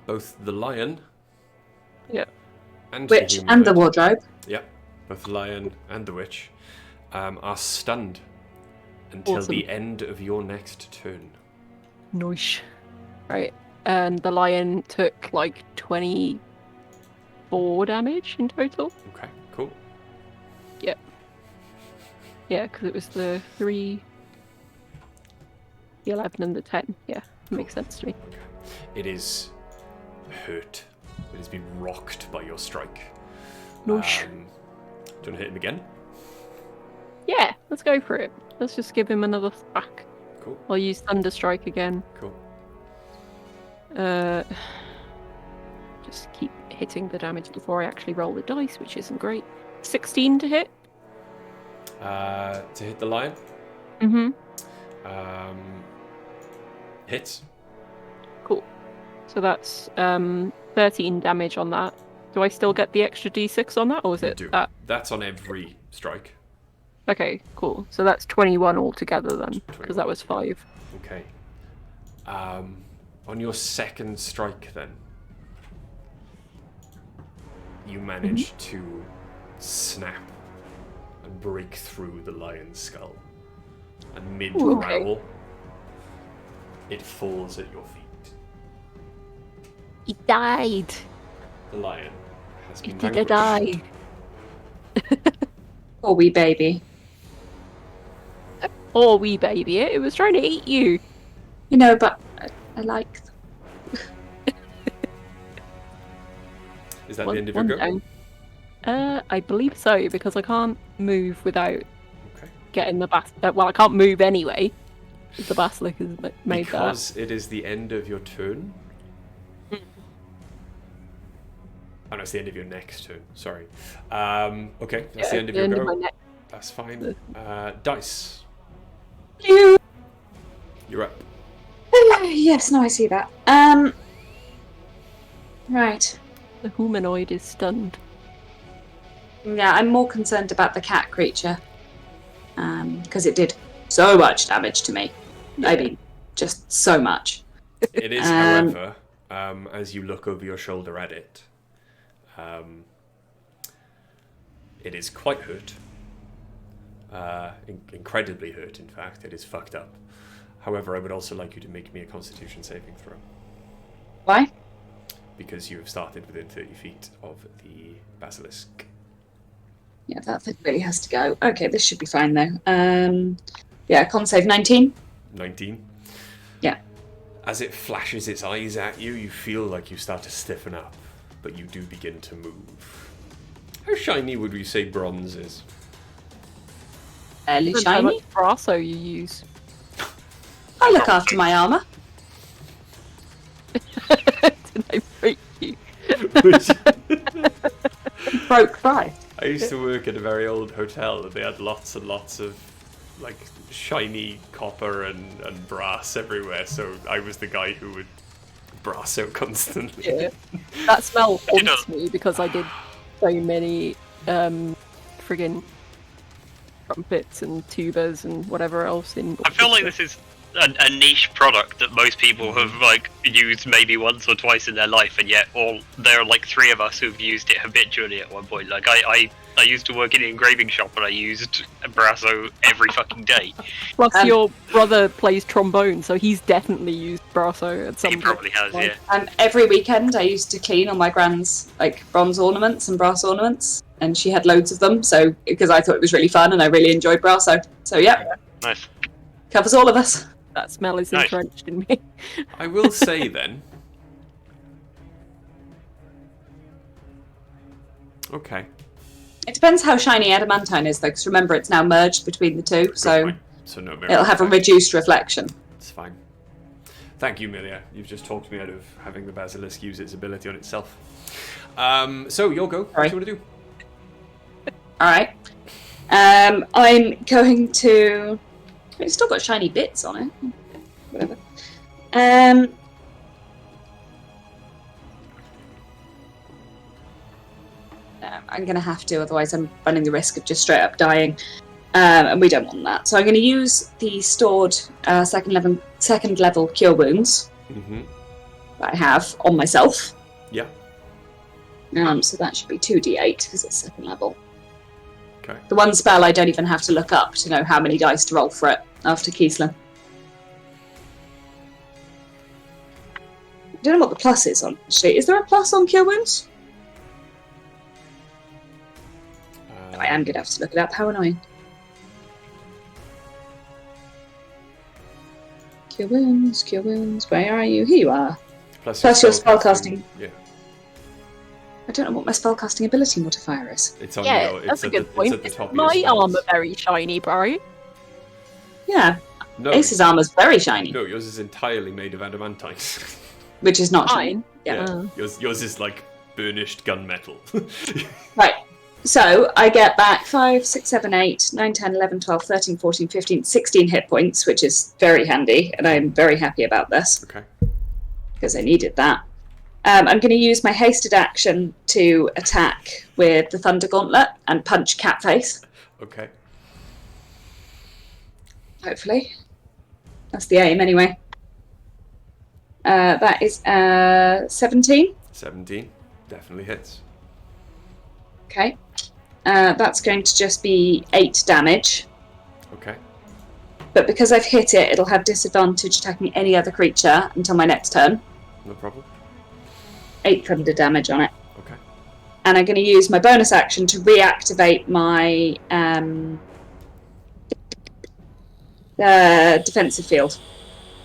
Both the lion Yeah. and Witch the and the humanoid, wardrobe. yeah, both the lion and the witch are stunned until Awesome. the end of your next turn. Nice. Right. And the lion took like 24 damage in total. Okay, cool. Yeah, because it was the 3, the 11, and the 10. Yeah, makes sense to me. It is hurt. It has been rocked by your strike. Nice. Do you want to hit him again? Yeah, let's go for it. Let's just give him another thwack. Cool, I'll use Thunder Strike again. cool. Just keep hitting the damage before I actually roll the dice, which isn't great. 16 to hit. To hit the lion. Mm-hmm. Hits. Cool. So that's 13 damage on that. Do I still get the extra d6 on that, or is You it do. that? That's on every strike. Okay, cool. So that's 21 altogether then, 21. because that was 5. Okay. On your second strike, then, you manage to snap and break through the lion's skull. And mid-growl, it falls at your feet. He died. The lion has He been did vanquished. die. Poor wee baby. Oh, wee baby, it was trying to eat you. You know, but I like them. Is that the end of your One go? down. I believe so, because I can't move without Okay. getting the well, I can't move anyway. The basilisk has made Because it is the end of your turn, Oh, no, it's the end of your next turn. Sorry. Okay, that's the end of the your end go. of my next. That's fine. Dice. You. You're up. Yes, no, I see that. Right. The humanoid is stunned. Yeah, I'm more concerned about the cat creature. Because it did so much damage to me. I mean, just so much. It is, however, as you look over your shoulder at it, it is quite hurt. Incredibly hurt, in fact. It is fucked up. However, I would also like you to make me a Constitution saving throw. Why? Because you have started within 30 feet of the basilisk. Yeah, that thing really has to go. Okay, this should be fine though. Yeah, con save 19. 19. Yeah. As it flashes its eyes at you, you feel like you start to stiffen up, but you do begin to move. How shiny would we say bronze is? Fairly Depends how shiny. much brasso you use. I look after my armour. Did I break you? Broke 5. I used to work at a very old hotel, and they had lots and lots of like shiny copper and brass everywhere. So I was the guy who would brasso constantly. Yeah. That smell You know- haunts me because I did so many friggin' trumpets and tubas and whatever else in. I feel like this is a niche product that most people have like used maybe once or twice in their life, and yet there are like 3 of us who've used it habitually at one point. Like I used to work in an engraving shop, and I used brasso every fucking day. Plus, your brother plays trombone, so he's definitely used brasso at some He point. probably has, yeah. Every weekend I used to clean all my grand's like bronze ornaments and brass ornaments, and she had loads of them. So because I thought it was really fun and I really enjoyed brasso. So yeah, Nice. covers all of us. That smell is Nice. entrenched in me. I will say then. Okay. It depends how shiny adamantine is, though, because remember it's now merged between the two, so Good point. So no mirror it'll have a effect. reduced reflection. It's fine. Thank you, Milia. You've just talked me out of having the basilisk use its ability on itself. So your go. What Sorry. do you want to do? All right. I'm going to. It's still got shiny bits on it. Whatever. I'm going to have to, otherwise I'm running the risk of just straight up dying. And we don't want that. So I'm going to use the stored second level cure wounds Mm-hmm. that I have on myself. Yeah. So that should be 2d8 because it's second level. Okay. The one spell I don't even have to look up to know how many dice to roll for it after Kiesler. I don't know what the plus is on, actually. Is there a plus on cure wounds? I am going to have to look it up. How annoying. Cure wounds. Where are you? Here you are. Plus your spellcasting. Yeah. I don't know what my spellcasting ability modifier is. It's on Yeah, your. that's It's a at good the, point. It's at the top of My your spells. armor very shiny, bro. Yeah, No. Ace's armor's very shiny, No, yours is entirely made of adamantine. which is not shiny. Fine. Yeah. Yours is like burnished gunmetal. Right. So I get back 5, 6, 7, 8, 9, 10, 11, 12, 13, 14, 15, 16 hit points, which is very handy, and I'm very happy about this Okay. because I needed that. I'm going to use my hasted action to attack with the Thunder Gauntlet and punch Catface, Okay. hopefully. That's the aim, anyway. That is 17. 17. Definitely hits. Okay. That's going to just be 8 damage. Okay. But because I've hit it, it'll have disadvantage attacking any other creature until my next turn. No problem. 8 thunder damage on it. Okay. And I'm going to use my bonus action to reactivate my defensive field.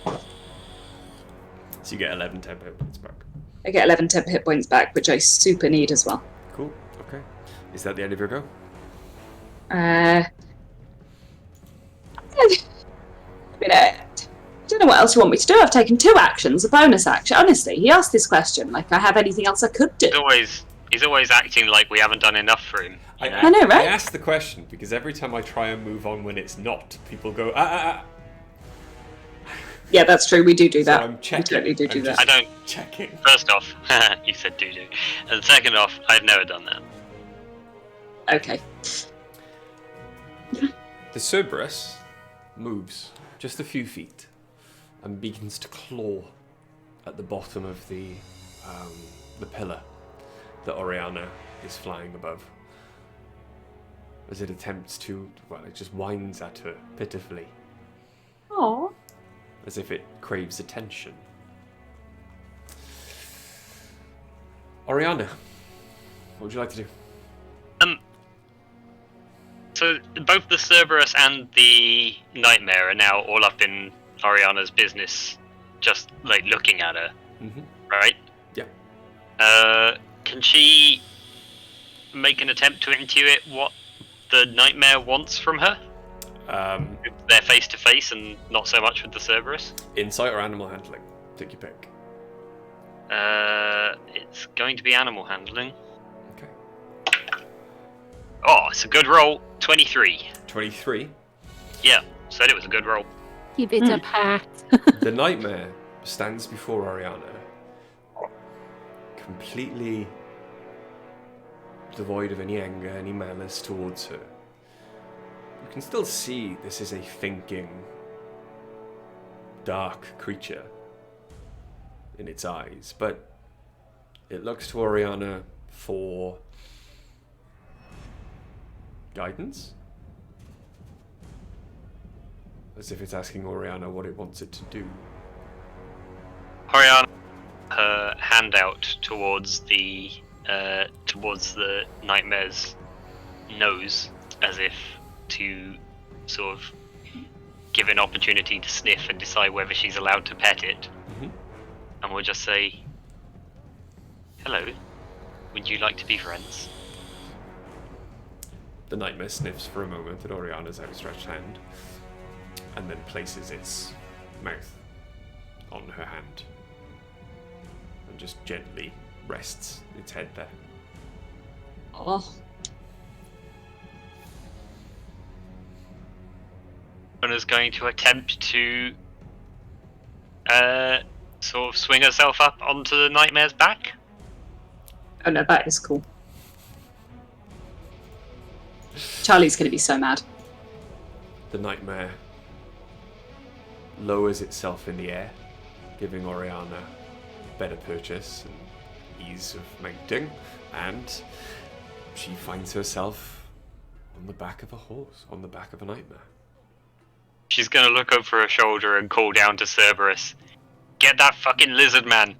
So you get 11 temp hit points back. I get 11 temp hit points back, which I super need as well. Cool. Okay. Is that the end of your go? I don't know what else you want me to do. I've taken 2 actions, a bonus action. Honestly, he asked this question like I have anything else I could do. There's always He's always acting like we haven't done enough for him. I know, right? I asked the question because every time I try and move on when it's not, people go, ah. Yeah, that's true. We do So that. I'm checking. We totally do I'm that. just I don't. checking. First off, you said doo-doo. And second off, I've never done that. Okay. The Cerberus moves just a few feet and begins to claw at the bottom of the pillar that Oriana is flying above. As it attempts to, well, it just whines at her pitifully, Aww. as if it craves attention. Oriana, what would you like to do? So both the Cerberus and the Nightmare are now all up in Oriana's business, just like looking at her, Mm-hmm. right? Yeah. Can she make an attempt to intuit what the Nightmare wants from her? If they're face to face and not so much with the Cerberus. Insight or animal handling? Take your pick. It's going to be animal handling. Okay. Oh, it's a good roll. 23. 23. Yeah, said it was a good roll. Give it a pat. The Nightmare stands before Oriana, completely devoid of any anger, any malice towards her. You can still see this is a thinking, dark creature in its eyes, but it looks to Oriana for guidance, as if it's asking Oriana what it wants it to do. Oriana, her hand out towards the Nightmare's nose, as if to sort of give an opportunity to sniff and decide whether she's allowed to pet it. Mm-hmm. And we'll just say, "Hello, would you like to be friends?" The Nightmare sniffs for a moment at Oriana's outstretched hand, and then places its mouth on her hand, and just gently rests its head there. Oh. Oriana's going to attempt to sort of swing herself up onto the Nightmare's back. Oh no, that is cool. Charlie's going to be so mad. The Nightmare lowers itself in the air, giving Oriana better purchase and ease of mounting, and she finds herself on the back of a horse, on the back of a Nightmare. She's gonna look over her shoulder and call down to Cerberus, "Get that fucking lizard man!"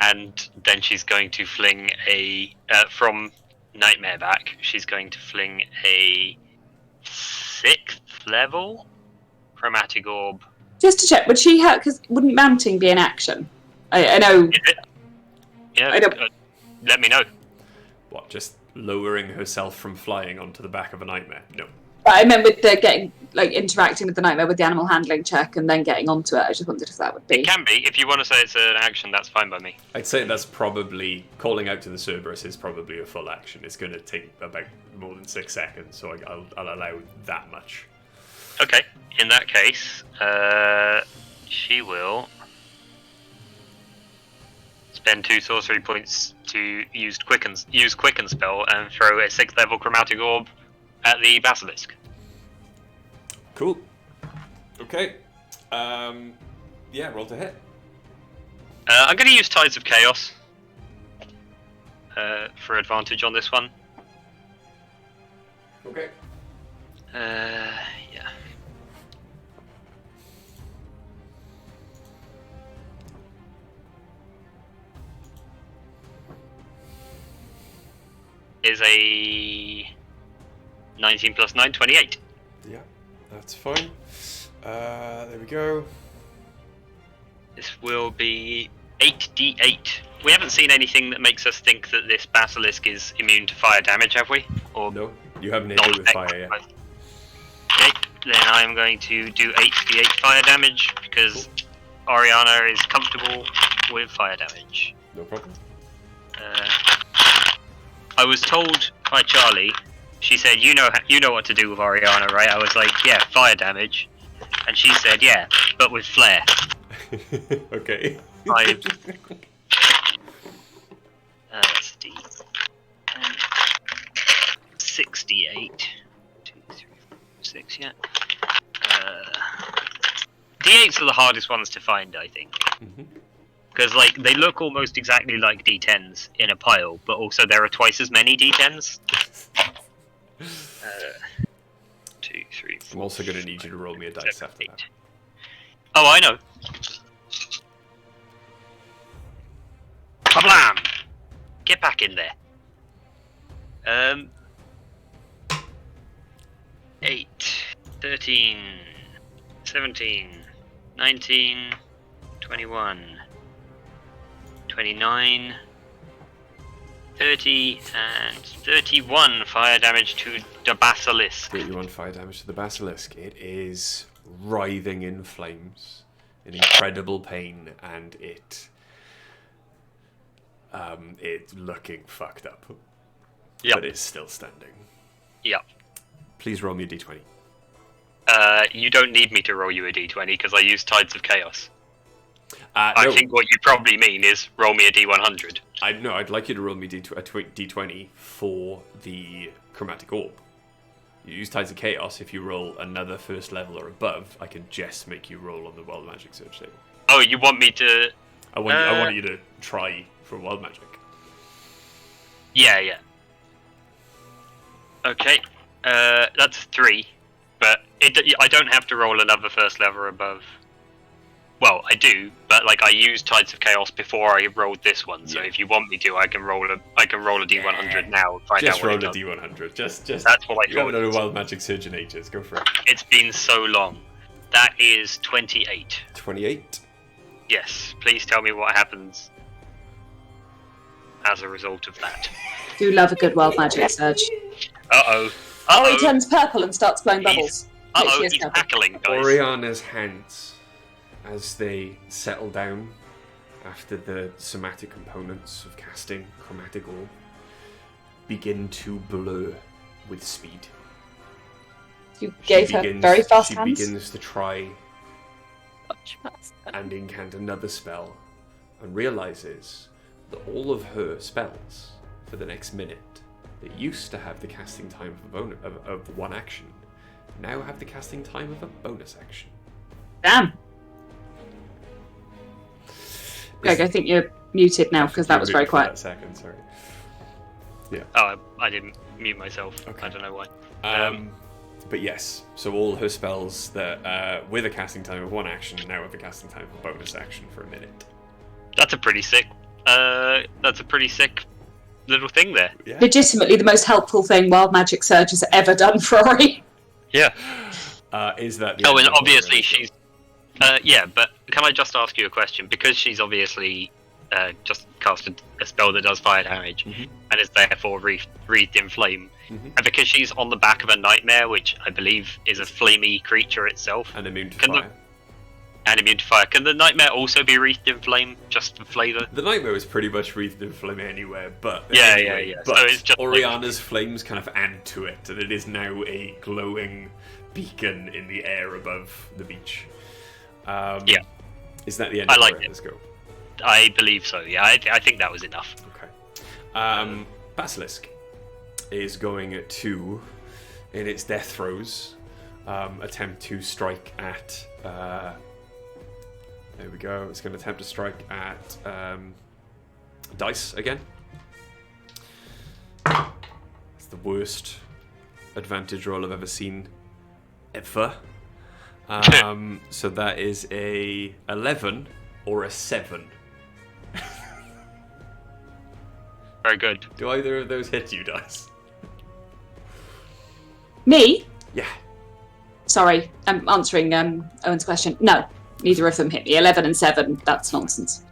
And then she's going to fling from Nightmare back, she's going to fling a 6th level Chromatic Orb. Just to check, would she have? Because wouldn't mounting be an action? I know. Yeah, I don't- let me know. What, just lowering herself from flying onto the back of a Nightmare? No. But I meant with the getting, like, interacting with the Nightmare with the animal handling check and then getting onto it. I just wondered if that would be. It can be. If you want to say it's an action, that's fine by me. I'd say that's probably, calling out to the Cerberus is probably a full action. It's going to take about more than 6 seconds, so I'll allow that much. Okay, in that case, she will spend 2 sorcery points to use quicken spell and throw a 6th level Chromatic Orb at the Basilisk. Cool. Okay. Yeah, roll to hit. I'm going to use Tides of Chaos for advantage on this one. Okay. Yeah. Is a 19 plus 9, 28. Yeah, that's fine. There we go. This will be 8d8. We haven't seen anything that makes us think that this basilisk is immune to fire damage, have we? Or No, you haven't hit it with fire yet. Okay, then I'm going to do 8d8 fire damage because Oriana is comfortable with fire damage. No problem. I was told by Charlie. She said, "You know what to do with Oriana, right?" I was like, "Yeah, fire damage," and she said, "Yeah, but with flare." Okay. 5. That's D. 68. 2, 3, 4, 6. Yeah. D8s are the hardest ones to find, I think. Because like they look almost exactly like D10s in a pile, but also there are twice as many D10s. 2, 3, 4. I'm also going to need you to roll me a dice 7, after 8. that. Oh, I know. Kablam! Get back in there. 8, 13, 17, 19, 21, 29, 30, and 31 fire damage to the basilisk. 31 fire damage to the basilisk. It is writhing in flames, in incredible pain, and it's looking fucked up. Yep. But it's still standing. Yep. Please roll me a d20. You don't need me to roll you a d20 because I use Tides of Chaos. No, I think what you probably mean is roll me a d100. I'd like you to roll me a d20 for the chromatic orb. You use Tides of Chaos. If you roll another first level or above, I can just make you roll on the Wild Magic Search table. Oh, you want me to... I want you to try for Wild Magic. Yeah. Okay, that's 3, but I don't have to roll another first level or above. Well, I do, but like I used Tides of Chaos before I rolled this one. So if you want me to, I can roll a d100 now and find Just out what roll it a does. d100. Just. That's what I You haven't thought. done a Wild Magic Surge in ages. Go for it. It's been so long. That is 28. 28. Yes. Please tell me what happens as a result of that. Do love a good wild magic surge. Uh-oh. Oh, he turns purple and starts blowing bubbles. Uh-oh, Literally he's a scalpel. cackling, guys. Oriana's hands, as they settle down after the somatic components of casting Chromatic Orb, begin to blur with speed. You gave her very fast hands. She begins to try Much faster. and incant another spell, and realizes that all of her spells for the next minute that used to have the casting time of one action now have the casting time of a bonus action. Damn. Greg, I think you're muted now because that was very quiet. That second, sorry. Oh, I didn't mute myself. Okay. I don't know why. But yes, so all her spells that with a casting time of one action now have a casting time of a bonus action for a minute. That's a pretty sick. Little thing there. Yeah. Legitimately the most helpful thing Wild Magic Surge has ever done for Ori. Yeah. Is that the Oh, end and of obviously Oriana's she's. Yeah, but can I just ask you a question? Because she's obviously just casted a spell that does fire damage and is therefore wreathed in flame, and because she's on the back of a nightmare, which I believe is a flamey creature itself, and immune to Can fire. and immune to fire, can the nightmare also be wreathed in flame just for flavour? The nightmare was pretty much wreathed in flame anywhere, but Yeah. But So it's just like- Oriana's flames kind of add to it, and it is now a glowing beacon in the air above the beach. Yeah. Is that the end I of like Oriana's go? I believe so. Yeah, I think that was enough. Okay. Basilisk is going to, in its death throes, attempt to strike at. There we go. It's going to attempt to strike at dice again. It's the worst advantage roll I've ever seen, ever. So that is a 11 or a 7. Very good. Do either of those hit you, dice? Me? Yeah. Sorry, I'm answering Owen's question. No, neither of them hit me. 11 and 7, that's nonsense.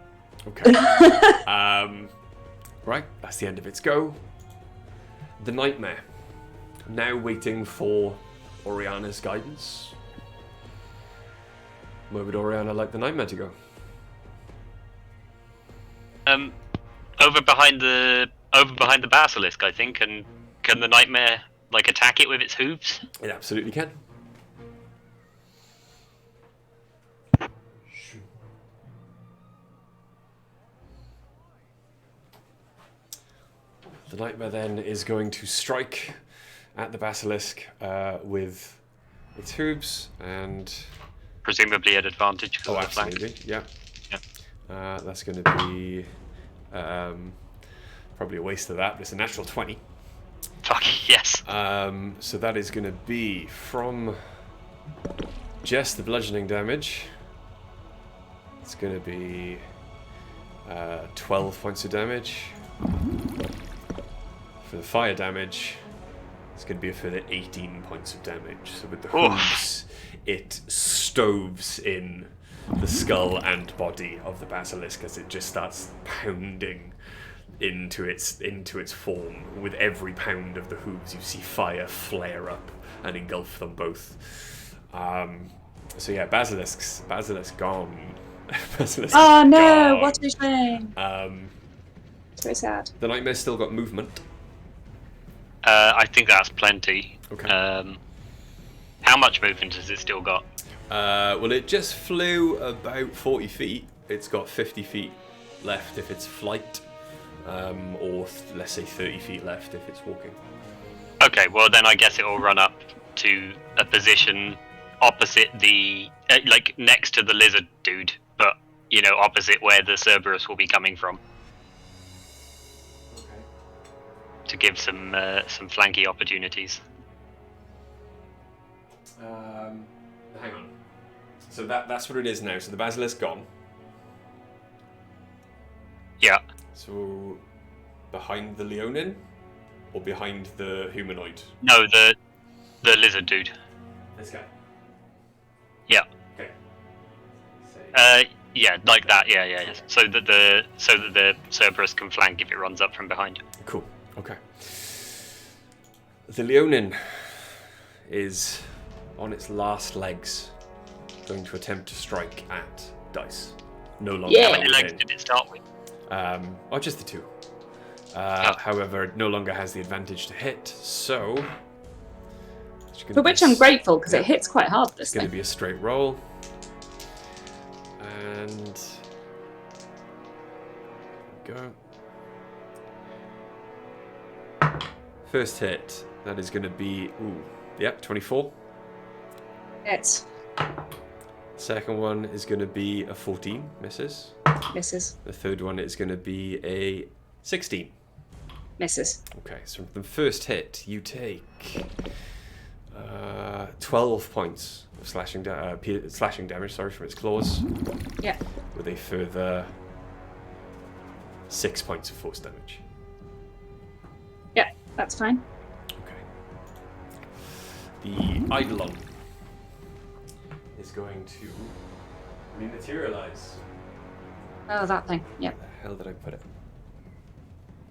Okay. Right, that's the end of its go. The Nightmare. Now waiting for Oriana's guidance. Where would Oriana like the Nightmare to go? over behind the basilisk, I think, and can the nightmare attack it with its hooves? It absolutely can. The nightmare then is going to strike at the basilisk with its hooves and Presumably at advantage. 'Cause of the flank. absolutely, yeah. That's going to be probably a waste of that, but it's a natural 20. Fuck yes. So that is going to be from just the bludgeoning damage. It's going to be 12 points of damage. For the fire damage, it's going to be a further 18 points of damage. So with the hooves, it stoves in the skull and body of the basilisk as it just starts pounding into its form. With every pound of the hooves, you see fire flare up and engulf them both. So yeah, basilisk gone. Basilisk Oh no! gone. What a shame. It's very sad. The nightmare's still got movement. I think that's plenty. Okay. How much movement has it still got? Well, it just flew about 40 feet. It's got 50 feet left if it's flight, or let's say 30 feet left if it's walking. Okay, well then I guess it will run up to a position opposite the, next to the lizard dude, but, opposite where the Cerberus will be coming from. Okay. To give some flanky opportunities. Hang on. So that's what it is now. So the basilisk gone. Yeah. So behind the Leonin, or behind the humanoid? No, the lizard dude. This guy. Yeah. Okay. Yeah, like that. Yeah. So that the Cerberus can flank if it runs up from behind. Cool. Okay. The Leonin is on its last legs, going to attempt to strike at Dice. No longer. Yeah. How many legs within. did it start with? Just the two. However, it no longer has the advantage to hit, so. For which I'm grateful, because it hits quite hard, this It's going to thing. be a straight roll. And. Go. First hit, that is going to be. 24. It's Second one is going to be a 14, misses. misses. The third one is going to be a 16. Misses. Okay, so from the first hit, you take 12 points of slashing damage. Sorry, from its claws. Yeah. With a further 6 points of force damage. Yeah, that's fine. Okay. The Eidolon is going to rematerialize. Oh, that thing. Yeah. Where the hell did I put it?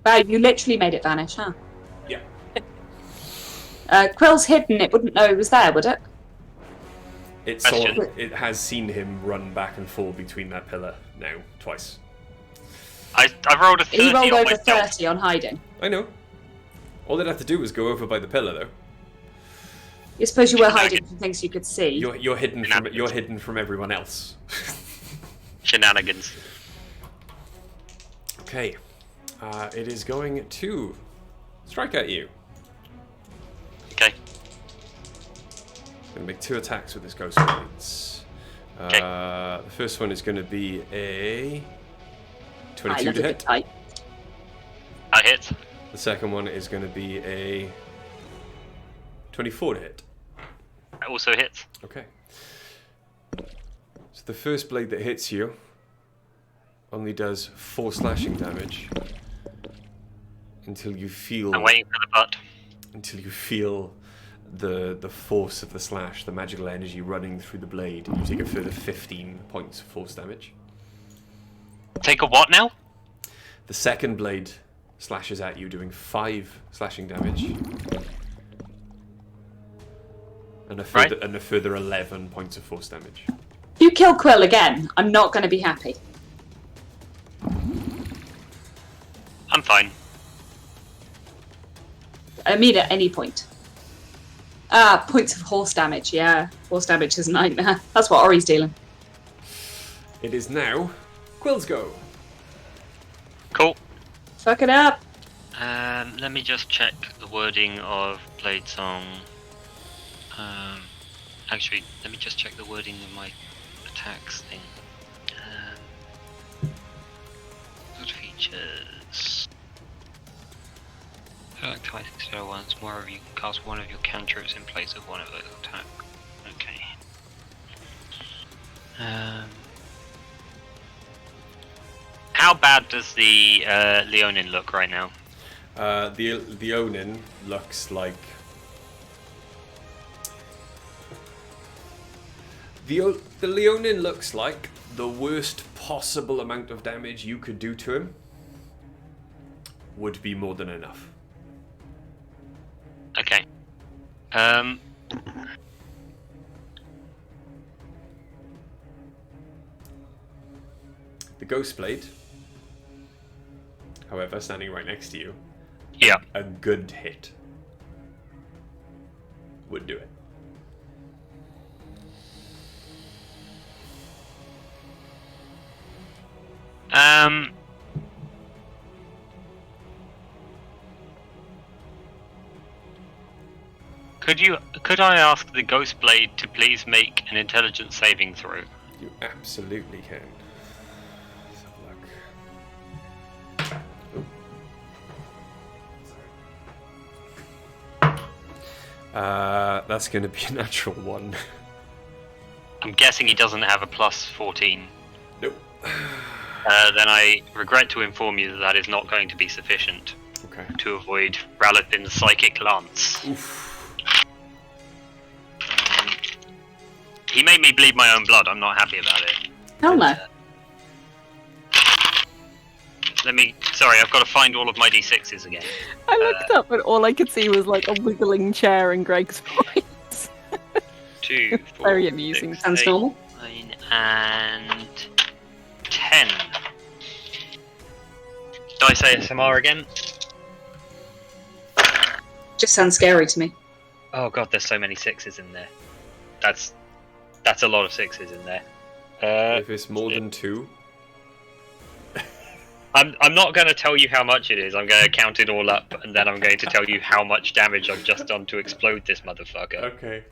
Wow, you literally made it vanish, huh? Yeah. Quill's hidden. It wouldn't know it was there, would it? It has seen him run back and forth between that pillar now twice. I rolled a 30 He rolled on over myself. 30 on hiding. I know. All they'd have to do was go over by the pillar, though. You suppose you were hiding from things you could see. You're hidden from everyone else. Shenanigans. Okay. It is going to strike at you. Okay. It's going to make 2 attacks with his ghost blades. Okay. The first one is going to be a I 22 love to a good hit. type. That hits. The second one is going to be a 24 to hit. That also hits. Okay. So the first blade that hits you only does 4 slashing damage until you feel I'm waiting for the butt. the force of the slash, the magical energy running through the blade. You take a further 15 points of force damage. Take a what now? The second blade slashes at you, doing 5 slashing damage. And a further 11 points of force damage. If you kill Quill again, I'm not going to be happy. I'm fine. I mean, at any point. Points of horse damage. Yeah, horse damage is a nightmare. That's what Ori's dealing. It is now Quill's go. Cool. Fuck it up. Let me just check the wording of Blade Song. Actually, let me just check the wording of my attacks thing. Good features. Select twice extra once. More of you can cast one of your cantrips in place of one of those attacks. Okay. How bad does the Leonin look right now? The Onin looks like the Leonin looks like the worst possible amount of damage you could do to him would be more than enough. Okay. The Ghost Blade, however, standing right next to you, Yeah. a good hit would do it. Could I ask the Ghost Blade to please make an intelligence saving throw? You absolutely can. Let's have a look. Sorry. That's going to be a natural one. I'm guessing he doesn't have a plus 14. Nope. Then I regret to inform you that is not going to be sufficient Okay. to avoid Ralapin's psychic lance. Oof. He made me bleed my own blood. I'm not happy about it. Hell no. Sorry, I've got to find all of my d6s again. I looked up and all I could see was like a wiggling chair and Greg's voice. 2, 4, Very amusing. 6, Sounds 8, normal. 9, and 10. Dice ASMR again. Just sounds scary to me. Oh god, there's so many 6s in there. That's a lot of 6s in there. If it's more than 2, I'm not going to tell you how much it is. I'm going to count it all up, and then I'm going to tell you how much damage I've just done to explode this motherfucker. okay.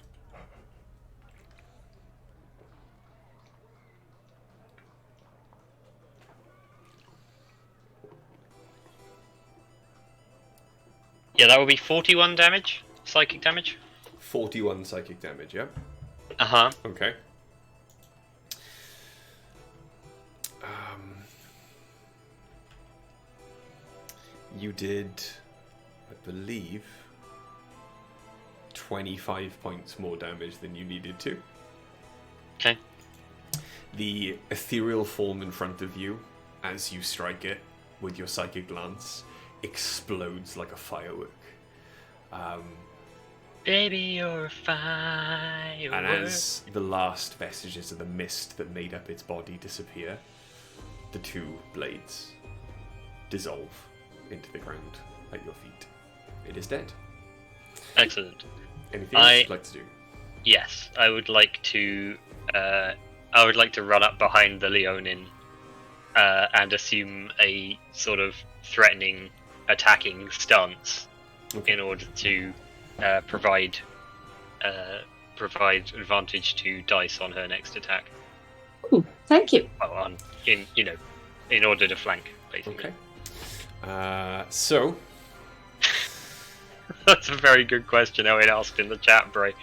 Yeah, that would be 41 damage, psychic damage. 41 psychic damage, yeah? Uh-huh. Okay. You did, I believe, 25 points more damage than you needed to. Okay. The ethereal form in front of you, as you strike it with your psychic lance, explodes like a firework. Baby, you're a firework. And as the last vestiges of the mist that made up its body disappear, the two blades dissolve into the ground at your feet. It is dead. Excellent. Anything else you'd like to do? Yes, I would like to run up behind the Leonin and assume a sort of threatening, attacking stance in order to provide advantage to dice on her next attack. Ooh, thank you. Well, in order to flank, basically. Okay. So That's a very good question, Owen asked in the chat, Bray.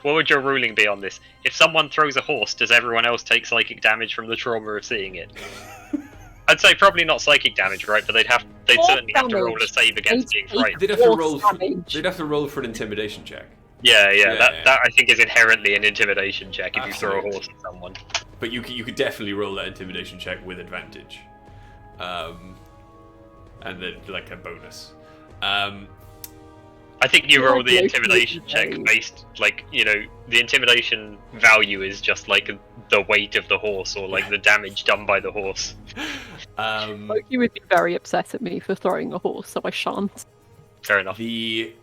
What would your ruling be on this? If someone throws a horse, does everyone else take psychic damage from the trauma of seeing it? I'd say probably not psychic damage, right? But they'd certainly have to roll a save against being frightened. they'd have to roll for an intimidation check. Yeah, that I think is inherently an intimidation check if you throw a horse at someone. But you could definitely roll that intimidation check with advantage, and then like a bonus. I think you roll the intimidation check based, the intimidation value is just like the weight of the horse or like the damage done by the horse. Loki would be very upset at me for throwing a horse, so I shan't. Fair enough. The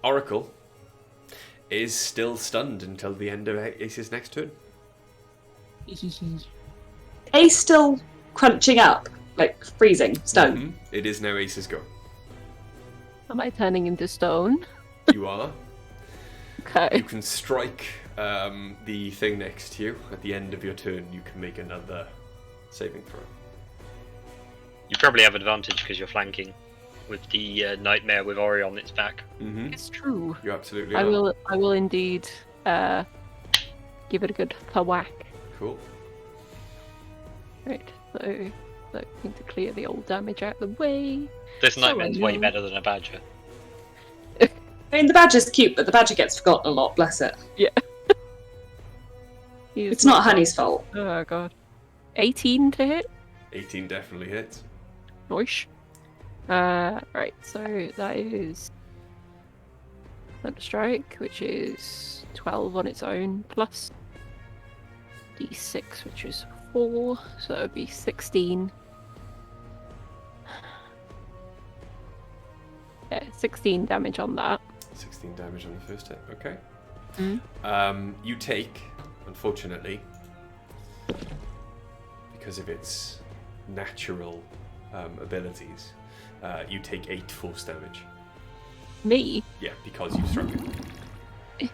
Oracle is still stunned until the end of Ace's next turn. Ace still crunching up, like freezing stone. Mhm. It is now Ace's go. Am I turning into stone? You are. You Okay. can strike the thing next to you. At the end of your turn, you can make another saving throw. You probably have advantage because you're flanking with the nightmare with Ori on its back. Mm-hmm. It's true. You absolutely I are. will indeed give it a good whack. Cool. Right, so looking to clear the old damage out of the way. This So nightmare's way annoying. better than a badger. I mean, the badger's cute, but the badger gets forgotten a lot, bless it. It's not Honey's fault. Oh god. 18 to hit? 18 definitely hits. Noish. Right, so that is Thunderstrike, which is 12 on its own, plus D6, which is 4, so it would be 16. Yeah, 16 damage on that. 16 damage on the first hit. Okay. Mm. You take, unfortunately, because of its natural abilities, you take 8 force damage. Me? Yeah, because you struck it.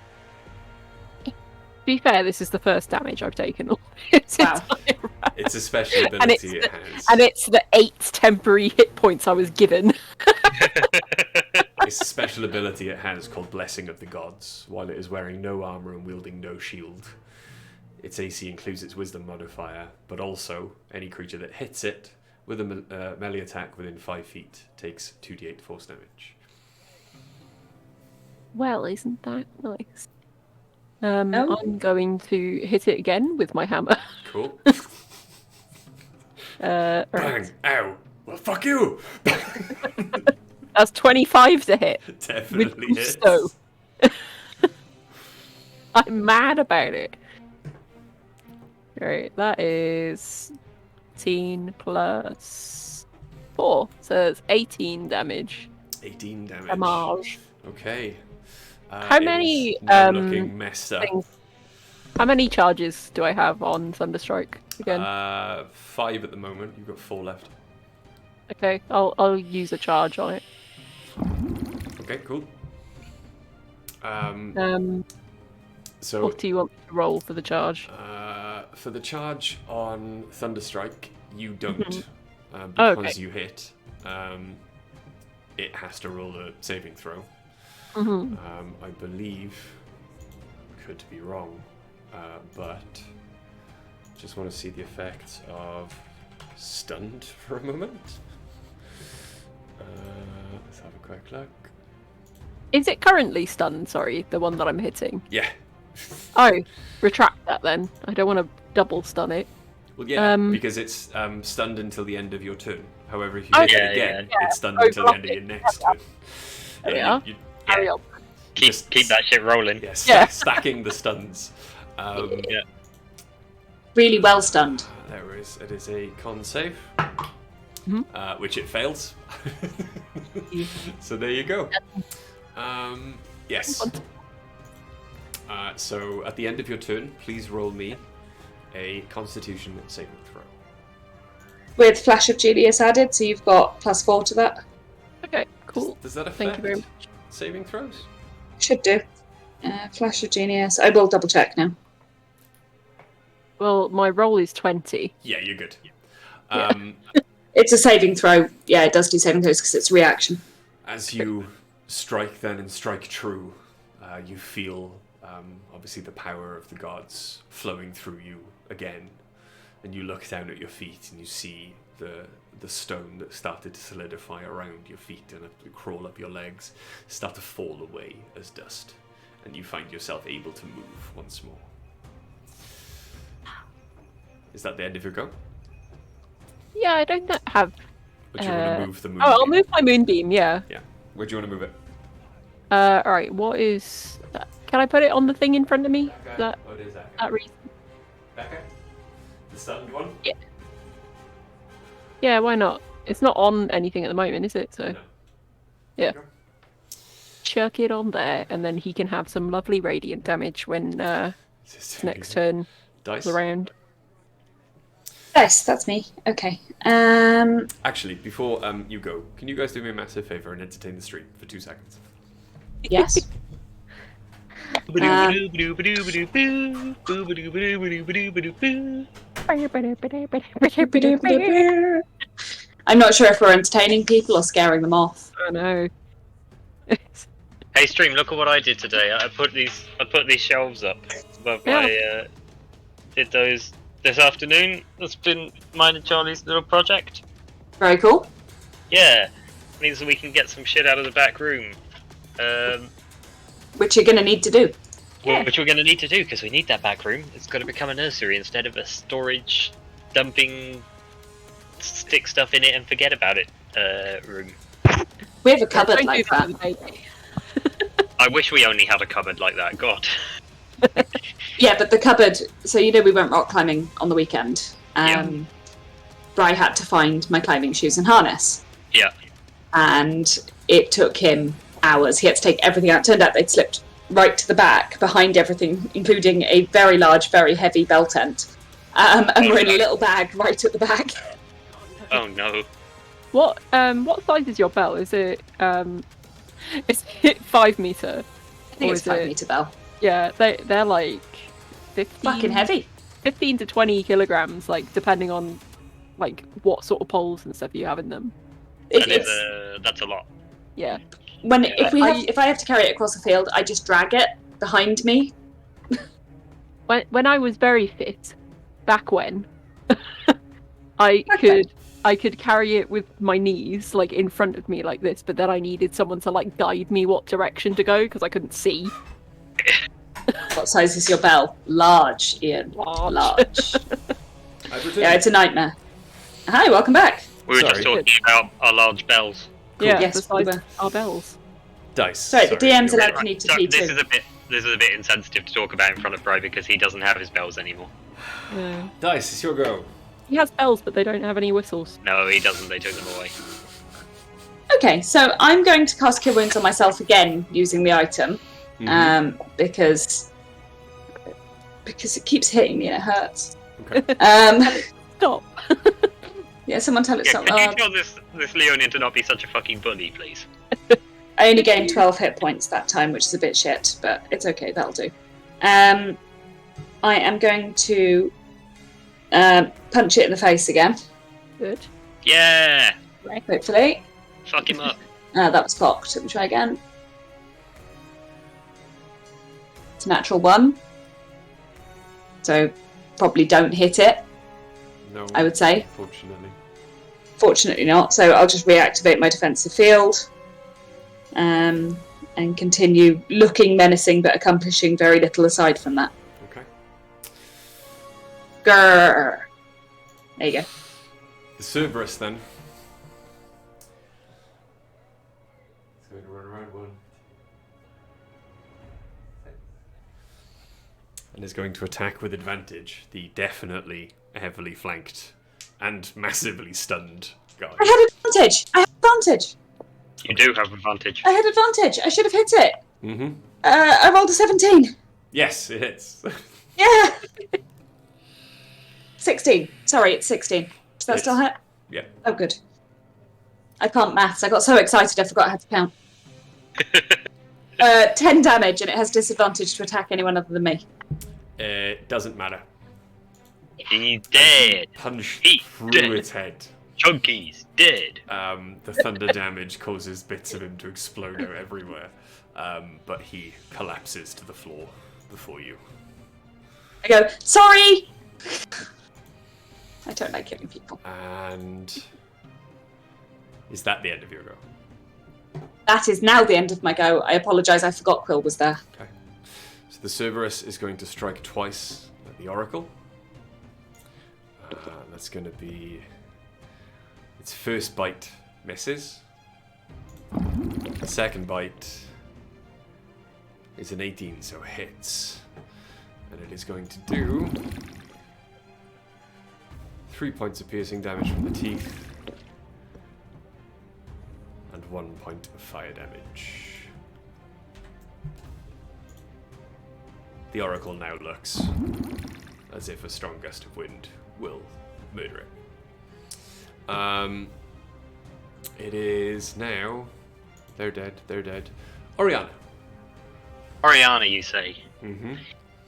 To be fair, this is the first damage I've taken all this Wow. entire round. It's a special And ability it has. And it's the 8 temporary hit points I was given. It's a special ability it has called Blessing of the Gods. While it is wearing no armor and wielding no shield, its AC includes its Wisdom modifier, but also any creature that hits it with a melee attack within 5 feet takes 2d8 force damage. Well, isn't that nice? Oh. I'm going to hit it again with my hammer. Cool. Right. Bang! Ow! Well, fuck you! That's 25 to hit. Definitely With hits. gusto. I'm mad about it. Right, that is 18 plus 4, so it's 18 damage. 18 damage. Damage. Okay. How it many, is now looking messed up. things- How many charges do I have on Thunderstrike again? 5 at the moment. You've got 4 left. Okay, I'll use a charge on it. Okay, cool. So What do you want me to roll for the charge? for the charge on Thunderstrike, you don't, Oh, because okay. you hit. It has to roll a saving throw. Mm-hmm. I believe, could be wrong, but just want to see the effects of stunned for a moment. Let's have a quick look. Is it currently stunned? Sorry, the one that I'm hitting. Yeah. Oh, retract that then. I don't want to double stun it. Well, yeah, Um, because it's stunned until the end of your turn. However, if you Oh, hit yeah, it again, yeah. it's stunned Oh, until the end of block your it. next Yeah. turn. There we Yeah, are. Carry on. Keep that shit rolling. Yes, Yeah. stacking the stuns. Yeah. Really well stunned. There is. It is a con save, Mhm. which it fails. So there you go. Yes. So at the end of your turn, please roll me a Constitution saving throw. With Flash of Genius added, so you've got +4 to that. Okay, cool. Does that affect Thank you very much. saving throws? Should do. Flash of Genius. I will double check now. Well, my roll is 20. Yeah, you're good. Yeah. It's a saving throw. Yeah, it does do saving throws because it's reaction. As you strike then and strike true, you feel obviously the power of the gods flowing through you again. And you look down at your feet and you see the stone that started to solidify around your feet and crawl up your legs start to fall away as dust. And you find yourself able to move once more. Is that the end of your go? Yeah, I don't have. Or do you want to move the moon? Oh, I'll move my moonbeam. Yeah. Yeah. Where do you want to move it? All right. What is that? Can I put it on the thing in front of me? That Oh, it is that that reason. Okay. The stunned one? Yeah. Yeah, why not? It's not on anything at the moment, is it? So No. Yeah. There chuck it on there, and then he can have some lovely radiant damage when you go. his next turn Dice. comes around. Yes, that's me. Okay. Actually, before you go, can you guys do me a massive favor and entertain the stream for 2 seconds? Yes. I'm not sure if we're entertaining people or scaring them off. I know. Hey stream, look at what I did today. I put these shelves up above my did those this afternoon. That's been mine and Charlie's little project. Very cool. Yeah. Means that we can get some shit out of the back room. Which you're going to need to do. Yeah. Which we're gonna need to do because we need that back room. It's gotta become a nursery instead of a storage dumping stick stuff in it and forget about it room. We have a cupboard Don't like do that that. with the baby. I wish we only had a cupboard like that, god. Yeah, but the cupboard. So you know we went rock climbing on the weekend. Bri had to find my climbing shoes and harness. Yeah. And it took him hours. He had to take everything out. Turned out they'd slipped right to the back, behind everything, including a very large, very heavy bell tent. And we're in a little bag right at the back. Oh no. What size is your bell? Is it is it 5 meter? I think Or it's is 5 it- meter bell. Yeah, they're like 15, Fucking heavy. 15 to 20 kilograms, like depending on like what sort of poles and stuff you have in them. That's a lot. Yeah. If I have to carry it across the field, I just drag it behind me. When I was very fit, back when, I could carry it with my knees like in front of me like this, but then I needed someone to like guide me what direction to go because I couldn't see. What size is your bell? Large, Ian. Large. Yeah, it's a nightmare. Hi, welcome back. We were Sorry. just talking about our large bells. Yeah, Yes, the size we were. of our bells. Dice. Sorry, the DM's you're allowed right. to need to Sorry, tea this too. is a bit insensitive to talk about in front of Bri because he doesn't have his bells anymore. Yeah. Dice, it's your go. He has bells, but they don't have any whistles. No, he doesn't. They took them away. Okay, so I'm going to cast Cure Wounds on myself again using the item, because it keeps hitting me and it hurts. Okay. Stop. Yeah, someone tell it Yeah, something. can you tell this Leonian to not be such a fucking bully, please? I only gained 12 hit points that time, which is a bit shit, but it's okay, that'll do. I am going to punch it in the face again, Good. Yeah! hopefully. Fuck him up. That was cocked. Let me try again. It's a natural 1. So, probably don't hit it, No. I would say. Fortunately. Fortunately not, so I'll just reactivate my defensive field. And continue looking menacing but accomplishing very little aside from that. Okay. Grrr. There you go. The Cerberus then. It's going to run around 1. And is going to attack with advantage the definitely heavily flanked and massively stunned guy. I had advantage! You do have advantage. I had advantage! I should have hit it! Mm-hmm. I rolled a 17! Yes, it hits. Yeah! 16. Sorry, it's 16. Does that Yes. still hit? Yeah. Oh, good. I can't maths. I got so excited I forgot how to count. 10 damage, and it has disadvantage to attack anyone other than me. It doesn't matter. He's dead. Punched He's through dead. its head. Chunky's dead. The thunder damage causes bits of him to explode out everywhere. But he collapses to the floor before you. I go, sorry! I don't like killing people. And is that the end of your go? That is now the end of my go. I apologise, I forgot Quill was there. Okay. So the Cerberus is going to strike twice at the Oracle. That's going to be... Its first bite misses. The second bite is an 18, so hits. And it is going to do 3 points of piercing damage from the teeth. and 1 point of fire damage. The Oracle now looks as if a strong gust of wind will murder it. It is now... They're dead. Oriana. Oriana, you say? Mm-hmm.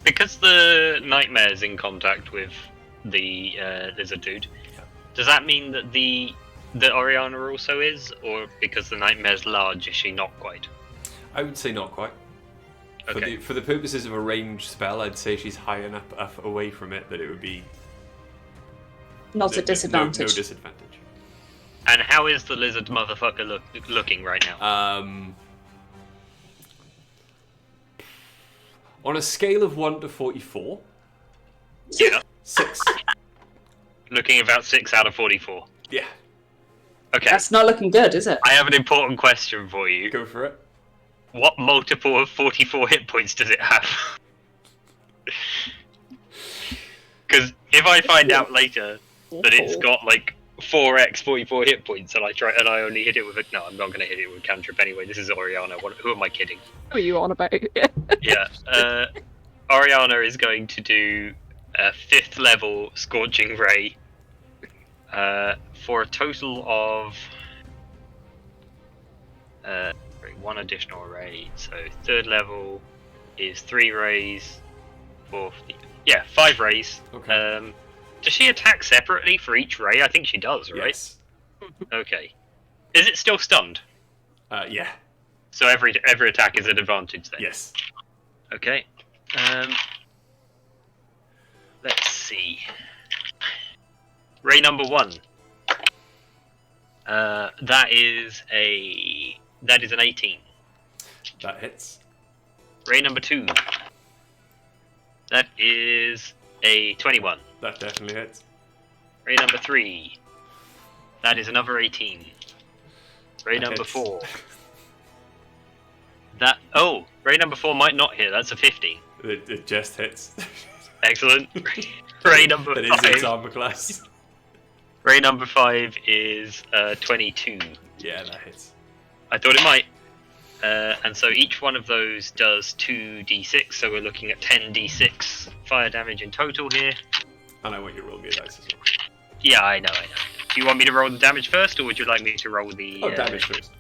Because the nightmare's in contact with the lizard dude, does that mean that the Oriana also is, or because the nightmare's large, is she not quite? I would say not quite. Okay. For the purposes of a ranged spell, I'd say she's high enough away from it that it would be Not a disadvantage. No disadvantage. And how is the lizard motherfucker looking right now? On a scale of 1 to 44, Yeah. 6. Looking about 6 out of 44. Yeah, Okay. That's not looking good, is it? I have an important question for you. go for it. What multiple of 44 hit points does it have? Because if I find out later that it's got like 4x 44 hit points, and I only hit it with no, I'm not going to hit it with cantrip anyway. This is Oriana. Who am I kidding? What are you on about? Yeah. Oriana is going to do a 5th level Scorching Ray for a total of 1 additional ray. So 3rd level is 3 rays. 4th, 5 rays. Okay. Does she attack separately for each ray? I think she does, right? Yes. Okay. Is it still stunned? Yeah. So every attack is an advantage then? Yes. Okay. Let's see. Ray number 1. That is an 18. That hits. Ray number 2. That is a 21. That definitely hits. Ray number 3. That is another 18. Ray That number hits. 4. Ray number 4 might not hit. That's a 15. It just hits. Excellent. Ray number That is its 5. armor class. Ray number 5 is 22. Yeah, that hits. I thought it might. And so each one of those does 2d6, so we're looking at 10d6 fire damage in total here. And I want you to roll me a dice as well. Yeah, I know. Do you want me to roll the damage first, or would you like me to roll the... Damage first.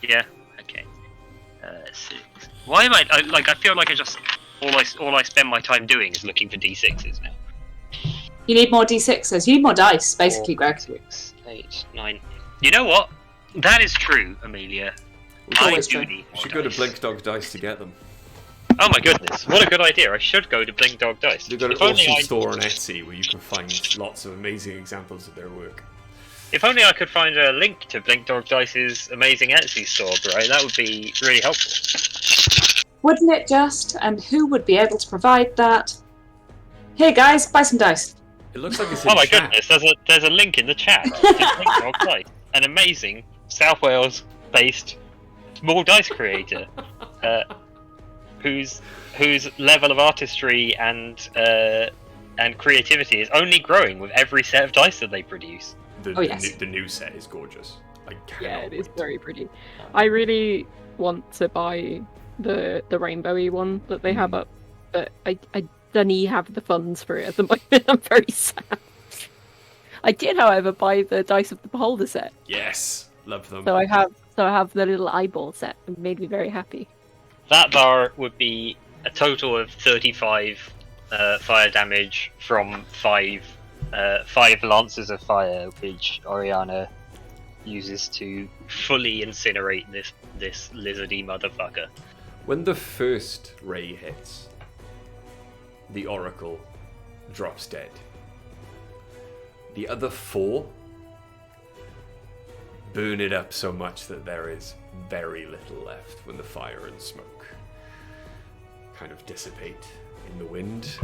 Yeah? Okay. 6. Why am I feel like I just... All I spend my time doing is looking for d6s now. You need more d6s. You need more dice, basically, 4, Greg. 6, 8, 9... You know what? That is true, Amelia. It's I always do true. need You more should go to dice. Blink Dog Dice to get them. Oh my goodness, what a good idea. I should go to Blink Dog Dice. They've got an If only awesome I- store on Etsy where you can find lots of amazing examples of their work. If only I could find a link to Blink Dog Dice's amazing Etsy store, bro. That would be really helpful. Wouldn't it just? And who would be able to provide that? Hey guys, buy some dice. It looks like it's in Oh my chat. goodness, there's a link in the chat to Blink Dog Dice. An amazing South Wales-based small dice creator whose level of artistry and creativity is only growing with every set of dice that they produce. Oh, yes. The new set is gorgeous. I cannot Yeah, it is wait. very pretty. I really want to buy the rainbowy one that they have up, but I don't have the funds for it at the moment. I'm very sad. I did, however, buy the Dice of the Beholder set, Yes, love them. so I have the little eyeball set. It made me very happy. That bar would be a total of 35 fire damage from 5 lances of fire, which Oriana uses to fully incinerate this lizardy motherfucker. When the first ray hits, the Oracle drops dead. The other 4 burn it up so much that there is very little left when the fire and smoke kind of dissipate in the wind,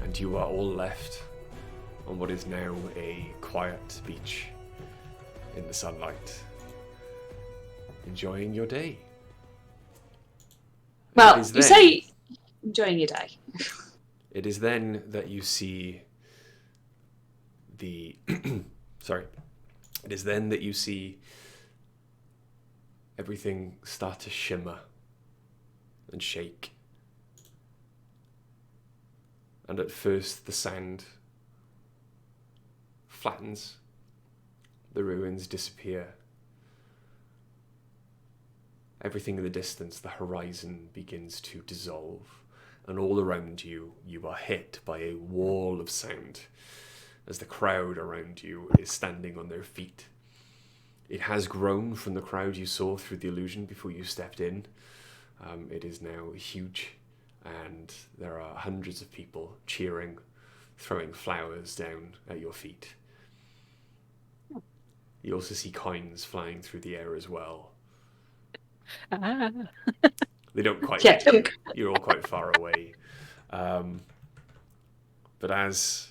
and you are all left on what is now a quiet beach in the sunlight, enjoying your day. Well, It is you then- say enjoying your day. It is then that you see the sorry. It is then that you see everything start to shimmer and shake. And at first the sound flattens, the ruins disappear. Everything in the distance, the horizon begins to dissolve, and all around you, you are hit by a wall of sound as the crowd around you is standing on their feet. It has grown from the crowd you saw through the illusion before you stepped in. It is now huge, and there are hundreds of people cheering, throwing flowers down at your feet. You also see coins flying through the air as well. Ah. They don't quite Yeah. hit you. You're all quite far away. But as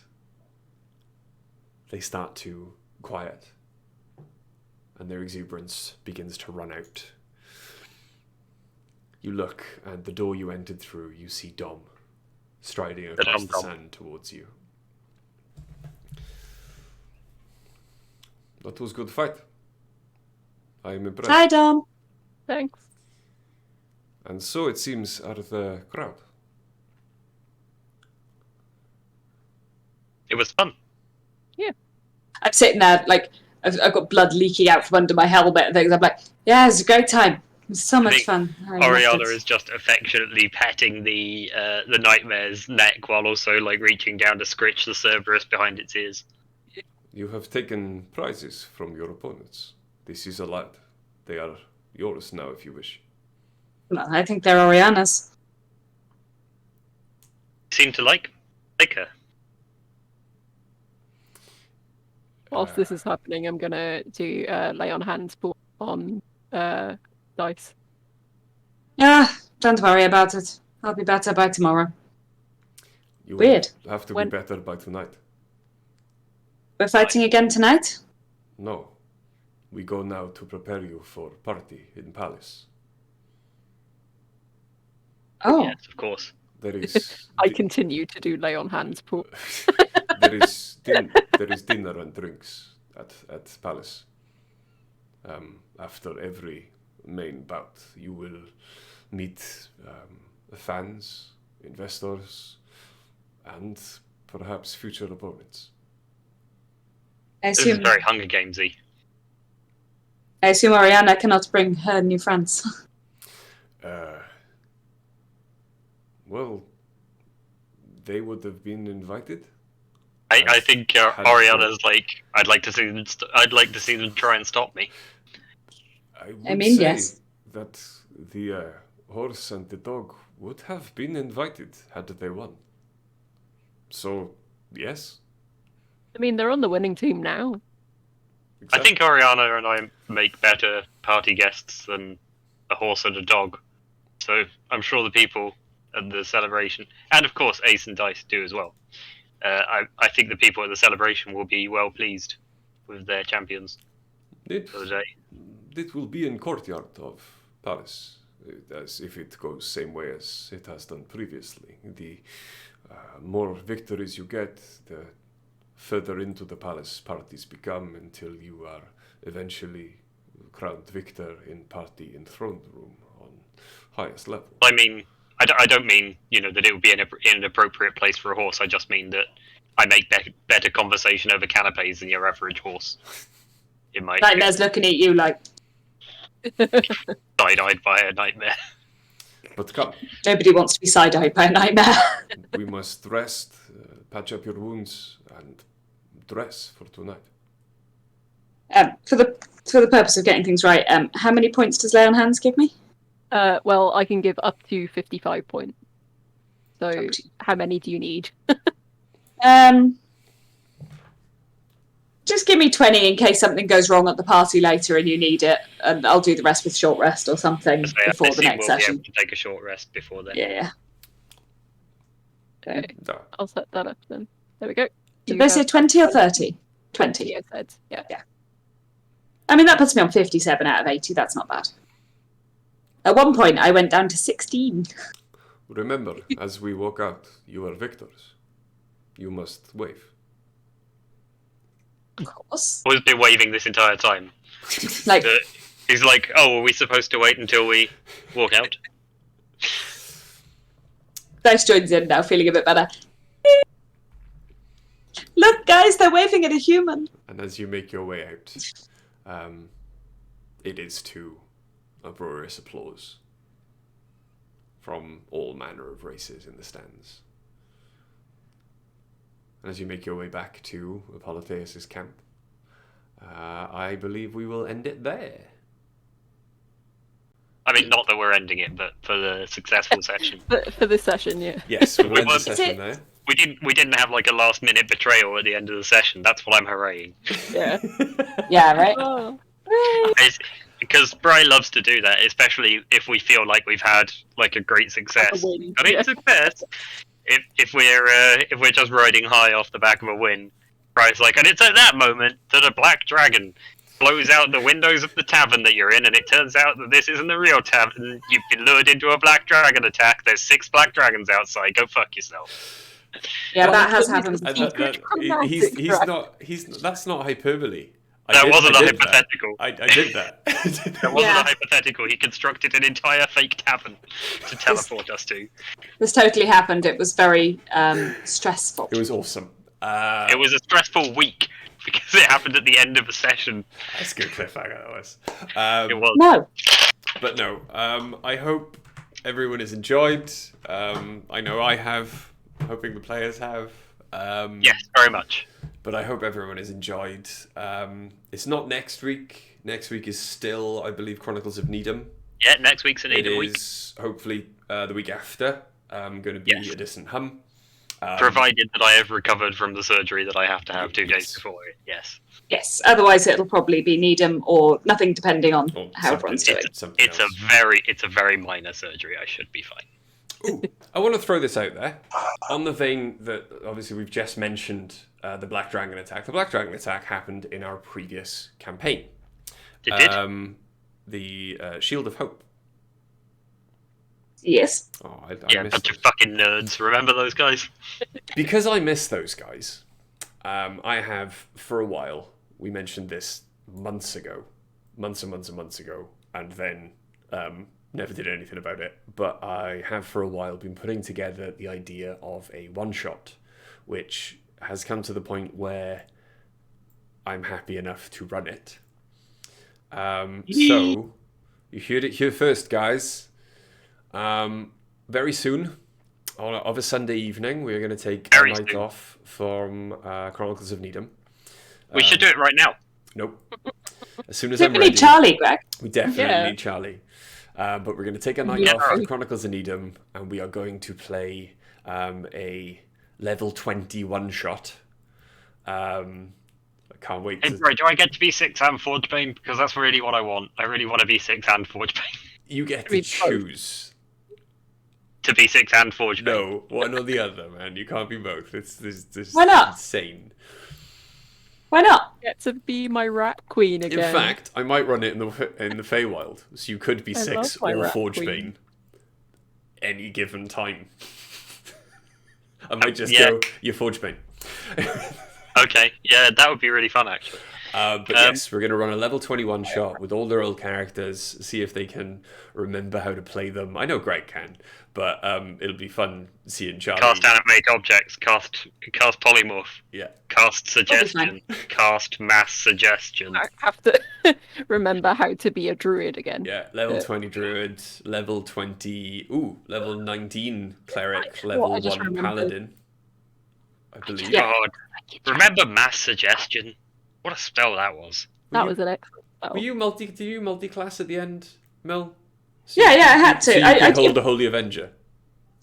they start to quiet and their exuberance begins to run out, you look, and the door you entered through, you see Dom striding across the sand towards you. That was good fight. I am impressed. Hi, Dom. Thanks. And so it seems are the crowd. It was fun. I'm sitting there, like, I've got blood leaking out from under my helmet and things. I'm like, yeah, it's a great time. It was so much fun. I loved Oriana it. is just affectionately petting the nightmare's neck while also like reaching down to scritch the Cerberus behind its ears. You have taken prizes from your opponents. This is a lot. They are yours now if you wish. Well, I think they're Oriana's. Seem to like her. Whilst this is happening, I'm gonna do lay on hands pool on dice. Yeah, don't worry about it. I'll be better by tomorrow. You Weird. will have to When- be better by tonight. We're fighting again tonight? No. We go now to prepare you for party in palace. Oh, Yes, of course. There is I continue to do lay on hands pool. there is dinner and drinks at palace. After every main bout, you will meet fans, investors, and perhaps future opponents. I This is assume, very Hunger Gamesy. I assume Oriana cannot bring her new friends. Well, they would have been invited. I think Had Oriana's like, I'd like to see them. I'd like to see them try and stop me. I would I mean, say yes. that the horse and the dog would have been invited had they won. So, yes. I mean, they're on the winning team now. I think Oriana and I make better party guests than a horse and a dog. So I'm sure the people at the celebration, and of course Ace and Dice do as well. I think the people at the celebration will be well pleased with their champions It, for the day. it will be in courtyard of palace, as if it goes same way as it has done previously. The more victories you get, the further into the palace parties become, until you are eventually crowned victor in party in throne room on highest level. I mean, I don't mean that it would be in an appropriate place for a horse. I just mean that I make better conversation over canapes than your average horse. In my Nightmare's looking at you like, side-eyed by a nightmare. But come, nobody wants to be side-eyed by a nightmare. we must rest, patch up your wounds, and dress for tonight. For the purpose of getting things right, how many points does Lay on Hands give me? Well, I can give up to 55 points. So, Up to- how many do you need? Just give me 20 in case something goes wrong at the party later and you need it, and I'll do the rest with short rest or something So I before the assume next we'll be session. able to take a short rest before then. Yeah. Okay, Da. I'll set that up then. There we go. Did You they say have 20 or 30? 20. 20, I said. Yeah. I mean, that puts me on 57 out of 80. That's not bad. At one point, I went down to 16. Remember, as we walk out, you are victors. You must wave. Of course. I've been waving this entire time. Like, Who He's like, "Oh, are we supposed to wait until we walk out?" Dice joins in now, feeling a bit better. Look, guys, they're waving at a human. And as you make your way out, it is to uproarious applause from all manner of races in the stands. And as you make your way back to Apollothéus' camp, I believe we will end it there. I mean, not that we're ending it, but for the successful session. For this session, yeah. Yes, we'll end the won't- session there. We didn't have like a last minute betrayal at the end of the session. That's what I'm hooray. Yeah. Yeah, right? Oh. Because Bri loves to do that, especially if we feel like we've had like a great success. A win, I mean, yeah. success. If we're just riding high off the back of a win, Bri's like, and it's at that moment that a black dragon blows out the windows of the tavern that you're in, and it turns out that this isn't the real tavern. You've been lured into a black dragon attack. There's 6 black dragons outside. Go fuck yourself. Yeah, that has happened. That's not hyperbole. That wasn't a did that. hypothetical. I did that. That wasn't Yeah. a hypothetical. He constructed an entire fake tavern to teleport us to. This totally happened. It was very stressful. It was awesome. It was a stressful week because it happened at the end of a session. That's a good cliffhanger, that was. It was. No. But no, I hope everyone has enjoyed. I know I have. I'm hoping the players have. Yes, very much. But I hope everyone has enjoyed. It's not next week. Next week is still, I believe, Chronicles of Nidum. Yeah, next week's an It Nidum week. is hopefully the week after. Going to be Yes. a distant hum. Provided that I have recovered from the surgery that I have to have 2 days before it. Yes. Yes, otherwise it'll probably be Needham or nothing, depending on Or how everyone's doing. something It's else. a very minor surgery. I should be fine. Ooh, I want to throw this out there. On the vein that obviously we've just mentioned the Black Dragon attack. The Black Dragon attack happened in our previous campaign. It did. The Shield of Hope. Yes. Oh, I Yeah, missed bunch of it. fucking nerds. Remember those guys? Because I miss those guys, I have, for a while, we mentioned this months ago, months ago, and then never did anything about it. But I have, for a while, been putting together the idea of a one-shot, which has come to the point where I'm happy enough to run it. So, you heard it here first, guys. Very soon, of a Sunday evening, we're going to take a Very night soon. off from Chronicles of Nidum. We should do it right now. Nope. As soon as Do I'm we ready, need Charlie, Greg? we definitely Yeah. need Charlie. But we're going to take a night Yeah. off from Chronicles of Nidum, and we are going to play a level 20 one-shot. I can't wait Hey, to... bro, do I get to be 6 and Forgebane? Because that's really what I want. I really want to be 6 and Forgebane. You get to We both. choose. To be 6 and Forgebane. No, one or the other, man. You can't be both. It's Why not? insane. Why not? Get to be my rat queen again. In fact, I might run it in the Feywild, so you could be I 6 love my or rat Forgebane queen. any given time. I might just Yeah. go, you're Forgebane. Okay, yeah, that would be really fun, actually. But yes, we're going to run a level 21 shot with all their old characters, see if they can remember how to play them. I know Greg can, but it'll be fun seeing Charlie. Cast animate objects, cast polymorph, Yeah. cast That'll be suggestion, cast mass suggestion. I have to remember how to be a druid again. Yeah, level 20 druid, level 20, level 19 cleric, level I just 1 remembered. paladin, I believe. Yeah. God, remember mass suggestion? What a spell that was. That was an excellent spell. Were you do you multi-class at the end, Mel? Yeah, I had to. So you I could hold did. the Holy Avenger.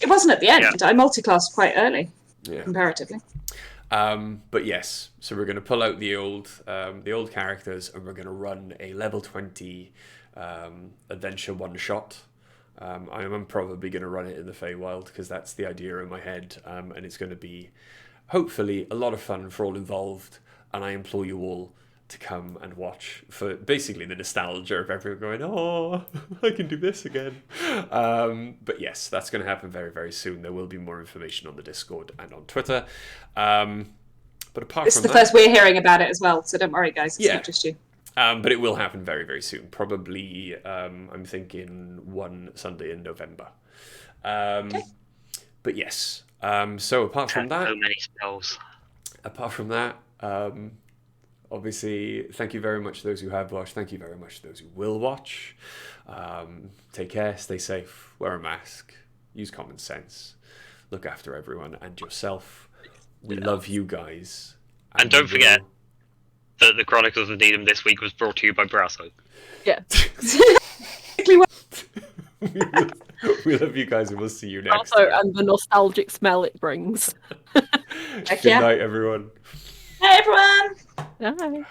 It wasn't at the end. Yeah. I multiclassed quite early, Yeah. comparatively. But yes, so we're going to pull out the old characters, and we're going to run a level 20 adventure one shot. I'm probably going to run it in the Feywild because that's the idea in my head, and it's going to be hopefully a lot of fun for all involved. And I implore you all to come and watch for basically the nostalgia of everyone going, oh, I can do this again. But yes, that's going to happen very, very soon. There will be more information on the Discord and on Twitter. But apart This is from the that, first we're hearing about it as well, so don't worry, guys. It's Yeah. not just you. But it will happen very, very soon. Probably, I'm thinking one Sunday in November. But yes. So apart from that, So many spells. obviously, thank you very much to those who have watched. Thank you very much to those who will watch. Take care, stay safe, wear a mask, use common sense, look after everyone and yourself. We love you guys. And don't forget that the Chronicles of Nidum this week was brought to you by Brasso. Yeah. We love you guys and we'll see you next Also, time. and the nostalgic smell it brings. Good night, everyone. Hey everyone! Bye.